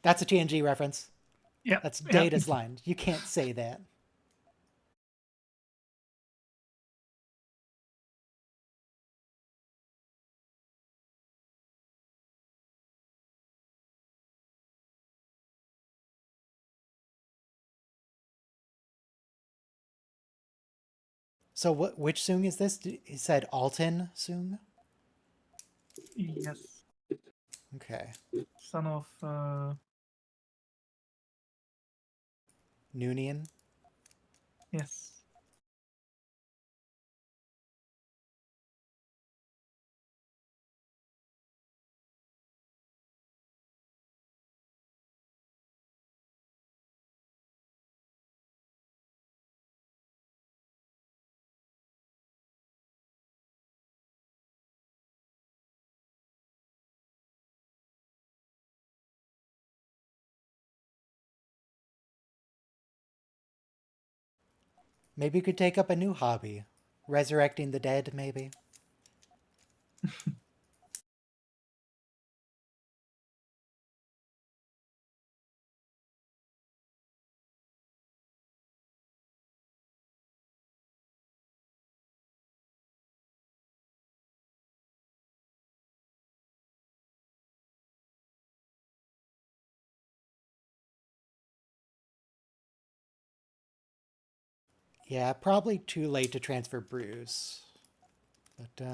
That's a TNG reference. Yeah. That's yeah. Data's line. You can't say that. So which Soong is this? He said Alton Soong? Yes. Okay. Son of Noonian? yes. Maybe you could take up a new hobby. Resurrecting the dead, maybe? Yeah, probably too late to transfer Bruce. But,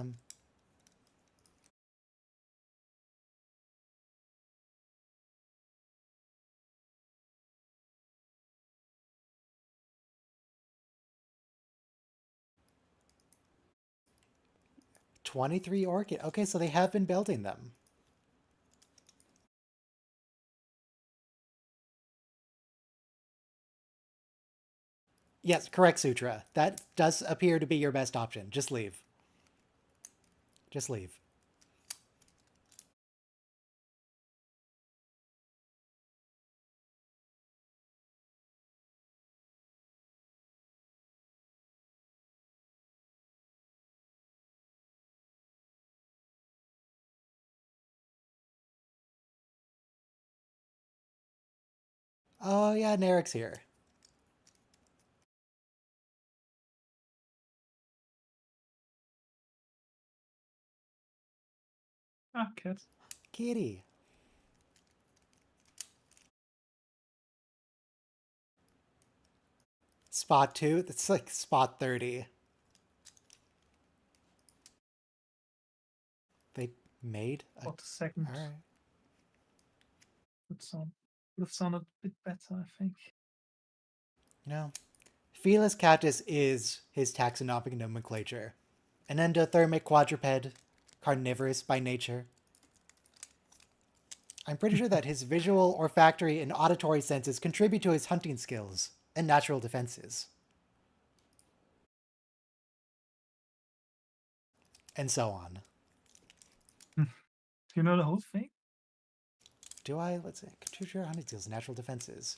23 Orchid. Okay, so they have been building them. Yes, correct, Sutra. That does appear to be your best option. Just leave. Just leave. Oh, yeah, Narek's here. Ah, cat. Kitty. Spot 2? That's like spot 30. They made a... What a second. Alright. Would have sounded a bit better, I think. No. Felis catus is his taxonomic nomenclature. An endothermic quadruped, carnivorous by nature. I'm pretty sure that his visual, olfactory, and auditory senses contribute to his hunting skills and natural defenses. And so on. Do you know the whole thing? Do I? Let's see. Contribute to your hunting skills and natural defenses.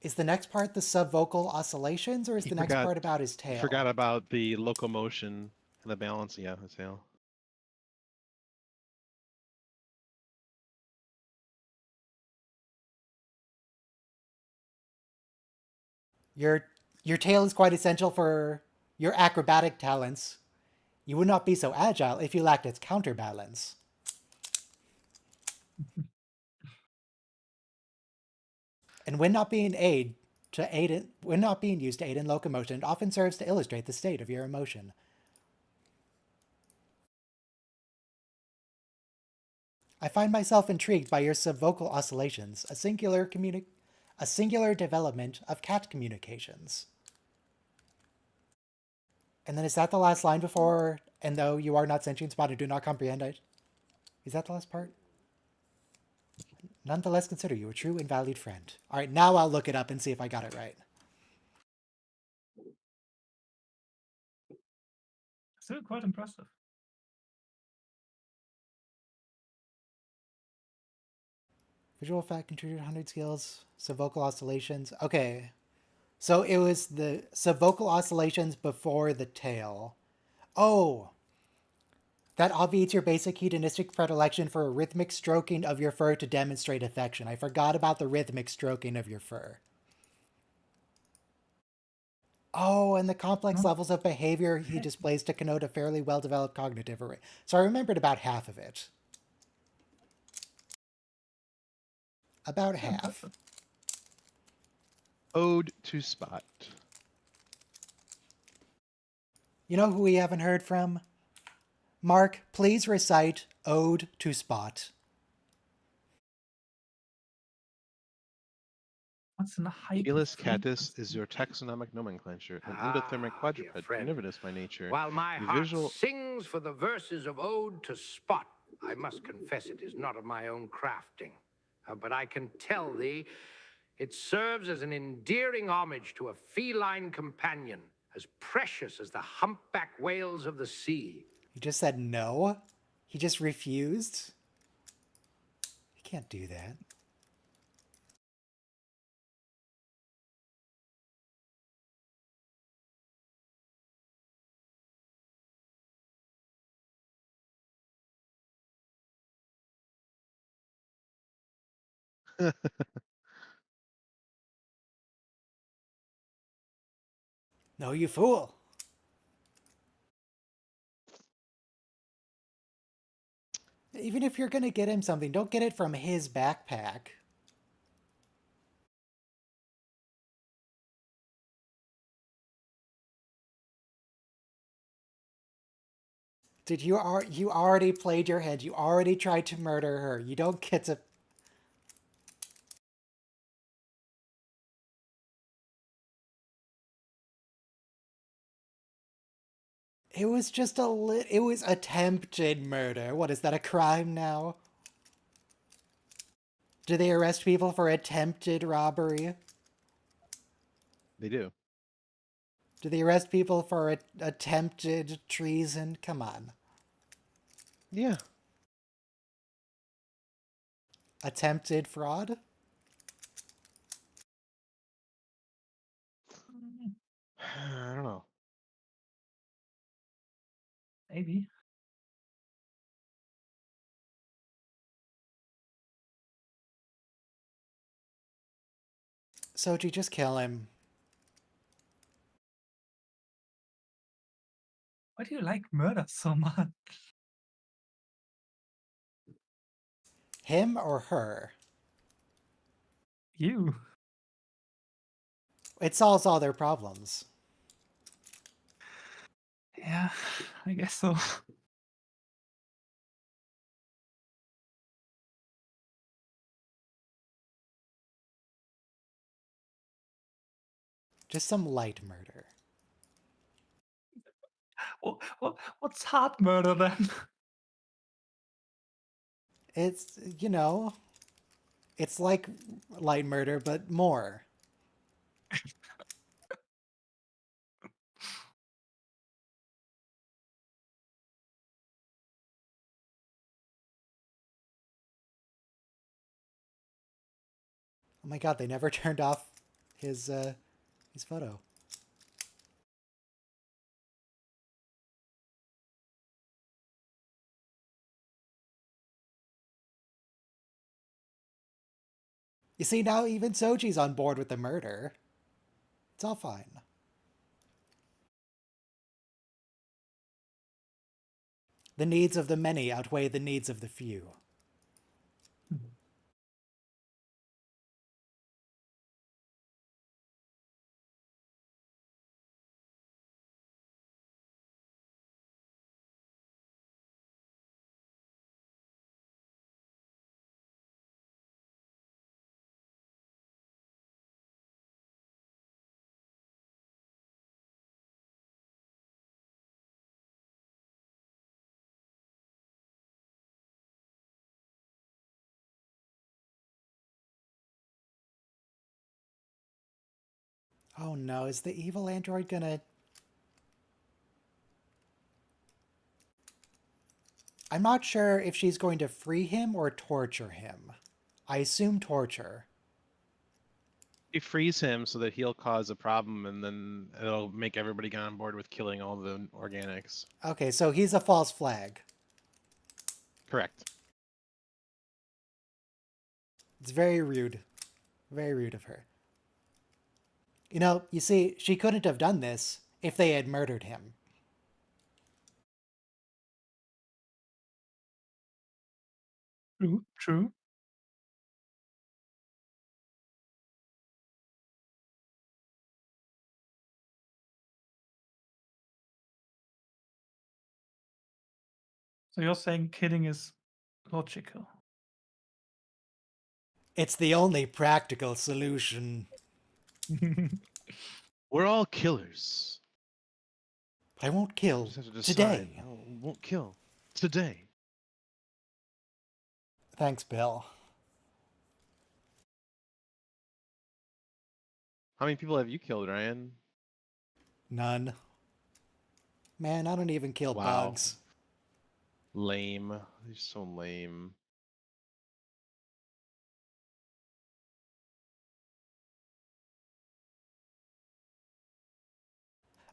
Is the next part the subvocal oscillations, or is He the next forgot- part about his tail? Forgot about the locomotion and the balance. Yeah, the tail. Your tail is quite essential for your acrobatic talents. You would not be so agile if you lacked its counterbalance. And when not being when not being used to aid in locomotion, it often serves to illustrate the state of your emotion. I find myself intrigued by your subvocal oscillations, a singular development of cat communications. And then is that the last line before, and though you are not sentient spot and do not comprehend it? Is that the last part? Nonetheless, consider you a true and valued friend. All right, now I'll look it up and see if I got it right. Still quite impressive. Visual effect contributed 100 skills. Subvocal oscillations. Okay. So it was the subvocal oscillations before the tail. Oh! That obviates your basic hedonistic predilection for a rhythmic stroking of your fur to demonstrate affection. I forgot about the rhythmic stroking of your fur. Oh, and the complex Huh? levels of behavior he displays to connote a fairly well-developed cognitive array. So I remembered about half of it. About half. Impressive. Ode to Spot. You know who we haven't heard from? Mark, please recite Ode to Spot. What's in a Aeolus hyper catus is your taxonomic nomenclature, an endothermic Ah, dear quadruped, friend. carnivorous by nature. While my The heart visual- sings for the verses of Ode to Spot, I must confess it is not of my own crafting. But I can tell thee, it serves as an endearing homage to a feline companion, as precious as the humpback whales of the sea. He just said no? He just refused? He can't do that. No, you fool. Even if you're going to get him something, don't get it from his backpack. Did you already played your head. You already tried to murder her. You don't get to... It was just it was attempted murder. What, is that a crime now? Do they arrest people for attempted robbery? They do. Do they arrest people for attempted treason? Come on. Yeah. Attempted fraud? I don't know. Maybe. Soji, just kill him. Why do you like murder so much? Him or her? You. It solves all their problems. Yeah, I guess so. Just some light murder. What's hard murder then? It's, you know, it's like light murder, but more. Oh my god, they never turned off his photo. You see, now even Soji's on board with the murder. It's all fine. The needs of the many outweigh the needs of the few. Oh no, is the evil android gonna... I'm not sure if she's going to free him or torture him. I assume torture. You freeze him so that he'll cause a problem, and then it'll make everybody get on board with killing all the organics. Okay, so he's a false flag. Correct. It's very rude. Very rude of her. You know, you see, she couldn't have done this if they had murdered him. True. So you're saying killing is logical? It's the only practical solution. We're all killers. I won't kill Just have to decide. today. No, won't kill today. Thanks, Bill. How many people have you killed, Ryan? None. Man, I don't even kill Wow. bugs. Lame. You're so lame.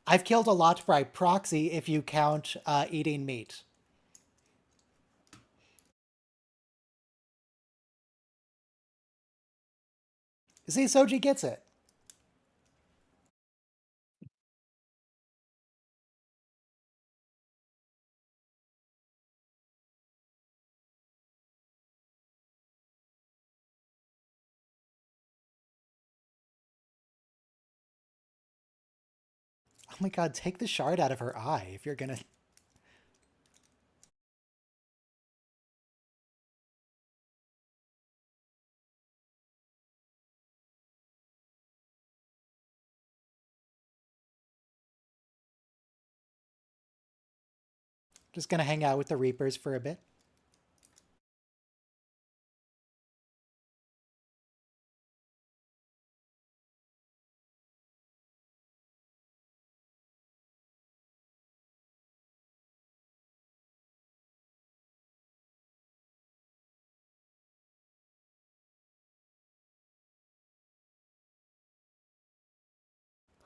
I've killed a lot by proxy if you count eating meat. You see, Soji gets it. Oh my god, take the shard out of her eye if you're gonna... Just gonna hang out with the Reapers for a bit.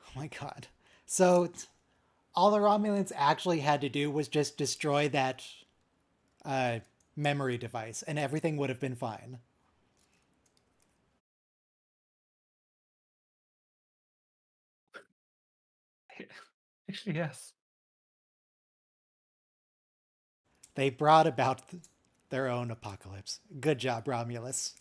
Oh my god. So, all the Romulans actually had to do was just destroy that memory device, and everything would have been fine. Actually, yes. They brought about their own apocalypse. Good job, Romulus.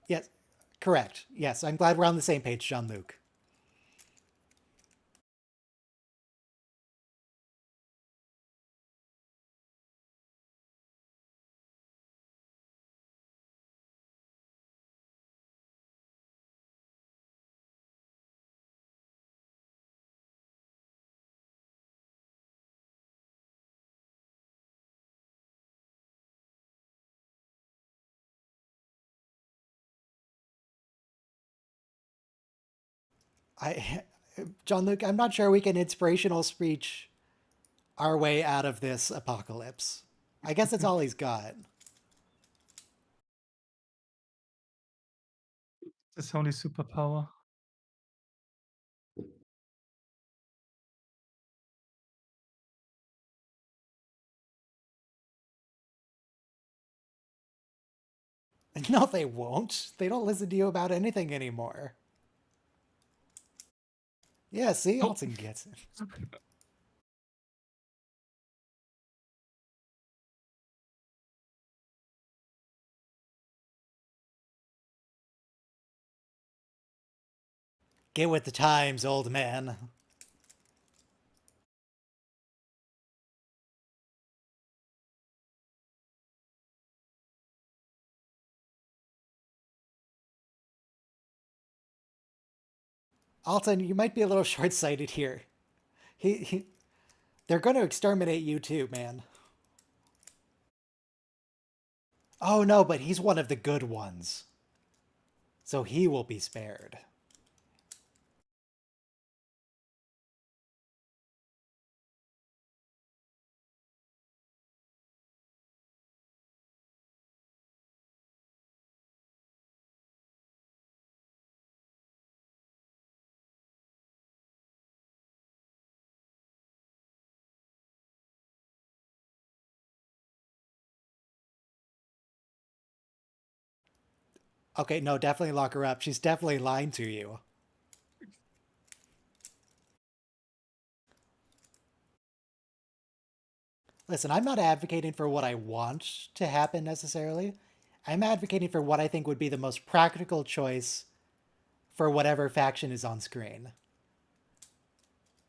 Yes, correct. Yes, I'm glad we're on the same page, Jean-Luc. I, Jean-Luc, I'm not sure we can inspirational speech our way out of this apocalypse. I guess that's all he's got. It's only superpower. No, they won't. They don't listen to you about anything anymore. Yeah, see, Oh. Alton gets it. Get with the times, old man. Alton, you might be a little short-sighted here. He They're going to exterminate you too, man. Oh no, but he's one of the good ones. So he will be spared. Okay, no, definitely lock her up. She's definitely lying to you. Listen, I'm not advocating for what I want to happen necessarily. I'm advocating for what I think would be the most practical choice for whatever faction is on screen.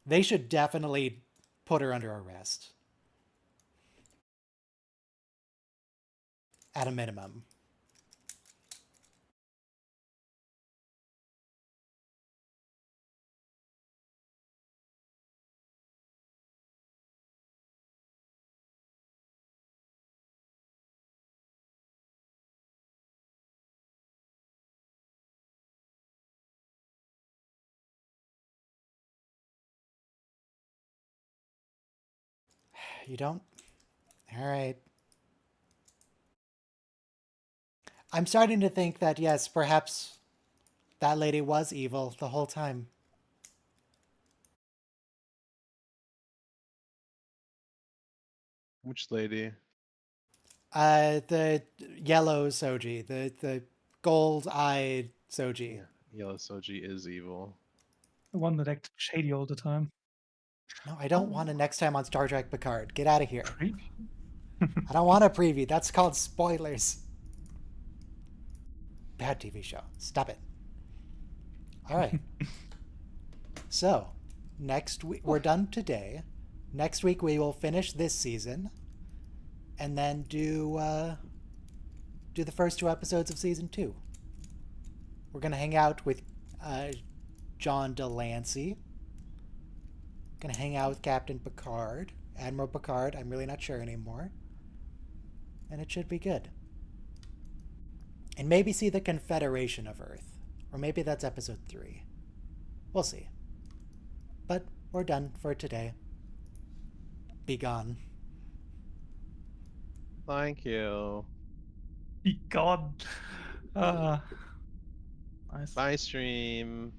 They should definitely put her under arrest. At a minimum. You don't? All right. I'm starting to think that, yes, perhaps that lady was evil the whole time. Which lady? The yellow Soji, the gold-eyed Soji. Yeah, Yellow Soji is evil. The one that acted shady all the time. No, I don't want a next time on Star Trek Picard. Get out of here. Creepy. I don't want a preview. That's called spoilers. Bad TV show. Stop it. All right. So, next week, we're done today. Next week, we will finish this season and then do the first 2 episodes of season 2. We're going to hang out with John Delancey. Going to hang out with Captain Picard, Admiral Picard. I'm really not sure anymore. And it should be good. And maybe see the Confederation of Earth. Or maybe that's episode 3. We'll see. But we're done for today. Be gone. Thank you. Be gone. Nice. Bye, stream.